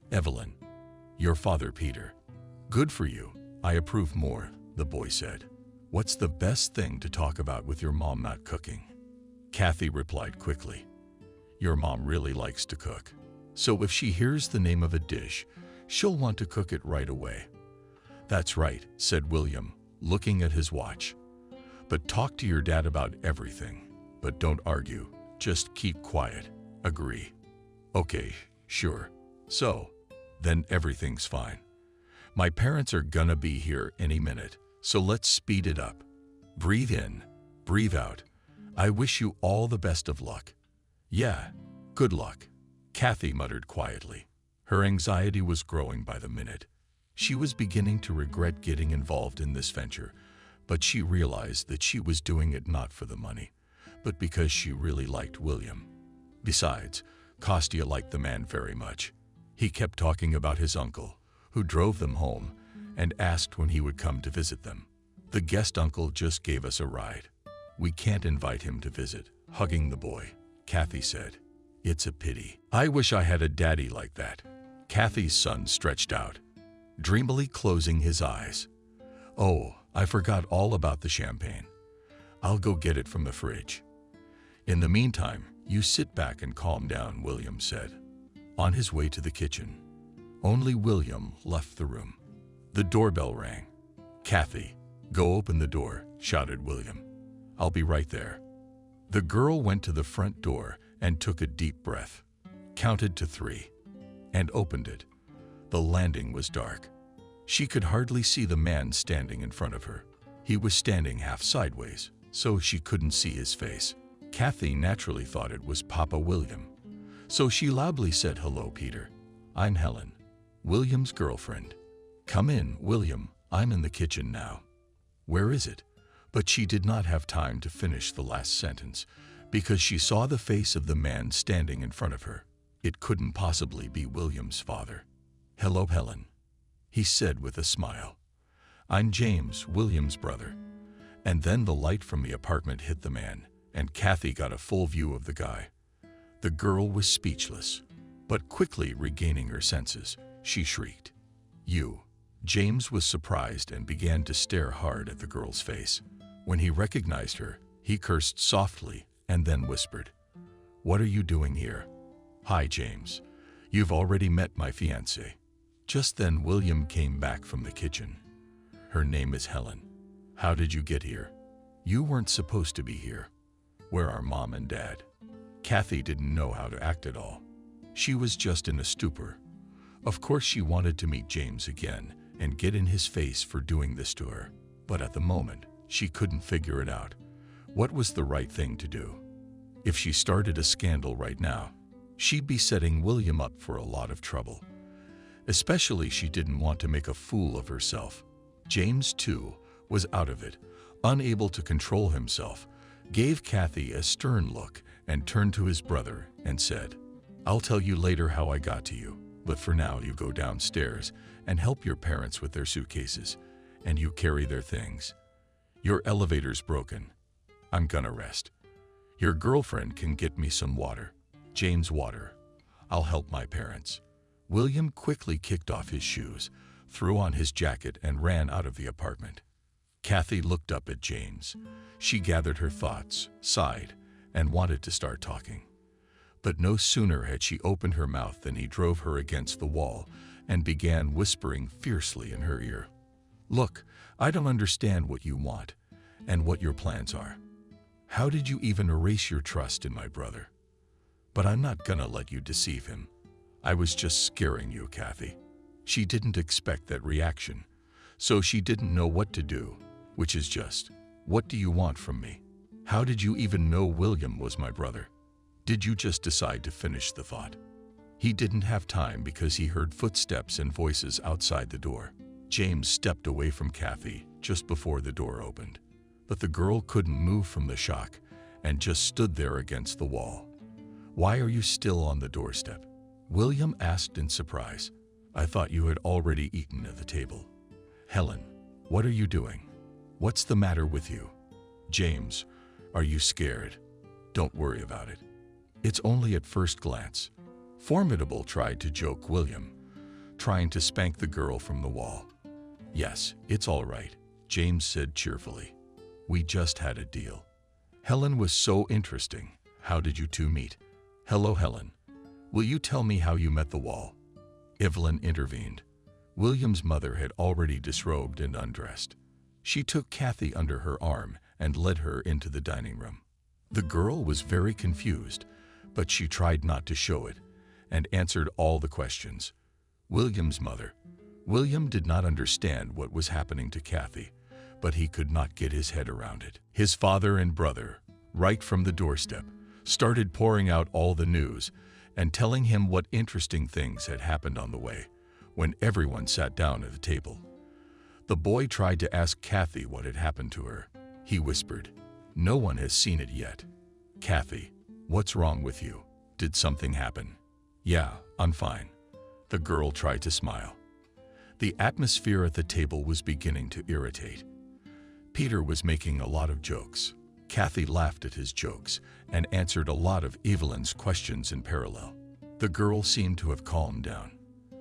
Evelyn. Your father, Peter. Good for you. I approve more," the boy said. "What's the best thing to talk about with your mom not cooking?" Kathy replied quickly, "Your mom really likes to cook. So if she hears the name of a dish, she'll want to cook it right away." "That's right," said William, looking at his watch. "But talk to your dad about everything. But don't argue. Just keep quiet. Agree?" "Okay, sure. So, then everything's fine. My parents are gonna be here any minute, so let's speed it up. Breathe in, breathe out. I wish you all the best of luck." "Yeah, good luck," Kathy muttered quietly. Her anxiety was growing by the minute. She was beginning to regret getting involved in this venture, but she realized that she was doing it not for the money, but because she really liked William. Besides, Kostya liked the man very much. He kept talking about his uncle, who drove them home, and asked when he would come to visit them. "The guest uncle just gave us a ride. We can't invite him to visit," hugging the boy, Kathy said. "It's a pity. I wish I had a daddy like that." Kathy's son stretched out, dreamily closing his eyes. "Oh, I forgot all about the champagne. I'll go get it from the fridge. In the meantime, you sit back and calm down," William said. On his way to the kitchen, only William left the room. The doorbell rang. "Kathy, go open the door," shouted William. "I'll be right there." The girl went to the front door and took a deep breath, counted to 3, and opened it. The landing was dark. She could hardly see the man standing in front of her. He was standing half sideways, so she couldn't see his face. Kathy naturally thought it was Papa William, so she loudly said, "Hello, Peter. I'm Helen, William's girlfriend." "Come in, William," I'm in the kitchen now. Where is it? But she did not have time to finish the last sentence because she saw the face of the man standing in front of her. It couldn't possibly be William's father. "Hello, Helen," he said with a smile. "I'm James, William's brother." And then the light from the apartment hit the man, and Kathy got a full view of the guy. The girl was speechless, but quickly regaining her senses, she shrieked, "You!" James was surprised and began to stare hard at the girl's face. When he recognized her, he cursed softly and then whispered, "What are you doing here?" "Hi, James. You've already met my fiancée." Just then William came back from the kitchen. "Her name is Helen. How did you get here? You weren't supposed to be here. Where are Mom and Dad?" Kathy didn't know how to act at all. She was just in a stupor. Of course she wanted to meet James again and get in his face for doing this to her, but at the moment, she couldn't figure it out. What was the right thing to do? If she started a scandal right now, she'd be setting William up for a lot of trouble. Especially she didn't want to make a fool of herself. James, too, was out of it, unable to control himself, gave Kathy a stern look and turned to his brother and said, "I'll tell you later how I got to you, but for now you go downstairs and help your parents with their suitcases, and you carry their things. Your elevator's broken. I'm gonna rest. Your girlfriend can get me some water. James, water. I'll help my parents." William quickly kicked off his shoes, threw on his jacket and ran out of the apartment. Kathy looked up at James. She gathered her thoughts, sighed, and wanted to start talking. But no sooner had she opened her mouth than he drove her against the wall and began whispering fiercely in her ear. "Look, I don't understand what you want and what your plans are. How did you even erase your trust in my brother? But I'm not gonna let you deceive him. I was just scaring you, Kathy." She didn't expect that reaction, so she didn't know what to do, which is just, "What do you want from me? How did you even know William was my brother? Did you just decide to finish the thought?" He didn't have time because he heard footsteps and voices outside the door. James stepped away from Kathy just before the door opened, but the girl couldn't move from the shock and just stood there against the wall. "Why are you still on the doorstep?" William asked in surprise. "I thought you had already eaten at the table." "Helen, what are you doing? What's the matter with you?" "James, are you scared? Don't worry about it. It's only at first glance." Formidable tried to joke William, trying to spank the girl from the wall. "Yes, it's all right," James said cheerfully. "We just had a deal." Helen was so interesting. "How did you two meet?" "Hello, Helen. Will you tell me how you met the wall?" Evelyn intervened. William's mother had already disrobed and undressed. She took Kathy under her arm and led her into the dining room. The girl was very confused, but she tried not to show it and answered all the questions. William's mother. William did not understand what was happening to Kathy, but he could not get his head around it. His father and brother, right from the doorstep, started pouring out all the news and telling him what interesting things had happened on the way when everyone sat down at the table. The boy tried to ask Kathy what had happened to her. He whispered, "No one has seen it yet." "Kathy, what's wrong with you? Did something happen?" "Yeah, I'm fine." The girl tried to smile. The atmosphere at the table was beginning to irritate. Peter was making a lot of jokes. Kathy laughed at his jokes and answered a lot of Evelyn's questions in parallel. The girl seemed to have calmed down,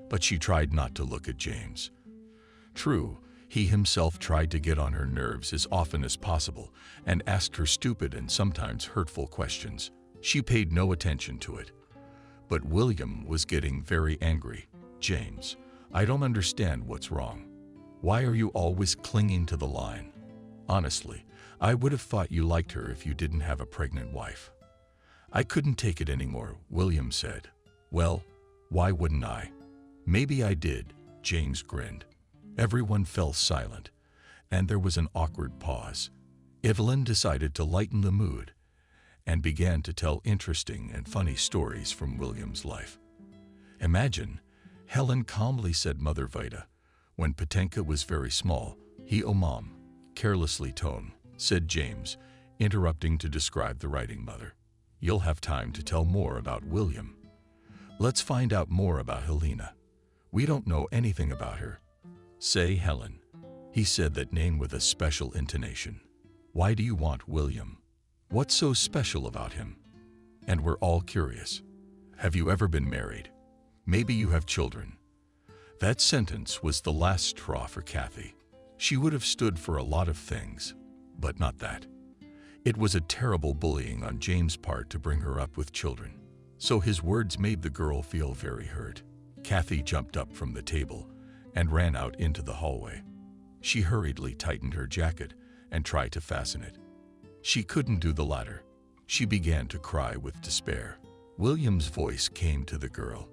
but she tried not to look at James. True, he himself tried to get on her nerves as often as possible and asked her stupid and sometimes hurtful questions. She paid no attention to it. But William was getting very angry. "James, I don't understand what's wrong. Why are you always clinging to the line? Honestly, I would have thought you liked her if you didn't have a pregnant wife." "I couldn't take it anymore," William said. "Well, why wouldn't I?" "Maybe I did," James grinned. Everyone fell silent, and there was an awkward pause. Evelyn decided to lighten the mood and began to tell interesting and funny stories from William's life. "Imagine," Helen calmly said, "Mother Vida, When Patenka was very small, he, "Oh, Mom," carelessly tone, said James, interrupting to describe the writing mother. "You'll have time to tell more about William. Let's find out more about Helena. We don't know anything about her." "Say Helen." He said that name with a special intonation. "Why do you want William? What's so special about him? And we're all curious. Have you ever been married? Maybe you have children." That sentence was the last straw for Kathy. She would have stood for a lot of things, but not that. It was a terrible bullying on James' part to bring her up with children. So his words made the girl feel very hurt. Kathy jumped up from the table and ran out into the hallway. She hurriedly tightened her jacket and tried to fasten it. She couldn't do the latter. She began to cry with despair. William's voice came to the girl,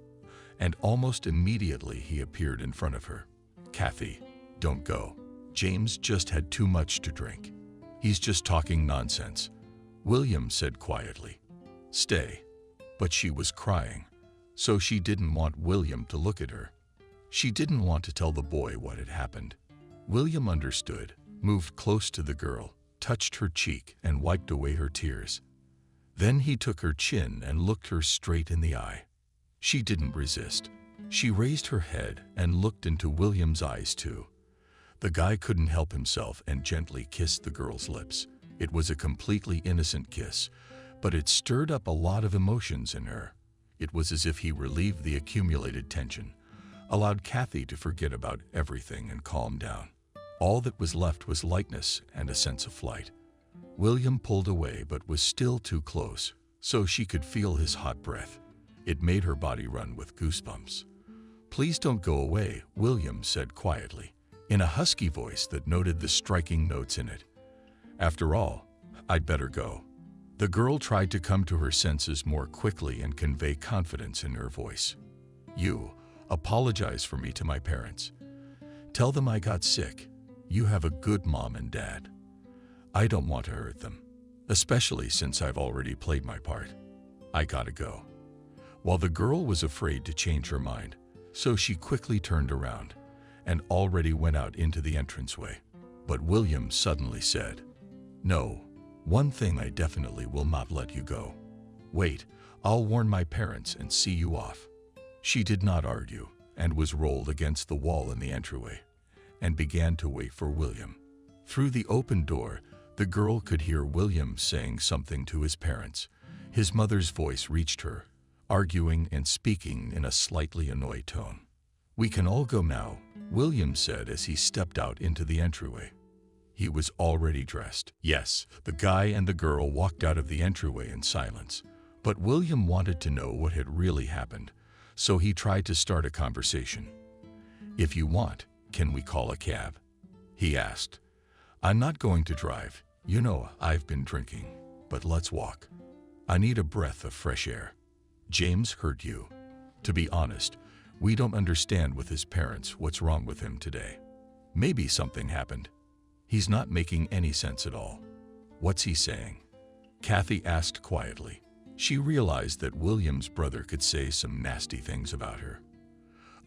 and almost immediately he appeared in front of her. "Kathy, don't go. James just had too much to drink. He's just talking nonsense," William said quietly. "Stay." But she was crying, so she didn't want William to look at her. She didn't want to tell the boy what had happened. William understood, moved close to the girl, touched her cheek, and wiped away her tears. Then he took her chin and looked her straight in the eye. She didn't resist. She raised her head and looked into William's eyes too. The guy couldn't help himself and gently kissed the girl's lips. It was a completely innocent kiss, but it stirred up a lot of emotions in her. It was as if he relieved the accumulated tension, allowed Kathy to forget about everything and calm down. All that was left was lightness and a sense of flight. William pulled away but was still too close, so she could feel his hot breath. It made her body run with goosebumps. "Please don't go away," William said quietly, in a husky voice that noted the striking notes in it. "After all, I'd better go." The girl tried to come to her senses more quickly and convey confidence in her voice. "You, apologize for me to my parents. Tell them I got sick. You have a good mom and dad. I don't want to hurt them, especially since I've already played my part. I gotta go." While the girl was afraid to change her mind, so she quickly turned around and already went out into the entranceway. But William suddenly said, "No, one thing I definitely will not let you go. Wait, I'll warn my parents and see you off." She did not argue and was rolled against the wall in the entryway and began to wait for William. Through the open door, the girl could hear William saying something to his parents. His mother's voice reached her, arguing and speaking in a slightly annoyed tone. "We can all go now," William said as he stepped out into the entryway. He was already dressed. Yes, the guy and the girl walked out of the entryway in silence, but William wanted to know what had really happened, so he tried to start a conversation. "If you want, can we call a cab?" he asked. "I'm not going to drive. You know, I've been drinking, but let's walk. I need a breath of fresh air. James hurt you. To be honest, we don't understand with his parents what's wrong with him today. Maybe something happened. He's not making any sense at all. What's he saying?" Kathy asked quietly. She realized that William's brother could say some nasty things about her.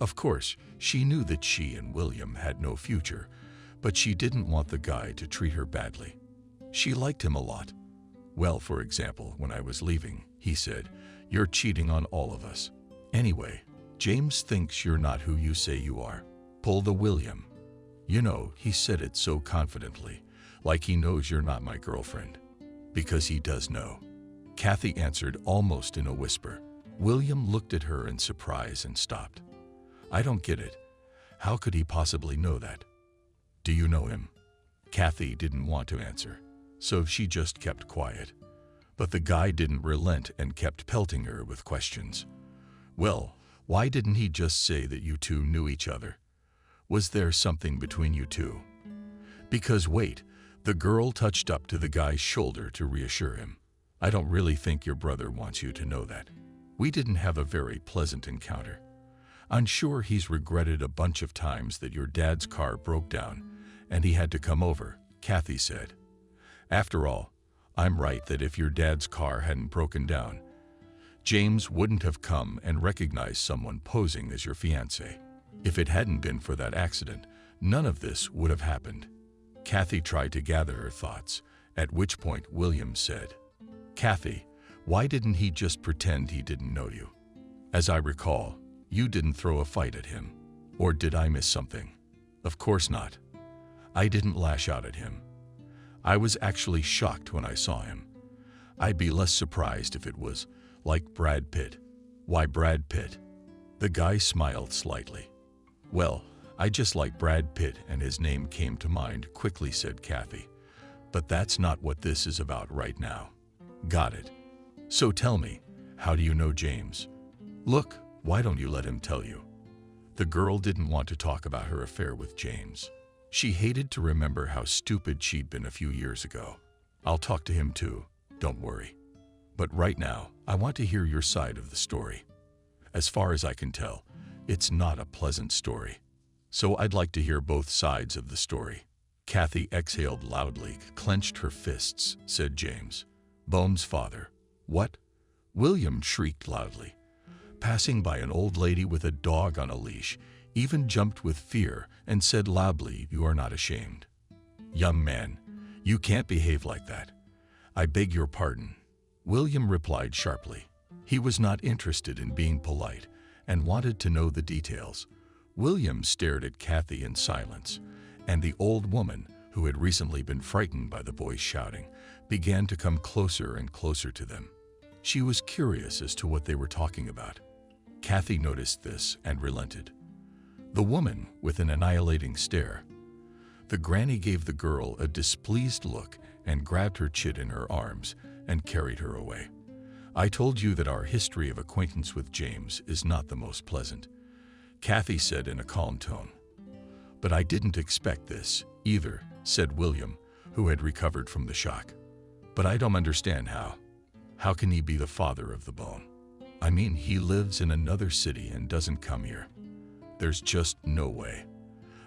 Of course, she knew that she and William had no future, but she didn't want the guy to treat her badly. She liked him a lot. "Well, for example, when I was leaving, he said, 'You're cheating on all of us. Anyway, James thinks you're not who you say you are. Pull the William.' You know, he said it so confidently, like he knows you're not my girlfriend. Because he does know." Kathy answered almost in a whisper. William looked at her in surprise and stopped. "I don't get it. How could he possibly know that? Do you know him?" Kathy didn't want to answer, so she just kept quiet. But the guy didn't relent and kept pelting her with questions. "Well, why didn't he just say that you two knew each other? Was there something between you two?" "Because wait," the girl touched up to the guy's shoulder to reassure him. "I don't really think your brother wants you to know that. We didn't have a very pleasant encounter. I'm sure he's regretted a bunch of times that your dad's car broke down and he had to come over," Kathy said. "After all, I'm right that if your dad's car hadn't broken down, James wouldn't have come and recognized someone posing as your fiancé. If it hadn't been for that accident, None of this would have happened. Kathy tried to gather her thoughts, at which point William said, "Kathy, why didn't he just pretend he didn't know you? As I recall, you didn't throw a fight at him. Or did I miss something?" "Of course not. I didn't lash out at him. I was actually shocked when I saw him. I'd be less surprised if it was like Brad Pitt." "Why Brad Pitt?" The guy smiled slightly. "Well, I just like Brad Pitt and his name came to mind," quickly said Kathy. "But that's not what this is about right now." "Got it. So tell me, how do you know James?" "Look, why don't you let him tell you?" The girl didn't want to talk about her affair with James. She hated to remember how stupid she'd been a few years ago. "I'll talk to him too, don't worry. But right now, I want to hear your side of the story. As far as I can tell, it's not a pleasant story. So I'd like to hear both sides of the story." Kathy exhaled loudly, clenched her fists, said James. "Bone's father." "What?" William shrieked loudly. Passing by an old lady with a dog on a leash, even jumped with fear and said loudly, "You are not ashamed." "Young man, you can't behave like that. I beg your pardon." William replied sharply. He was not interested in being polite and wanted to know the details. William stared at Kathy in silence, and the old woman, who had recently been frightened by the boys shouting, began to come closer and closer to them. She was curious as to what they were talking about. Kathy noticed this and relented. The woman with an annihilating stare. The granny gave the girl a displeased look and grabbed her chit in her arms and carried her away. "I told you that our history of acquaintance with James is not the most pleasant," Kathy said in a calm tone. "But I didn't expect this, either," said William, who had recovered from the shock. "But I don't understand how. How can he be the father of the bone? I mean, he lives in another city and doesn't come here. There's just no way."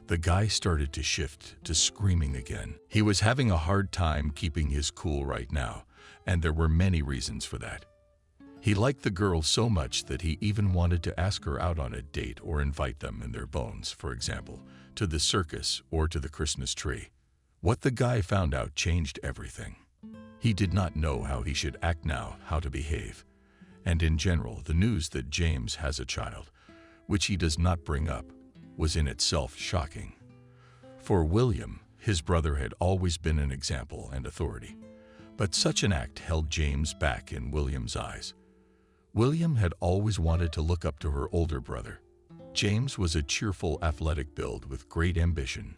The guy started to shift to screaming again. He was having a hard time keeping his cool right now, and there were many reasons for that. He liked the girl so much that he even wanted to ask her out on a date or invite them and their bones, for example, to the circus or to the Christmas tree. What the guy found out changed everything. He did not know how he should act now, how to behave. And in general, the news that James has a child, which he does not bring up, was in itself shocking. For William, his brother had always been an example and authority. But such an act held James back in William's eyes. William had always wanted to look up to her older brother. James was a cheerful, athletic build with great ambition.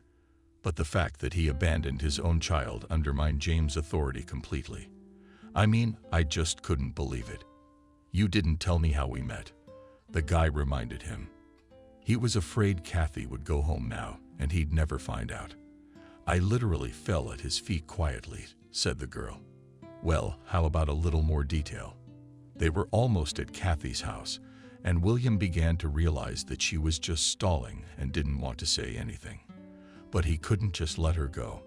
But the fact that he abandoned his own child undermined James' authority completely. "I mean, I just couldn't believe it." "You didn't tell me how we met," the guy reminded him. He was afraid Kathy would go home now, and he'd never find out. "I literally fell at his feet quietly," said the girl. "Well, how about a little more detail?" They were almost at Kathy's house, and William began to realize that she was just stalling and didn't want to say anything. But he couldn't just let her go.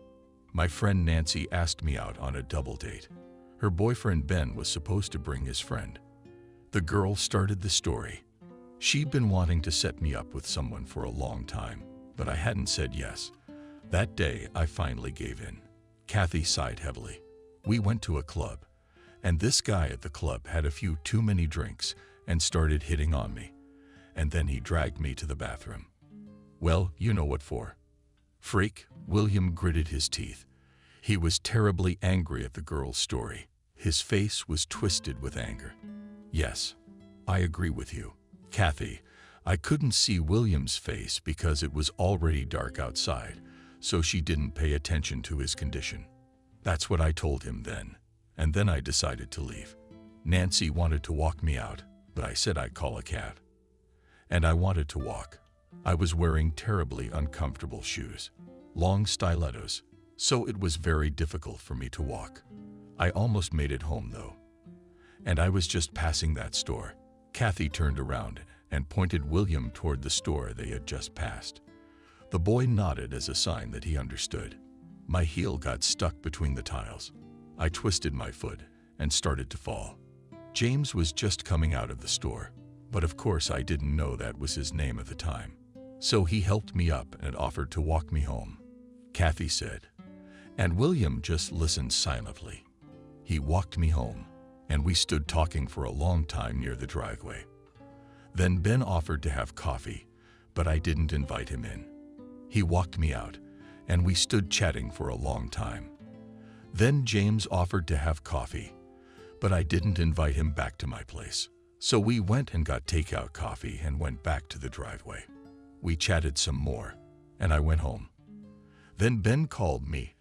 "My friend Nancy asked me out on a double date. Her boyfriend Ben was supposed to bring his friend." The girl started the story. "She'd been wanting to set me up with someone for a long time, but I hadn't said yes. That day, I finally gave in." Kathy sighed heavily. "We went to a club, and this guy at the club had a few too many drinks and started hitting on me. And then he dragged me to the bathroom. Well, you know what for." "Freak," William gritted his teeth. He was terribly angry at the girl's story. His face was twisted with anger. "Yes, I agree with you." "Kathy," I couldn't see William's face because it was already dark outside, so she didn't pay attention to his condition. "That's what I told him then, and then I decided to leave. Nancy wanted to walk me out, but I said I'd call a cab. And I wanted to walk. I was wearing terribly uncomfortable shoes, long stilettos, so it was very difficult for me to walk. I almost made it home though. And I was just passing that store." Kathy turned around and pointed William toward the store they had just passed. The boy nodded as a sign that he understood. "My heel got stuck between the tiles. I twisted my foot and started to fall. James was just coming out of the store, but of course I didn't know that was his name at the time. So he helped me up and offered to walk me home, Kathy said. And William just listened silently. He walked me home, and we stood talking for a long time near the driveway. Then Ben offered to have coffee, but I didn't invite him in. He walked me out, and we stood chatting for a long time. Then James offered to have coffee, but I didn't invite him back to my place. So we went and got takeout coffee and went back to the driveway. We chatted some more, and I went home. Then Ben called me,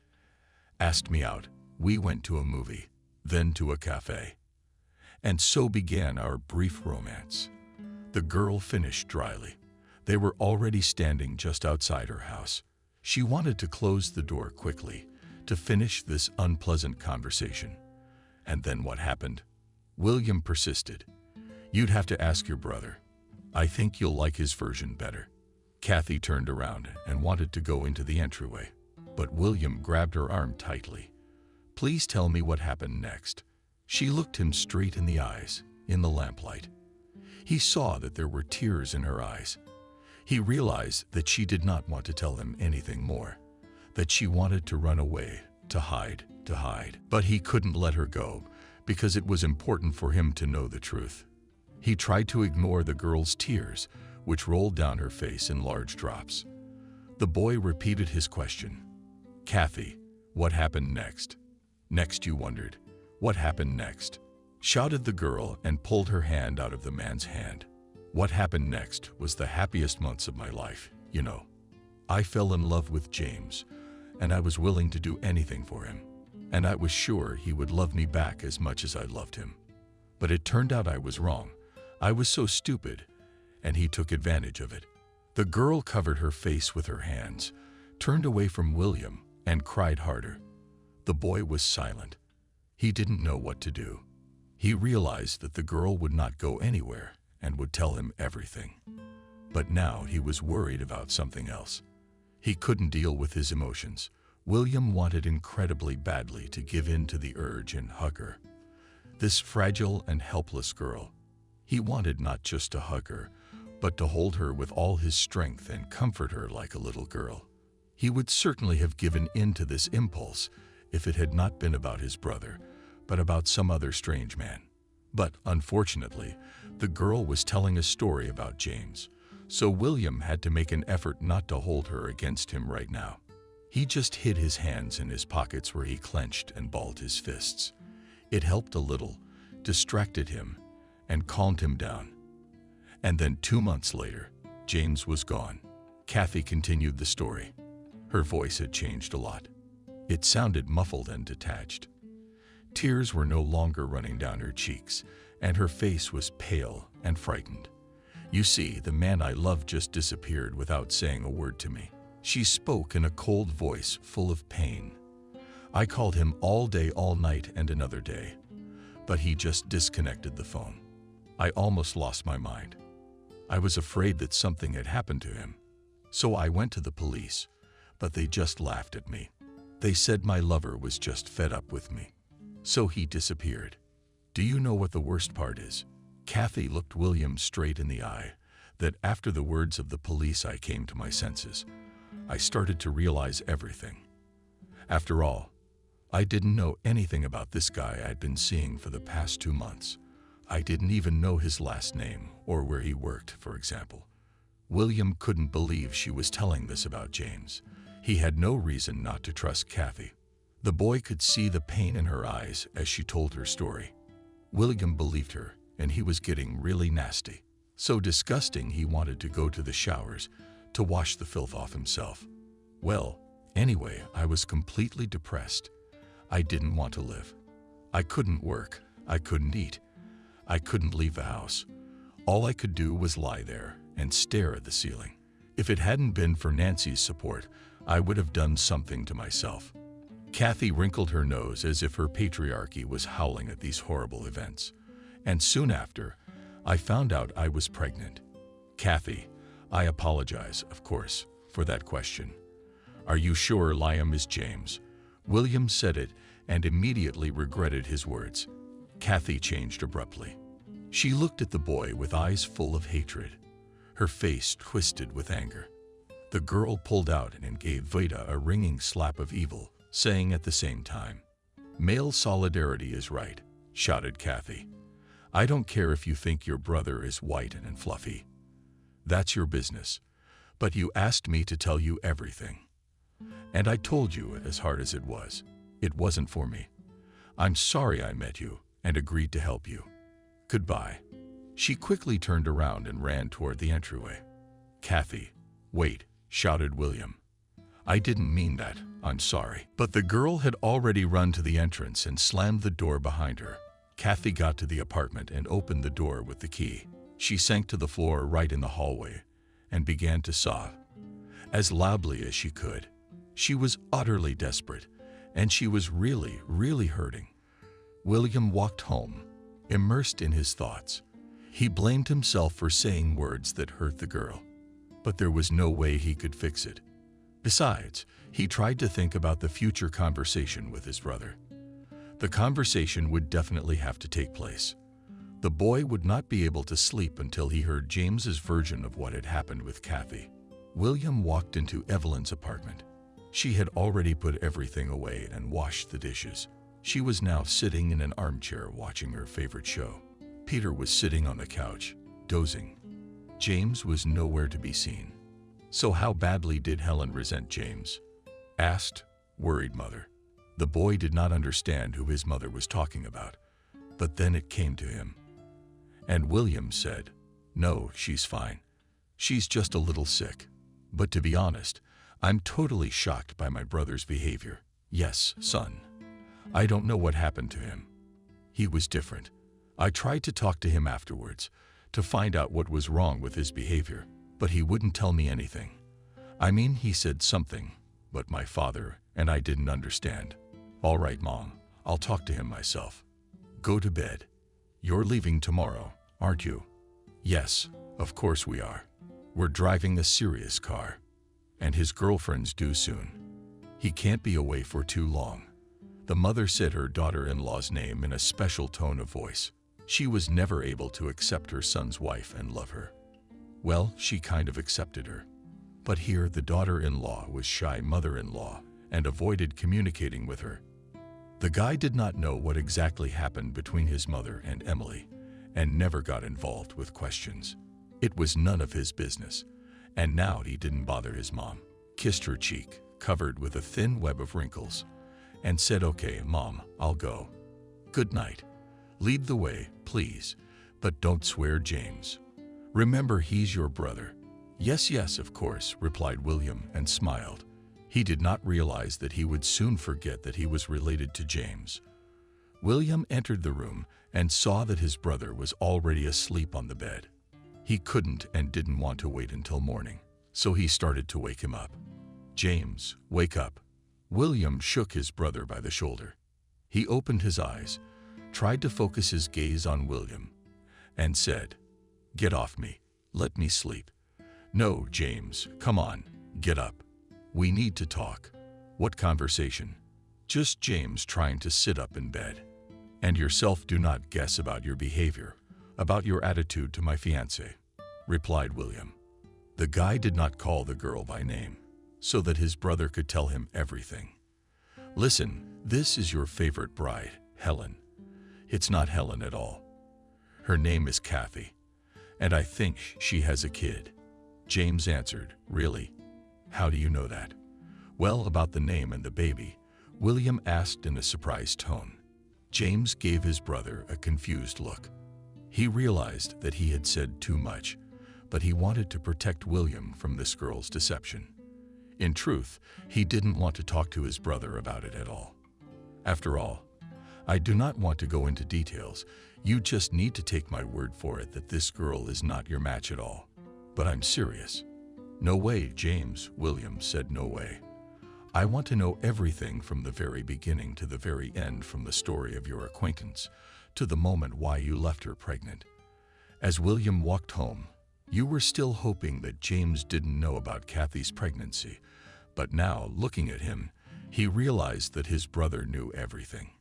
asked me out. We went to a movie, then to a cafe. And so began our brief romance. The girl finished dryly. They were already standing just outside her house. She wanted to close the door quickly to finish this unpleasant conversation. And then what happened? William persisted. You'd have to ask your brother. I think you'll like his version better. Kathy turned around and wanted to go into the entryway, but William grabbed her arm tightly. Please tell me what happened next. She looked him straight in the eyes, in the lamplight. He saw that there were tears in her eyes. He realized that she did not want to tell him anything more, that she wanted to run away, to hide. But he couldn't let her go because it was important for him to know the truth. He tried to ignore the girl's tears, which rolled down her face in large drops. The boy repeated his question. Kathy, what happened next? Next, you wondered. What happened next? Shouted the girl and pulled her hand out of the man's hand. What happened next was the happiest months of my life, you know. I fell in love with James, and I was willing to do anything for him. And I was sure he would love me back as much as I loved him. But it turned out I was wrong. I was so stupid, and he took advantage of it. The girl covered her face with her hands, turned away from William, and cried harder. The boy was silent. He didn't know what to do. He realized that the girl would not go anywhere and would tell him everything. But now he was worried about something else. He couldn't deal with his emotions. William wanted incredibly badly to give in to the urge and hug her. This fragile and helpless girl. He wanted not just to hug her, but to hold her with all his strength and comfort her like a little girl. He would certainly have given in to this impulse if it had not been about his brother, but about some other strange man. But unfortunately, the girl was telling a story about James, so William had to make an effort not to hold her against him right now. He just hid his hands in his pockets where he clenched and balled his fists. It helped a little, distracted him, and calmed him down. And then 2 months later, James was gone. Kathy continued the story. Her voice had changed a lot. It sounded muffled and detached. Tears were no longer running down her cheeks, and her face was pale and frightened. You see, the man I loved just disappeared without saying a word to me. She spoke in a cold voice full of pain. I called him all day, all night, and another day, but he just disconnected the phone. I almost lost my mind. I was afraid that something had happened to him. So I went to the police, but they just laughed at me. They said my lover was just fed up with me. So he disappeared. Do you know what the worst part is? Kathy looked William straight in the eye, that after the words of the police I came to my senses. I started to realize everything. After all, I didn't know anything about this guy I'd been seeing for the past 2 months. I didn't even know his last name or where he worked, for example. William couldn't believe she was telling this about James. He had no reason not to trust Kathy. The boy could see the pain in her eyes as she told her story. William believed her, and he was getting really nasty. So disgusting he wanted to go to the showers to wash the filth off himself. Well, anyway, I was completely depressed. I didn't want to live. I couldn't work. I couldn't eat. I couldn't leave the house. All I could do was lie there and stare at the ceiling. If it hadn't been for Nancy's support, I would have done something to myself. Kathy wrinkled her nose as if her patriarchy was howling at these horrible events. And soon after, I found out I was pregnant. Kathy, I apologize, of course, for that question. Are you sure Liam is James? William said it and immediately regretted his words. Kathy changed abruptly. She looked at the boy with eyes full of hatred. her face twisted with anger. The girl pulled out and gave Veda a ringing slap of evil, saying at the same time, "Male solidarity is right," shouted Kathy. "I don't care if you think your brother is white and fluffy. That's your business. But you asked me to tell you everything. And I told you as hard as it was. It wasn't for me. I'm sorry I met you and agreed to help you. Goodbye." She quickly turned around and ran toward the entryway. "Kathy, wait," shouted William. "I didn't mean that. I'm sorry." But the girl had already run to the entrance and slammed the door behind her. Kathy got to the apartment and opened the door with the key. She sank to the floor right in the hallway and began to sob, as loudly as she could. She was utterly desperate, and she was really, really hurting. William walked home, immersed in his thoughts. He blamed himself for saying words that hurt the girl, but there was no way he could fix it. Besides, he tried to think about the future conversation with his brother. The conversation would definitely have to take place. The boy would not be able to sleep until he heard James's version of what had happened with Kathy. William walked into Evelyn's apartment. She had already put everything away and washed the dishes. She was now sitting in an armchair watching her favorite show. Peter was sitting on the couch, dozing. James was nowhere to be seen. So how badly did Helen resent James? Asked, worried mother. The boy did not understand who his mother was talking about, but then it came to him. And William said, "No, she's fine. She's just a little sick. But to be honest, I'm totally shocked by my brother's behavior. Yes, son. I don't know what happened to him. He was different. I tried to talk to him afterwards to find out what was wrong with his behavior, but he wouldn't tell me anything. I mean, he said something, but my father and I didn't understand. All right, Mom, I'll talk to him myself. Go to bed. You're leaving tomorrow, aren't you?" "Yes, of course we are. We're driving a serious car. And his girlfriend's due soon. He can't be away for too long." The mother said her daughter-in-law's name in a special tone of voice. She was never able to accept her son's wife and love her. Well, she kind of accepted her. But here the daughter-in-law was shy mother-in-law and avoided communicating with her. The guy did not know what exactly happened between his mother and Emily, and never got involved with questions. It was none of his business, and now he didn't bother his mom. Kissed her cheek, covered with a thin web of wrinkles, and said, "Okay, Mom, I'll go. Good night. Lead the way, please, but don't swear, James. Remember, he's your brother." "Yes, yes, of course," replied William and smiled. He did not realize that he would soon forget that he was related to James. William entered the room and saw that his brother was already asleep on the bed. He couldn't and didn't want to wait until morning, so he started to wake him up. "James, wake up." William shook his brother by the shoulder. He opened his eyes, tried to focus his gaze on William, and said, "Get off me. Let me sleep." "No, James, come on, get up. We need to talk." "What conversation?" "Just James trying to sit up in bed. And yourself do not guess about your behavior, about your attitude to my fiancé," replied William. The guy did not call the girl by name, so that his brother could tell him everything. "Listen, this is your favorite bride, Helen. It's not Helen at all. Her name is Kathy, and I think she has a kid." James answered, "Really? How do you know that?" "Well, about the name and the baby," William asked in a surprised tone. James gave his brother a confused look. He realized that he had said too much, but he wanted to protect William from this girl's deception. In truth, he didn't want to talk to his brother about it at all. "After all, I do not want to go into details. You just need to take my word for it that this girl is not your match at all. But I'm serious." "No way, James," William said. "No way. I want to know everything from the very beginning to the very end, from the story of your acquaintance to the moment why you left her pregnant." As William walked home, you were still hoping that James didn't know about Kathy's pregnancy, but now, looking at him, he realized that his brother knew everything.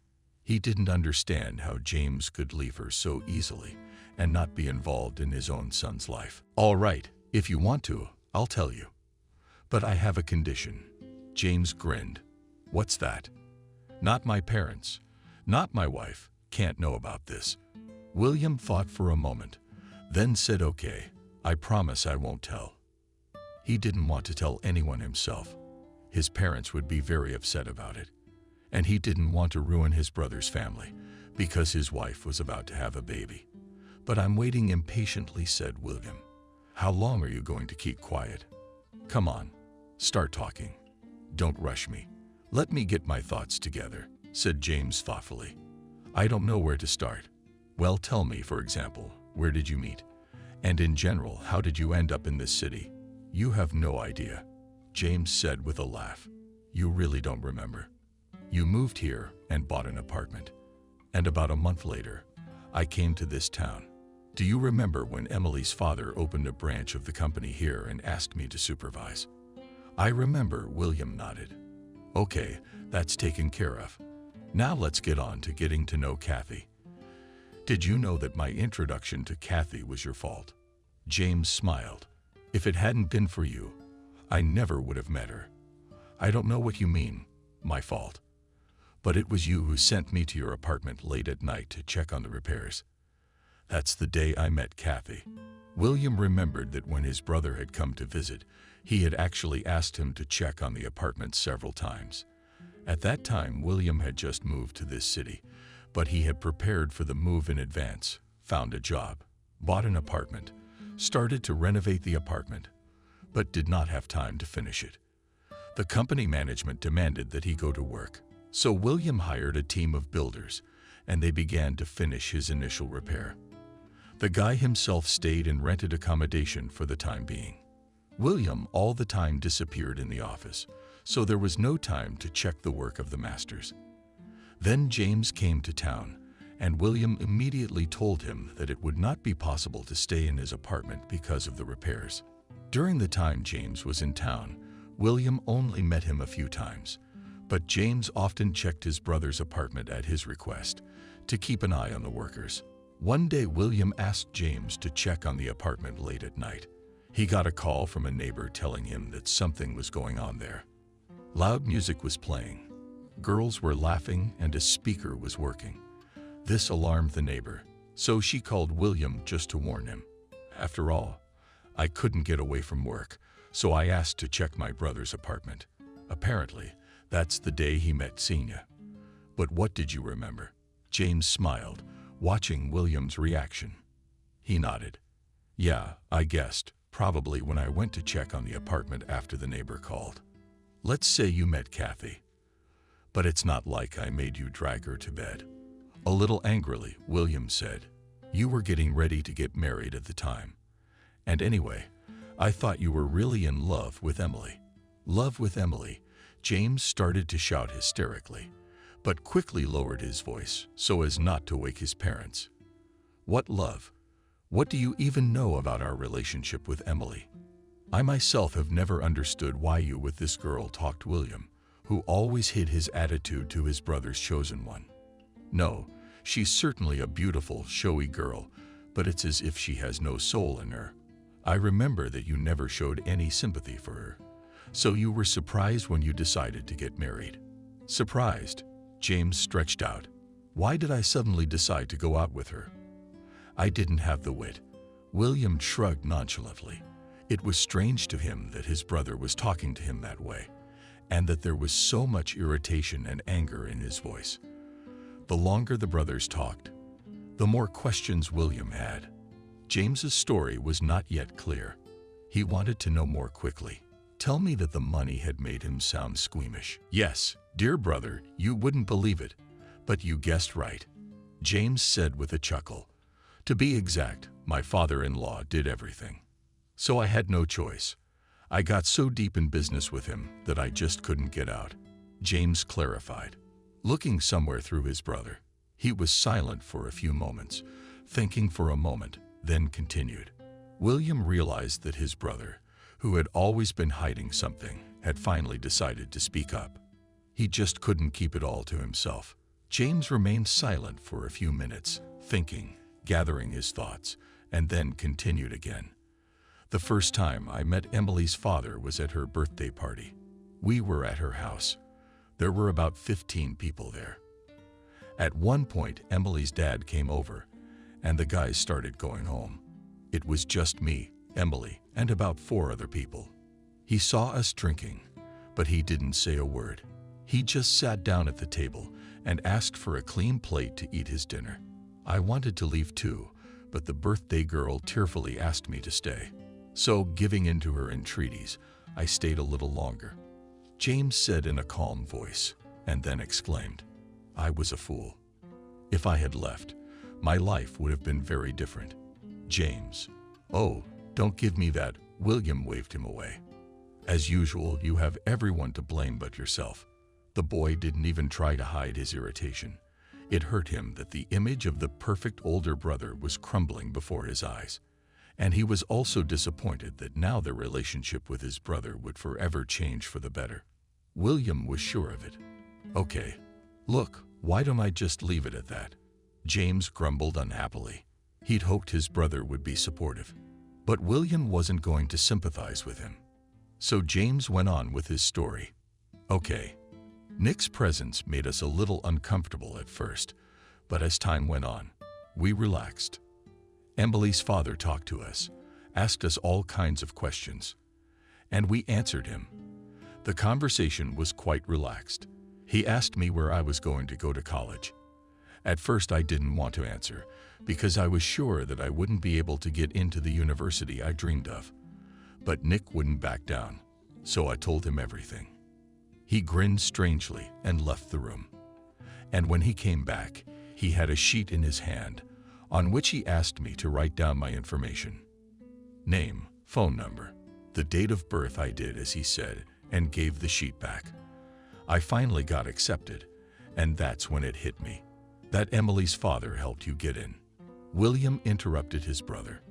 He didn't understand how James could leave her so easily and not be involved in his own son's life. "All right, If you want to, I'll tell you. But I have a condition. James grinned. What's that? Not my parents, not my wife, can't know about this. William thought for a moment, then said, okay, I promise I won't tell. He didn't want to tell anyone himself. His parents would be very upset about it. And he didn't want to ruin his brother's family because his wife was about to have a baby. But I'm waiting impatiently, said William. How long are you going to keep quiet? Come on, start talking. Don't rush me. Let me get my thoughts together, said James thoughtfully. I don't know where to start. Well, tell me, for example, where did you meet? And in general, how did you end up in this city? You have no idea, James said with a laugh. You really don't remember. You moved here and bought an apartment. And about a month later, I came to this town. Do you remember when Emily's father opened a branch of the company here and asked me to supervise? I remember, William nodded. Okay, that's taken care of. Now let's get on to getting to know Kathy. Did you know that my introduction to Kathy was your fault? James smiled. If it hadn't been for you, I never would have met her. I don't know what you mean, my fault. But it was you who sent me to your apartment late at night to check on the repairs. That's the day I met Kathy. William remembered that when his brother had come to visit, he had actually asked him to check on the apartment several times. At that time, William had just moved to this city, but he had prepared for the move in advance, found a job, bought an apartment, started to renovate the apartment, but did not have time to finish it. The company management demanded that he go to work, so William hired a team of builders, and they began to finish his initial repair. The guy himself stayed in rented accommodation for the time being. William all the time disappeared in the office, so there was no time to check the work of the masters. Then James came to town, and William immediately told him that it would not be possible to stay in his apartment because of the repairs. During the time James was in town, William only met him a few times, but James often checked his brother's apartment at his request to keep an eye on the workers. One day, William asked James to check on the apartment late at night. He got a call from a neighbor telling him that something was going on there. Loud music was playing, girls were laughing, and a speaker was working. This alarmed the neighbor, so she called William just to warn him. After all, I couldn't get away from work, so I asked to check my brother's apartment. Apparently, that's the day he met Senia. But what did you remember? James smiled, watching William's reaction. He nodded. Yeah, I guessed, probably when I went to check on the apartment after the neighbor called. Let's say you met Kathy. But it's not like I made you drag her to bed. A little angrily, William said, you were getting ready to get married at the time. And anyway, I thought you were really in love with Emily. Love with Emily, James started to shout hysterically, but quickly lowered his voice so as not to wake his parents. What love? What do you even know about our relationship with Emily? I myself have never understood why you with this girl talked, William, who always hid his attitude to his brother's chosen one. No, she's certainly a beautiful, showy girl, but it's as if she has no soul in her. I remember that you never showed any sympathy for her. So you were surprised when you decided to get married. Surprised? James stretched out. Why did I suddenly decide to go out with her? I didn't have the wit. William shrugged nonchalantly. It was strange to him that his brother was talking to him that way, and that there was so much irritation and anger in his voice. The longer the brothers talked, the more questions William had. James's story was not yet clear. He wanted to know more quickly. Tell me that the money had made him sound squeamish. Yes, dear brother, you wouldn't believe it, but you guessed right, James said with a chuckle. To be exact, my father-in-law did everything. So I had no choice. I got so deep in business with him that I just couldn't get out, James clarified, looking somewhere through his brother. He was silent for a few moments, thinking for a moment, then continued. William realized that his brother, who had always been hiding something, had finally decided to speak up. He just couldn't keep it all to himself. James remained silent for a few minutes, thinking, gathering his thoughts, and then continued again. The first time I met Emily's father was at her birthday party. We were at her house. There were about 15 people there. At one point, Emily's dad came over, and the guys started going home. It was just me, Emily, and about 4 other people. He saw us drinking, but he didn't say a word. He just sat down at the table and asked for a clean plate to eat his dinner. I wanted to leave too, but the birthday girl tearfully asked me to stay. So, giving in to her entreaties, I stayed a little longer. James said in a calm voice, and then exclaimed, "I was a fool. If I had left, my life would have been very different." James. "Oh, don't give me that." William waved him away. "As usual, you have everyone to blame but yourself." The boy didn't even try to hide his irritation. It hurt him that the image of the perfect older brother was crumbling before his eyes. And he was also disappointed that now their relationship with his brother would forever change for the better. William was sure of it. "Okay, look, why don't I just leave it at that?" James grumbled unhappily. He'd hoped his brother would be supportive. But William wasn't going to sympathize with him. So James went on with his story. "Okay, Nick's presence made us a little uncomfortable at first, but as time went on, we relaxed. Emily's father talked to us, asked us all kinds of questions, and we answered him. The conversation was quite relaxed. He asked me where I was going to go to college. At first I didn't want to answer, because I was sure that I wouldn't be able to get into the university I dreamed of. But Nick wouldn't back down, so I told him everything. He grinned strangely and left the room. And when he came back, he had a sheet in his hand, on which he asked me to write down my information. Name, phone number, the date of birth. I did as he said, and gave the sheet back. I finally got accepted, and that's when it hit me. That Emily's father helped you get in. William interrupted his brother.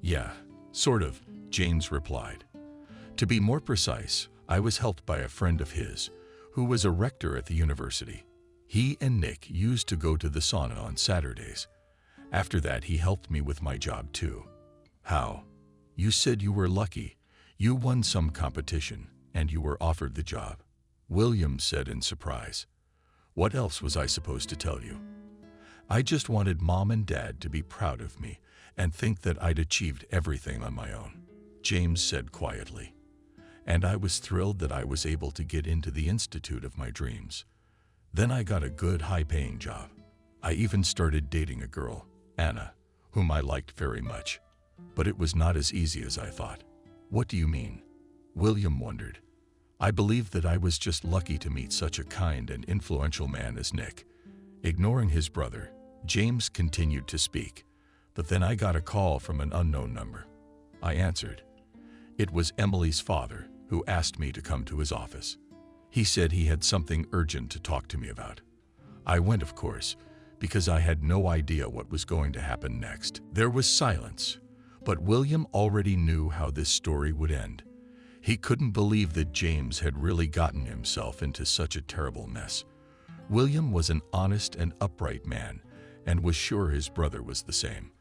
"Yeah, sort of," James replied. "To be more precise, I was helped by a friend of his, who was a rector at the university. He and Nick used to go to the sauna on Saturdays. After that, he helped me with my job too." "How? You said you were lucky. You won some competition, and you were offered the job," William said in surprise. "What else was I supposed to tell you?" "I just wanted Mom and Dad to be proud of me and think that I'd achieved everything on my own," James said quietly. "And I was thrilled that I was able to get into the institute of my dreams. Then I got a good, high-paying job. I even started dating a girl, Anna, whom I liked very much. But it was not as easy as I thought." "What do you mean?" William wondered. "I believe that I was just lucky to meet such a kind and influential man as Nick." Ignoring his brother, James continued to speak, "But then I got a call from an unknown number. I answered. It was Emily's father, who asked me to come to his office. He said he had something urgent to talk to me about. I went, of course, because I had no idea what was going to happen next." There was silence, but William already knew how this story would end. He couldn't believe that James had really gotten himself into such a terrible mess. William was an honest and upright man, and was sure his brother was the same.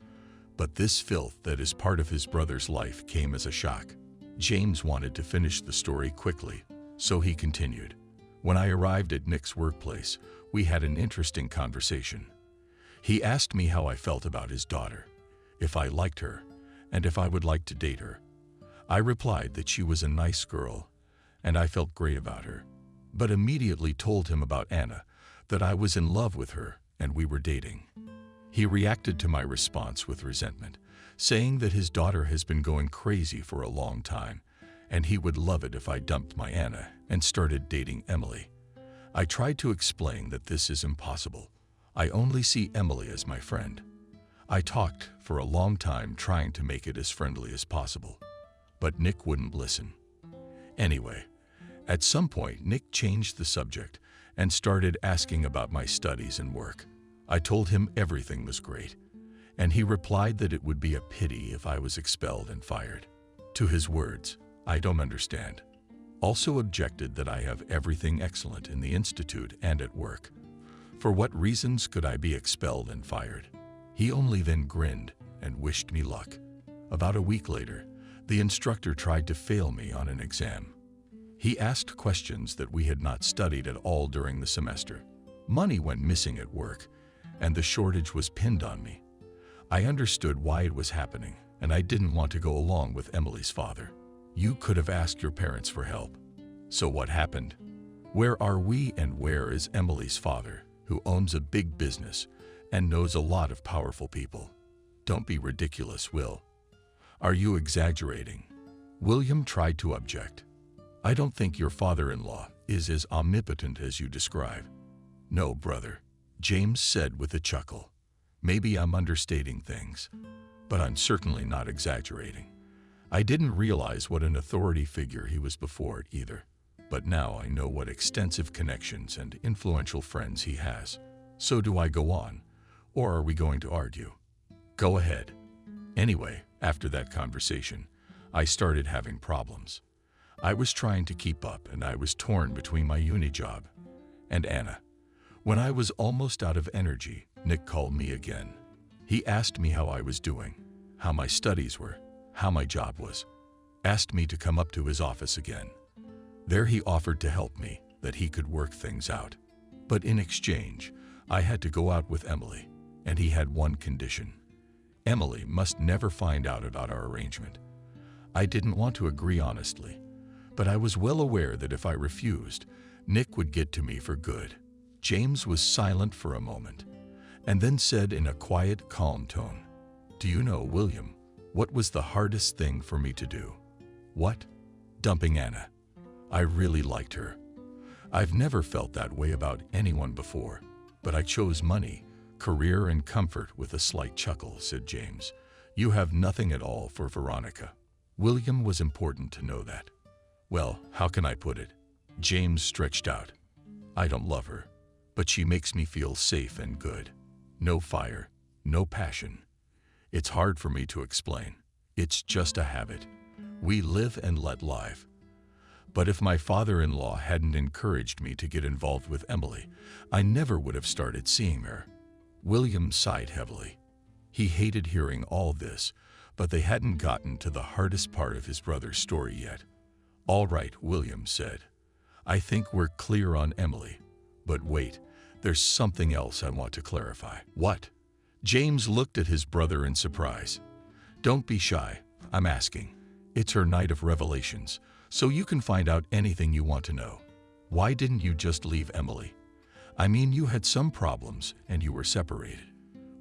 But this filth that is part of his brother's life came as a shock. James wanted to finish the story quickly, so he continued. "When I arrived at Nick's workplace, we had an interesting conversation. He asked me how I felt about his daughter, if I liked her, and if I would like to date her. I replied that she was a nice girl, and I felt great about her, but immediately told him about Anna, that I was in love with her and we were dating. He reacted to my response with resentment, saying that his daughter has been going crazy for a long time, and he would love it if I dumped my Anna and started dating Emily. I tried to explain that this is impossible. I only see Emily as my friend. I talked for a long time trying to make it as friendly as possible, but Nick wouldn't listen. Anyway, at some point Nick changed the subject and started asking about my studies and work. I told him everything was great, and he replied that it would be a pity if I was expelled and fired. To his words, I don't understand. Also objected that I have everything excellent in the institute and at work. For what reasons could I be expelled and fired? He only then grinned and wished me luck. About a week later, The instructor tried to fail me on an exam. He asked questions that we had not studied at all during the semester. Money went missing at work, and the shortage was pinned on me. I understood why it was happening, and I didn't want to go along with Emily's father. You could have asked your parents for help. So what happened? Where are we and where is Emily's father, who owns a big business and knows a lot of powerful people? Don't be ridiculous, Will. Are you exaggerating? William tried to object. I don't think your father-in-law is as omnipotent as you describe. No, brother, James said with a chuckle. Maybe I'm understating things, but I'm certainly not exaggerating. I didn't realize what an authority figure he was before it either, but now I know what extensive connections and influential friends he has. So do I go on, or are we going to argue? Go ahead. Anyway, after that conversation, I started having problems. I was trying to keep up, and I was torn between my uni job and Anna. When I was almost out of energy, Nick called me again. He asked me how I was doing, how my studies were, how my job was. Asked me to come up to his office again. There he offered to help me, that he could work things out. But in exchange, I had to go out with Emily, and he had one condition. Emily must never find out about our arrangement. I didn't want to agree honestly, but I was well aware that if I refused, Nick would get to me for good. James was silent for a moment, and then said in a quiet, calm tone, "Do you know, William, what was the hardest thing for me to do?" "What?" "Dumping Anna. I really liked her. I've never felt that way about anyone before, but I chose money, career, and comfort." With a slight chuckle, said James, "You have nothing at all for Veronica." William was important to know that. Well, how can I put it? James stretched out. I don't love her, but she makes me feel safe and good. No fire, no passion. It's hard for me to explain. It's just a habit. We live and let live. But if my father-in-law hadn't encouraged me to get involved with Emily, I never would have started seeing her. William sighed heavily. He hated hearing all this, but they hadn't gotten to the hardest part of his brother's story yet. "All right," William said. "I think we're clear on Emily. But wait, there's something else I want to clarify." "What?" James looked at his brother in surprise. "Don't be shy, I'm asking. It's her night of revelations, so you can find out anything you want to know. Why didn't you just leave Emily? I mean, you had some problems and you were separated.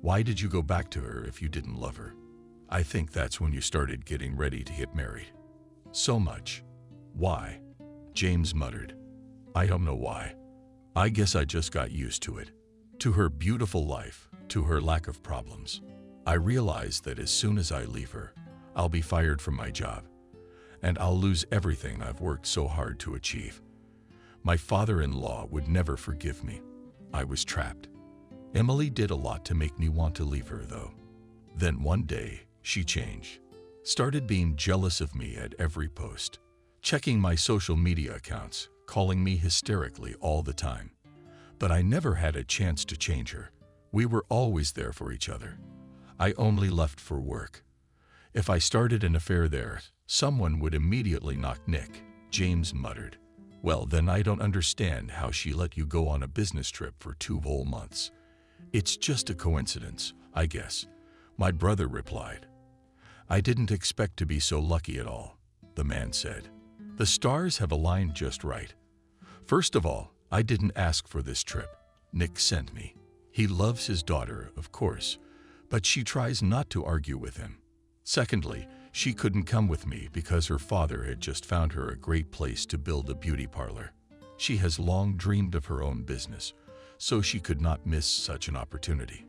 Why did you go back to her if you didn't love her? I think that's when you started getting ready to get married." "So much. Why?" James muttered. "I don't know why. I guess I just got used to it. To her beautiful life, to her lack of problems. I realized that as soon as I leave her, I'll be fired from my job, and I'll lose everything I've worked so hard to achieve. My father-in-law would never forgive me. I was trapped. Emily did a lot to make me want to leave her, though. Then one day, she changed. Started being jealous of me at every post, checking my social media accounts, calling me hysterically all the time. But I never had a chance to change her. We were always there for each other. I only left for work. If I started an affair there, someone would immediately knock Nick," James muttered. "Well, then I don't understand how she let you go on a business trip for 2 whole months. It's just a coincidence, I guess," my brother replied. "I didn't expect to be so lucky at all," the man said. "The stars have aligned just right. First of all, I didn't ask for this trip. Nick sent me. He loves his daughter, of course, but she tries not to argue with him. Secondly, she couldn't come with me because her father had just found her a great place to build a beauty parlor. She has long dreamed of her own business, so she could not miss such an opportunity.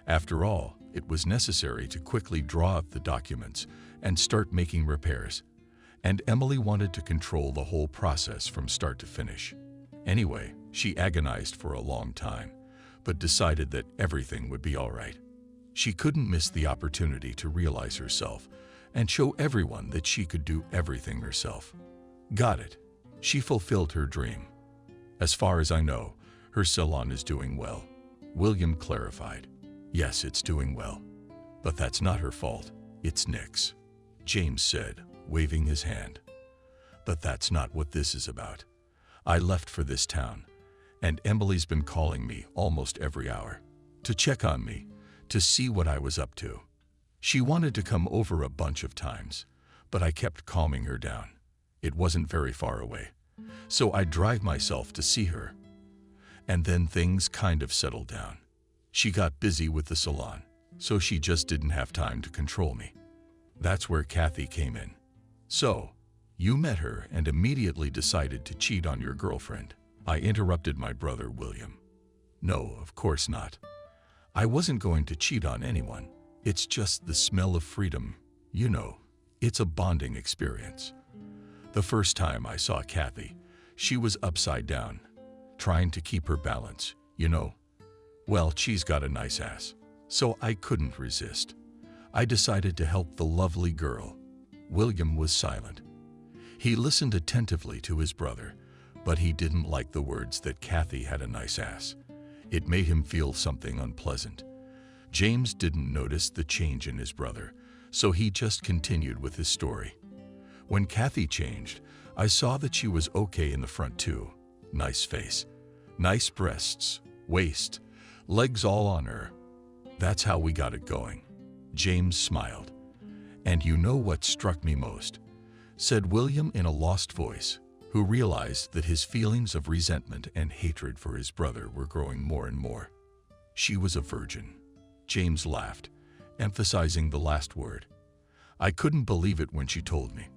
After all, it was necessary to quickly draw up the documents and start making repairs, and Emily wanted to control the whole process from start to finish. Anyway, she agonized for a long time, but decided that everything would be all right. She couldn't miss the opportunity to realize herself and show everyone that she could do everything herself. Got it. She fulfilled her dream. As far as I know, her salon is doing well," William clarified. "Yes, it's doing well. But that's not her fault. It's Nick's." James said, waving his hand. But that's not what this is about. I left for this town, and Emily's been calling me almost every hour to check on me, to see what I was up to. She wanted to come over a bunch of times, but I kept calming her down. It wasn't very far away, so I'd drive myself to see her. And then things kind of settled down. She got busy with the salon, so she just didn't have time to control me. That's where Kathy came in. So, you met her and immediately decided to cheat on your girlfriend. I interrupted my brother William. No, of course not. I wasn't going to cheat on anyone. It's just the smell of freedom. You know, it's a bonding experience. The first time I saw Kathy, she was upside down, trying to keep her balance, you know. Well, she's got a nice ass, so I couldn't resist. I decided to help the lovely girl. William was silent. He listened attentively to his brother, but he didn't like the words that Kathy had a nice ass. It made him feel something unpleasant. James didn't notice the change in his brother, so he just continued with his story. When Kathy changed, I saw that she was okay in the front too. Nice face, nice breasts, waist, legs all on her. That's how we got it going. James smiled. And you know what struck me most? Said William in a lost voice, who realized that his feelings of resentment and hatred for his brother were growing more and more. She was a virgin. James laughed, emphasizing the last word. I couldn't believe it when she told me.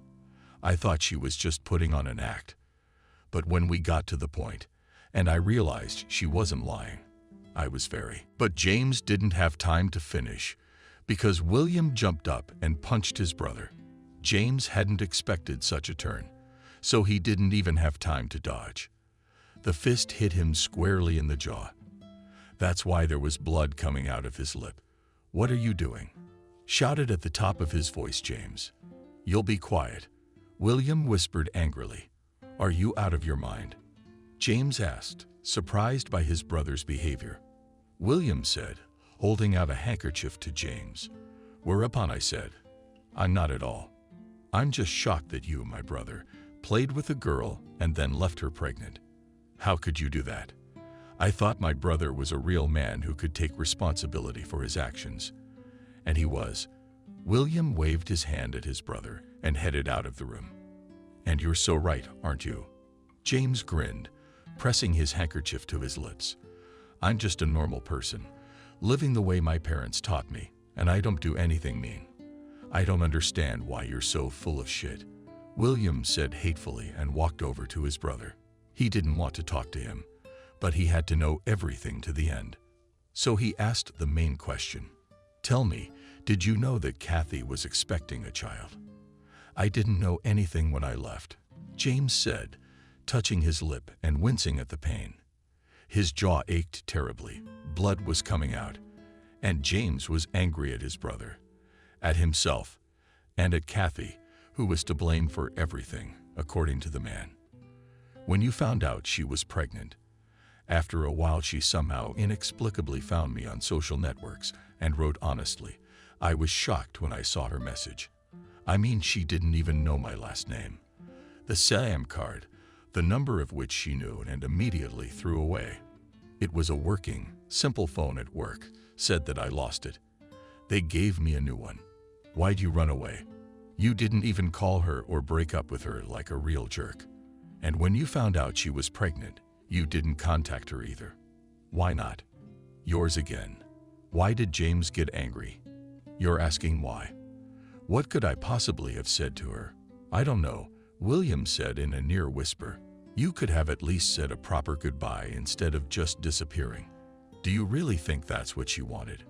I thought she was just putting on an act. But when we got to the point, and I realized she wasn't lying, I was very. But James didn't have time to finish, because William jumped up and punched his brother. James hadn't expected such a turn, so he didn't even have time to dodge. The fist hit him squarely in the jaw. That's why there was blood coming out of his lip. What are you doing? Shouted at the top of his voice James. You'll be quiet, William whispered angrily. Are you out of your mind? James asked, surprised by his brother's behavior. William said, holding out a handkerchief to James. Whereupon I said, I'm not at all. I'm just shocked that you, my brother, played with a girl and then left her pregnant. How could you do that? I thought my brother was a real man who could take responsibility for his actions. And he was. William waved his hand at his brother and headed out of the room. And you're so right, aren't you? James grinned, pressing his handkerchief to his lips. I'm just a normal person, living the way my parents taught me, and I don't do anything mean. I don't understand why you're so full of shit, William said hatefully and walked over to his brother. He didn't want to talk to him, but he had to know everything to the end. So he asked the main question. Tell me, did you know that Kathy was expecting a child? I didn't know anything when I left, James said, touching his lip and wincing at the pain. His jaw ached terribly, blood was coming out, and James was angry at his brother, at himself, and at Kathy, who was to blame for everything, according to the man. When you found out she was pregnant, after a while she somehow inexplicably found me on social networks and wrote honestly. I was shocked when I saw her message. I mean, she didn't even know my last name. The SIM card, the number of which she knew and immediately threw away. It was a working, simple phone at work, said that I lost it. They gave me a new one. Why'd you run away? You didn't even call her or break up with her like a real jerk. And when you found out she was pregnant, you didn't contact her either. Why not? Yours again. Why did James get angry? You're asking why. What could I possibly have said to her? I don't know, William said in a near whisper. You could have at least said a proper goodbye instead of just disappearing. Do you really think that's what she wanted?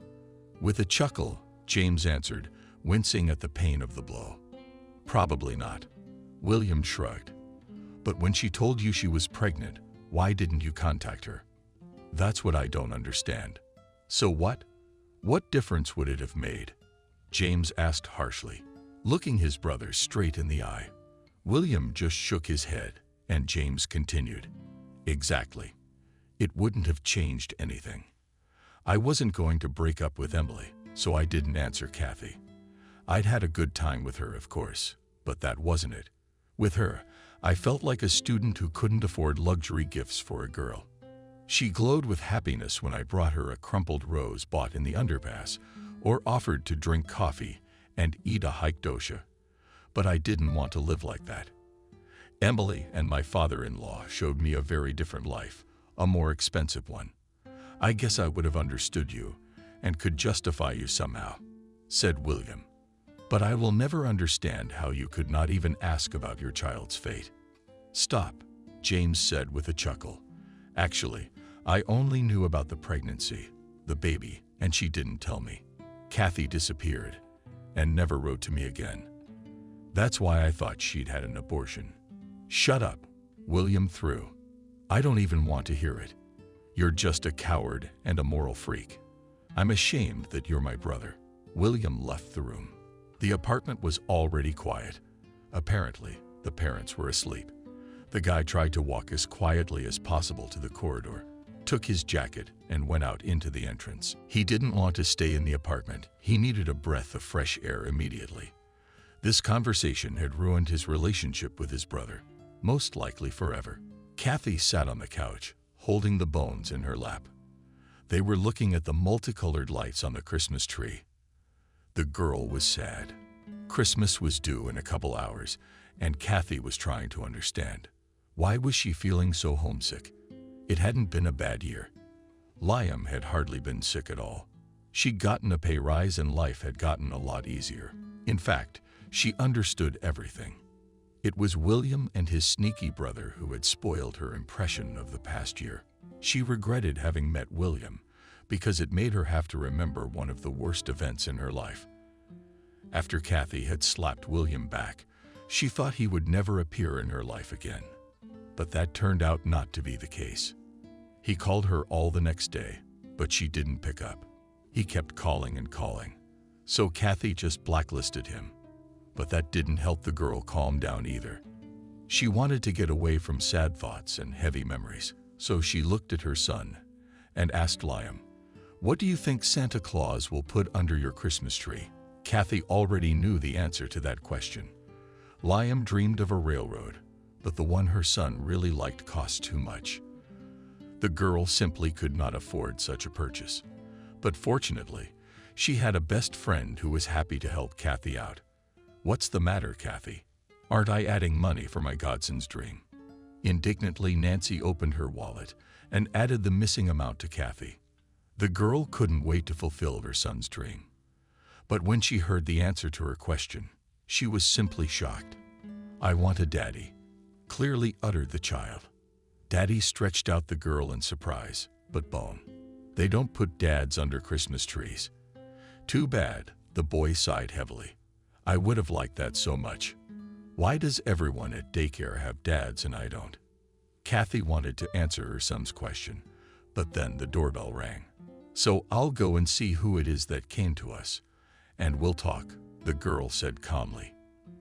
With a chuckle, James answered, wincing at the pain of the blow. Probably not. William shrugged. But when she told you she was pregnant, why didn't you contact her? That's what I don't understand. So what? What difference would it have made? James asked harshly, looking his brother straight in the eye. William just shook his head, and James continued. Exactly. It wouldn't have changed anything. I wasn't going to break up with Emily, so I didn't answer Kathy. I'd had a good time with her, of course, but that wasn't it. With her, I felt like a student who couldn't afford luxury gifts for a girl. She glowed with happiness when I brought her a crumpled rose bought in the underpass, or offered to drink coffee and eat a hiked dosha. But I didn't want to live like that. Emily and my father-in-law showed me a very different life, a more expensive one. I guess I would have understood you and could justify you somehow, said William. But I will never understand how you could not even ask about your child's fate. Stop, James said with a chuckle. Actually, I only knew about the pregnancy, the baby, and she didn't tell me. Kathy disappeared and never wrote to me again. That's why I thought she'd had an abortion. Shut up, William threw. I don't even want to hear it. You're just a coward and a moral freak. I'm ashamed that you're my brother. William left the room. The apartment was already quiet. Apparently, the parents were asleep. The guy tried to walk as quietly as possible to the corridor, took his jacket, and went out into the entrance. He didn't want to stay in the apartment. He needed a breath of fresh air immediately. This conversation had ruined his relationship with his brother, most likely forever. Kathy sat on the couch, holding the bones in her lap. They were looking at the multicolored lights on the Christmas tree. The girl was sad. Christmas was due in a couple hours, and Kathy was trying to understand. Why was she feeling so homesick? It hadn't been a bad year. Liam had hardly been sick at all. She'd gotten a pay rise and life had gotten a lot easier. In fact, she understood everything. It was William and his sneaky brother who had spoiled her impression of the past year. She regretted having met William because it made her have to remember one of the worst events in her life. After Kathy had slapped William back, she thought he would never appear in her life again. But that turned out not to be the case. He called her all the next day, but she didn't pick up. He kept calling and calling. So Kathy just blacklisted him. But that didn't help the girl calm down either. She wanted to get away from sad thoughts and heavy memories, so she looked at her son and asked Liam, "What do you think Santa Claus will put under your Christmas tree?" Kathy already knew the answer to that question. Liam dreamed of a railroad, but the one her son really liked cost too much. The girl simply could not afford such a purchase. But fortunately, she had a best friend who was happy to help Kathy out. "What's the matter, Kathy? Aren't I adding money for my godson's dream?" Indignantly, Nancy opened her wallet and added the missing amount to Kathy. The girl couldn't wait to fulfill her son's dream. But when she heard the answer to her question, she was simply shocked. "I want a daddy," clearly uttered the child. Daddy stretched out the girl in surprise, but Bone. "They don't put dads under Christmas trees." "Too bad," the boy sighed heavily. "I would have liked that so much. Why does everyone at daycare have dads and I don't?" Kathy wanted to answer her son's question, but then the doorbell rang. "So I'll go and see who it is that came to us, and we'll talk," the girl said calmly.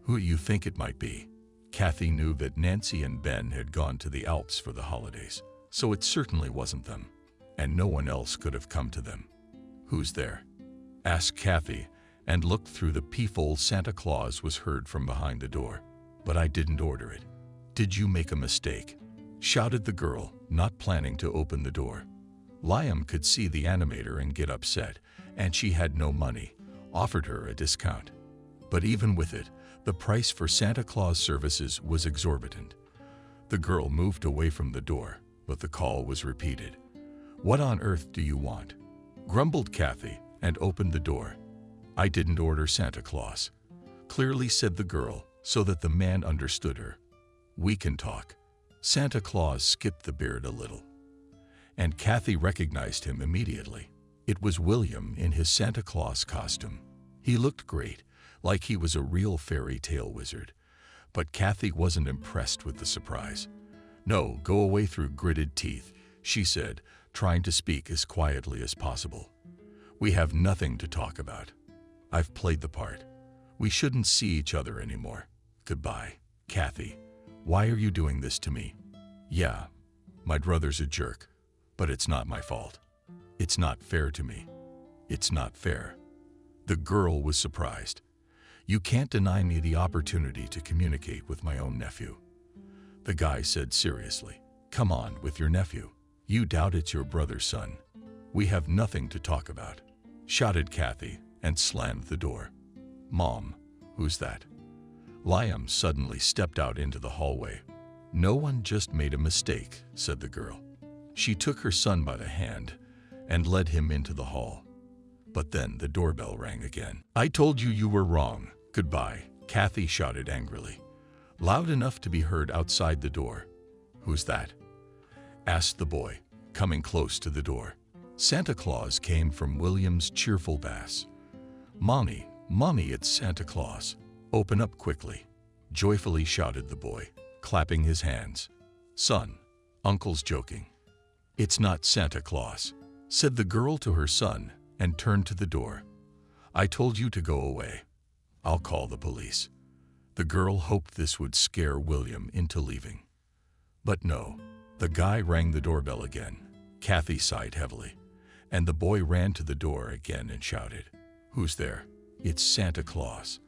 "Who you think it might be?" Kathy knew that Nancy and Ben had gone to the Alps for the holidays, so it certainly wasn't them, and no one else could have come to them. "Who's there?" asked Kathy, and looked through the peephole. "Santa Claus was heard from behind the door, but I didn't order it." "Did you make a mistake?" shouted the girl, not planning to open the door. Liam could see the animator and get upset, and she had no money, offered her a discount. But even with it, the price for Santa Claus services was exorbitant. The girl moved away from the door, but the call was repeated. "What on earth do you want?" grumbled Kathy, and opened the door. "I didn't order Santa Claus," clearly said the girl, so that the man understood her. "We can talk." Santa Claus skipped the beard a little, and Kathy recognized him immediately. It was William in his Santa Claus costume. He looked great, like he was a real fairy tale wizard, but Kathy wasn't impressed with the surprise. "No, go away," through gritted teeth, she said, trying to speak as quietly as possible. "We have nothing to talk about. I've played the part. We shouldn't see each other anymore. Goodbye." "Kathy, why are you doing this to me?" "Yeah, my brother's a jerk, but it's not my fault. It's not fair to me. It's not fair." The girl was surprised. You can't deny me the opportunity to communicate with my own nephew. The guy said seriously. Come on with your nephew. You doubt it's your brother's son. We have nothing to talk about, shouted Kathy and slammed the door. Mom, who's that? Liam suddenly stepped out into the hallway. No one just made a mistake, said the girl. She took her son by the hand and led him into the hall. But then the doorbell rang again. I told you you were wrong. Goodbye, Kathy shouted angrily, loud enough to be heard outside the door. Who's that? Asked the boy, coming close to the door. Santa Claus came from William's cheerful bass. Mommy, it's Santa Claus. Open up quickly, joyfully shouted the boy, clapping his hands. Son, Uncle's joking. It's not Santa Claus, said the girl to her son and turned to the door. I told you to go away. I'll call the police. The girl hoped this would scare William into leaving. But no, the guy rang the doorbell again. Kathy sighed heavily, and the boy ran to the door again and shouted, Who's there? It's Santa Claus.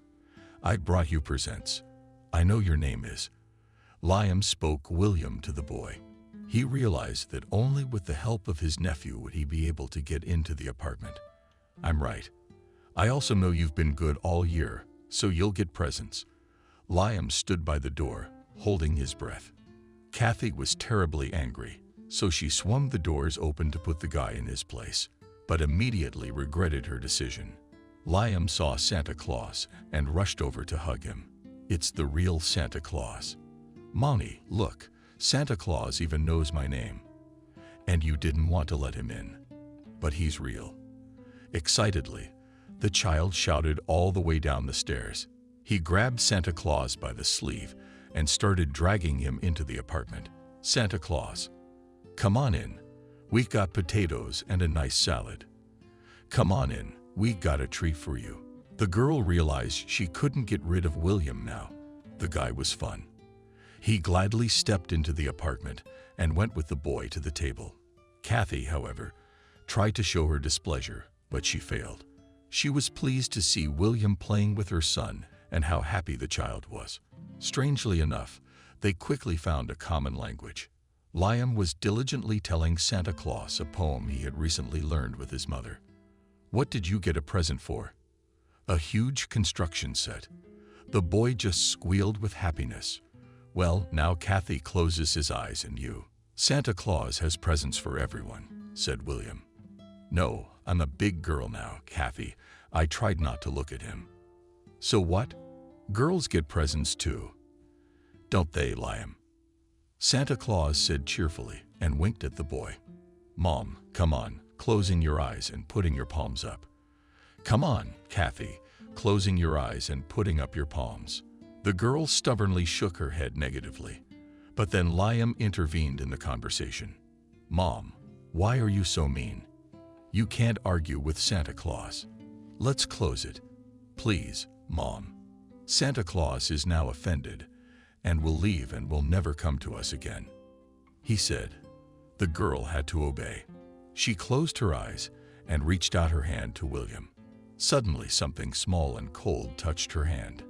I brought you presents. I know your name is. Liam spoke William to the boy. He realized that only with the help of his nephew would he be able to get into the apartment. I'm right. I also know you've been good all year, so you'll get presents. Liam stood by the door, holding his breath. Kathy was terribly angry, so she swung the doors open to put the guy in his place, but immediately regretted her decision. Liam saw Santa Claus and rushed over to hug him. It's the real Santa Claus. Mommy, look, Santa Claus even knows my name. And you didn't want to let him in. But he's real. Excitedly, the child shouted all the way down the stairs. He grabbed Santa Claus by the sleeve and started dragging him into the apartment. Santa Claus, come on in. We got potatoes and a nice salad. Come on in, we got a treat for you. The girl realized she couldn't get rid of William now. The guy was fun. He gladly stepped into the apartment and went with the boy to the table. Kathy, however, tried to show her displeasure, but she failed. She was pleased to see William playing with her son and how happy the child was. Strangely enough, they quickly found a common language. Liam was diligently telling Santa Claus a poem he had recently learned with his mother. What did you get a present for? A huge construction set. The boy just squealed with happiness. Well, now Kathy closes his eyes and you. Santa Claus has presents for everyone, said William. No, I'm a big girl now, Kathy. I tried not to look at him. So what? Girls get presents too. Don't they, Liam? Santa Claus said cheerfully and winked at the boy. Mom, come on, closing your eyes and putting your palms up. Come on, Kathy, closing your eyes and putting up your palms. The girl stubbornly shook her head negatively, but then Liam intervened in the conversation. Mom, why are you so mean? You can't argue with Santa Claus. Let's close it. Please, Mom. Santa Claus is now offended and will leave and will never come to us again, he said. The girl had to obey. She closed her eyes and reached out her hand to William. Suddenly, something small and cold touched her hand.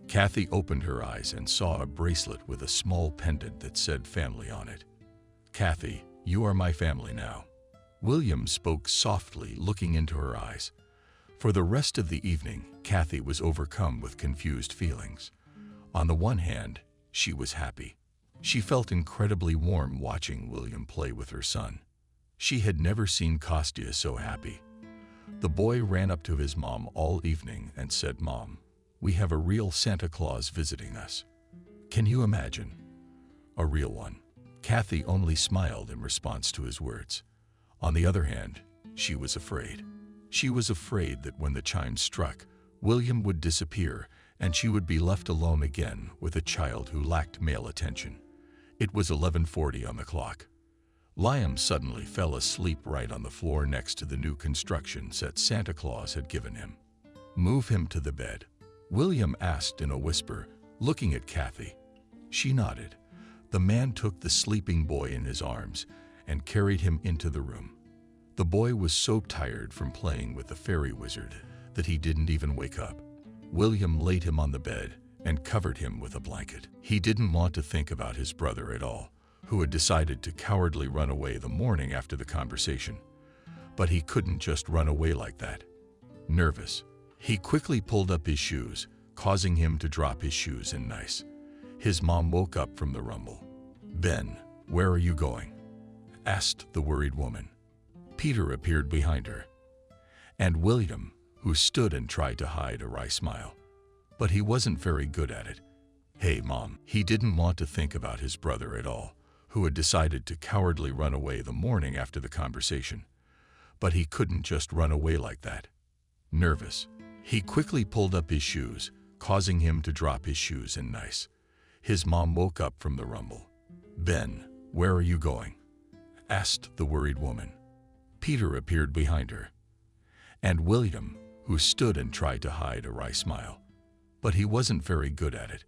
Kathy opened her eyes and saw a bracelet with a small pendant that said family on it. Kathy, you are my family now. William spoke softly, looking into her eyes. For the rest of the evening, Kathy was overcome with confused feelings. On the one hand, she was happy. She felt incredibly warm watching William play with her son. She had never seen Kostya so happy. The boy ran up to his mom all evening and said, Mom, we have a real Santa Claus visiting us. Can you imagine? A real one. Kathy only smiled in response to his words. On the other hand, she was afraid. She was afraid that when the chimes struck, William would disappear and she would be left alone again with a child who lacked male attention. It was 11:40 on the clock. Liam suddenly fell asleep right on the floor next to the new construction set Santa Claus had given him. Move him to the bed, William asked in a whisper, looking at Kathy. She nodded. The man took the sleeping boy in his arms and carried him into the room. The boy was so tired from playing with the fairy wizard that he didn't even wake up. William laid him on the bed and covered him with a blanket. He didn't want to think about his brother at all, who had decided to cowardly run away the morning after the conversation. But he couldn't just run away like that. Nervous, he quickly pulled up his shoes, causing him to drop his shoes in nice. His mom woke up from the rumble. "Ben, where are you going?" asked the worried woman. Peter appeared behind her, and William, who stood and tried to hide a wry smile. But he wasn't very good at it. "Hey, Mom." He didn't want to think about his brother at all, who had decided to cowardly run away the morning after the conversation. But he couldn't just run away like that. Nervous, he quickly pulled up his shoes, causing him to drop his shoes in nice. His mom woke up from the rumble. "Ben, where are you going?" asked the worried woman. Peter appeared behind her, and William, who stood and tried to hide a wry smile. But he wasn't very good at it.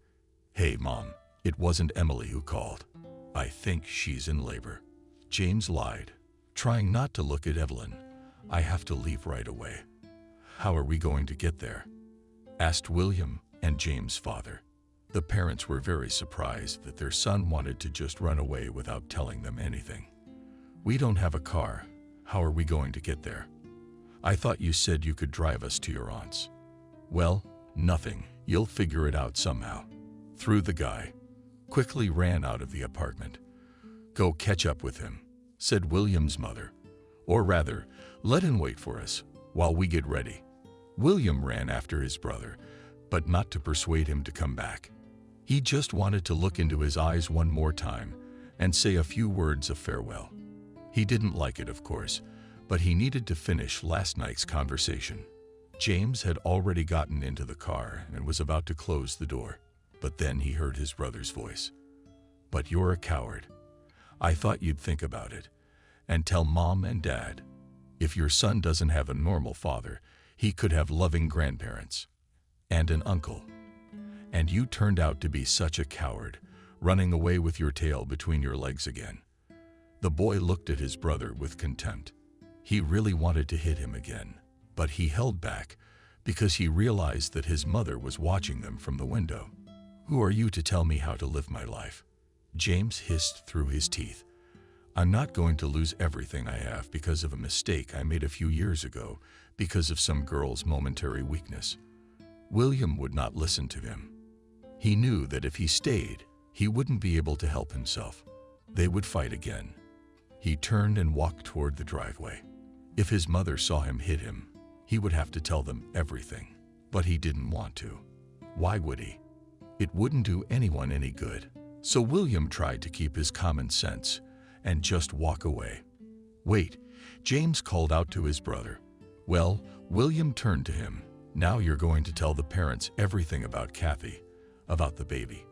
"Hey, Mom, it wasn't Emily who called. I think she's in labor." James lied, trying not to look at Evelyn. "I have to leave right away." "How are we going to get there?" asked William and James' father. The parents were very surprised that their son wanted to just run away without telling them anything. "We don't have a car. How are we going to get there?" "I thought you said you could drive us to your aunt's." "Well, nothing. You'll figure it out somehow." Threw the guy quickly ran out of the apartment. "Go catch up with him," said William's mother. "Or rather, let him wait for us while we get ready." William ran after his brother, but not to persuade him to come back. He just wanted to look into his eyes one more time and say a few words of farewell. He didn't like it, of course, but he needed to finish last night's conversation. James had already gotten into the car and was about to close the door, but then he heard his brother's voice. "But you're a coward. I thought you'd think about it and tell Mom and Dad. If your son doesn't have a normal father, he could have loving grandparents and an uncle. And you turned out to be such a coward, running away with your tail between your legs again." The boy looked at his brother with contempt. He really wanted to hit him again, but he held back because he realized that his mother was watching them from the window. "Who are you to tell me how to live my life?" James hissed through his teeth. "I'm not going to lose everything I have because of a mistake I made a few years ago because of some girl's momentary weakness." William would not listen to him. He knew that if he stayed, he wouldn't be able to help himself. They would fight again. He turned and walked toward the driveway. If his mother saw him hit him, he would have to tell them everything. But he didn't want to. Why would he? It wouldn't do anyone any good. So William tried to keep his common sense and just walk away. "Wait," James called out to his brother. "Well," William turned to him. "Now you're going to tell the parents everything about Kathy, about the baby."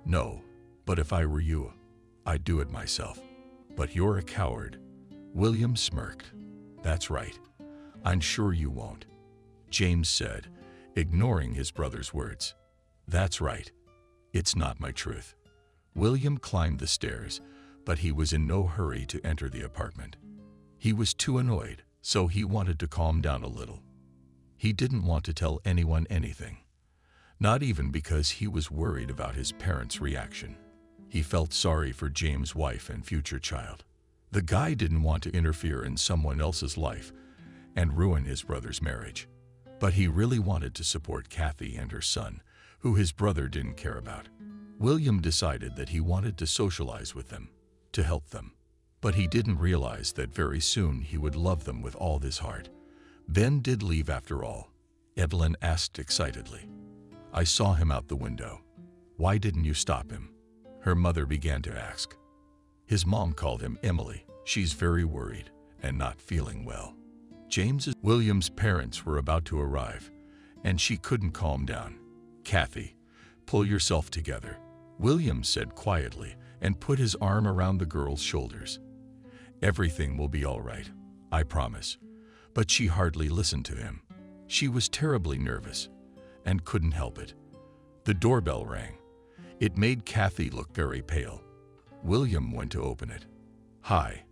"No, but if I were you, I'd do it myself." "But you're a coward." William smirked. "That's right. I'm sure you won't," James said, ignoring his brother's words. "That's right. It's not my truth." William climbed the stairs, but he was in no hurry to enter the apartment. He was too annoyed, so he wanted to calm down a little. He didn't want to tell anyone anything, not even because he was worried about his parents' reaction. He felt sorry for James' wife and future child. The guy didn't want to interfere in someone else's life and ruin his brother's marriage. But he really wanted to support Kathy and her son, who his brother didn't care about. William decided that he wanted to socialize with them, to help them. But he didn't realize that very soon he would love them with all his heart. "Ben did leave after all?" Evelyn asked excitedly. "I saw him out the window." "Why didn't you stop him?" her mother began to ask. "His mom called him Emily. She's very worried and not feeling well." William's parents were about to arrive, and she couldn't calm down. "Kathy, pull yourself together," William said quietly and put his arm around the girl's shoulders. "Everything will be all right, I promise." But she hardly listened to him. She was terribly nervous and couldn't help it. The doorbell rang. It made Kathy look very pale. William went to open it. "Hi."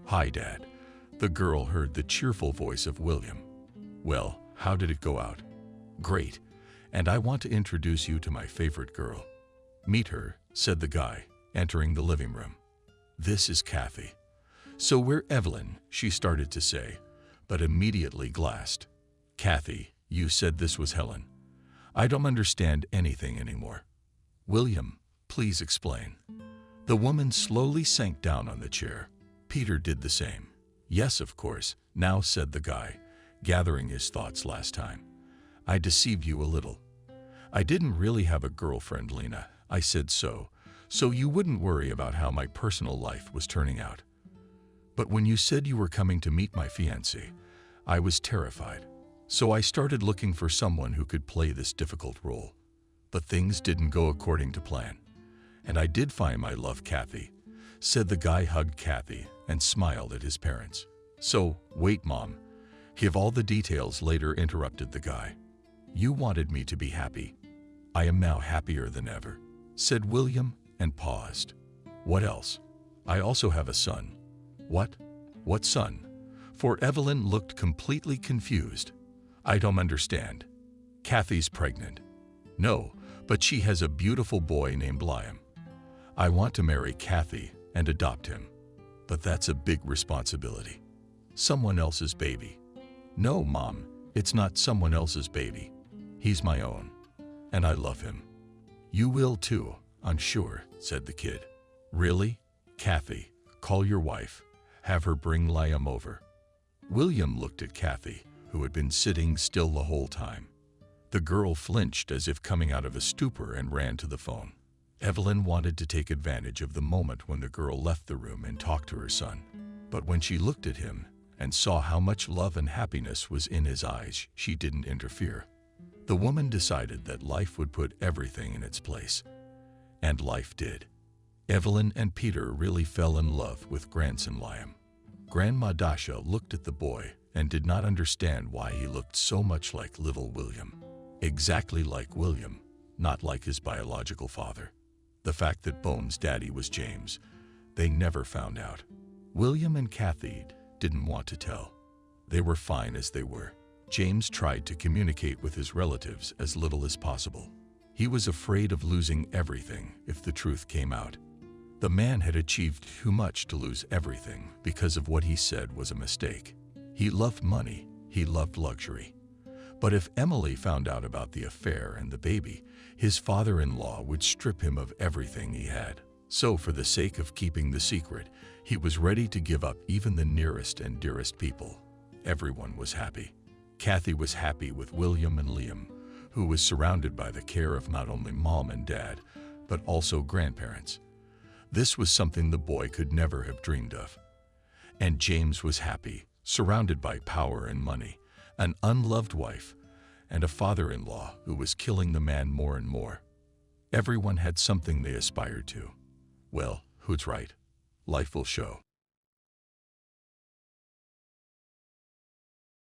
"Hi, Dad." The girl heard the cheerful voice of William. "Well, how did it go out?" "Great. and I want to introduce you to my favorite girl. Meet her, said the guy, entering the living room. This is Kathy. So we're Evelyn, she started to say, but immediately glassed. Kathy, you said this was Helen. I don't understand anything anymore. William, please explain. The woman slowly sank down on the chair. Peter did the same. Yes, of course, now said the guy, gathering his thoughts last time. I deceived you a little. I didn't really have a girlfriend, Lena. I said so you wouldn't worry about how my personal life was turning out. But when you said you were coming to meet my fiancé, I was terrified. So I started looking for someone who could play this difficult role. But things didn't go according to plan. And I did find my love, Kathy, said the guy, hugged Kathy and smiled at his parents. So, wait, Mom. Give all the details later, interrupted the guy. You wanted me to be happy. I am now happier than ever, said William and paused. What else? I also have a son. What? What son? For Evelyn looked completely confused. I don't understand. Kathy's pregnant. No, but she has a beautiful boy named Liam. I want to marry Kathy and adopt him. But that's a big responsibility. Someone else's baby. No, Mom, it's not someone else's baby. He's my own, and I love him. You will too, I'm sure, said the kid. Really? Kathy, call your wife. Have her bring Liam over. William looked at Kathy, who had been sitting still the whole time. The girl flinched as if coming out of a stupor and ran to the phone. Evelyn wanted to take advantage of the moment when the girl left the room and talked to her son. But when she looked at him and saw how much love and happiness was in his eyes, she didn't interfere. The woman decided that life would put everything in its place. And life did. Evelyn and Peter really fell in love with grandson Liam. Grandma Dasha looked at the boy and did not understand why he looked so much like little William. Exactly like William, not like his biological father. The fact that Bones' daddy was James, they never found out. William and Kathy didn't want to tell. They were fine as they were. James tried to communicate with his relatives as little as possible. He was afraid of losing everything if the truth came out. The man had achieved too much to lose everything because of what he said was a mistake. He loved money, he loved luxury. But if Emily found out about the affair and the baby, his father-in-law would strip him of everything he had. So for the sake of keeping the secret, he was ready to give up even the nearest and dearest people. Everyone was happy. Kathy was happy with William and Liam, who was surrounded by the care of not only mom and dad, but also grandparents. This was something the boy could never have dreamed of. And James was happy, surrounded by power and money, an unloved wife, and a father-in-law who was killing the man more and more. Everyone had something they aspired to. Well, who's right? Life will show.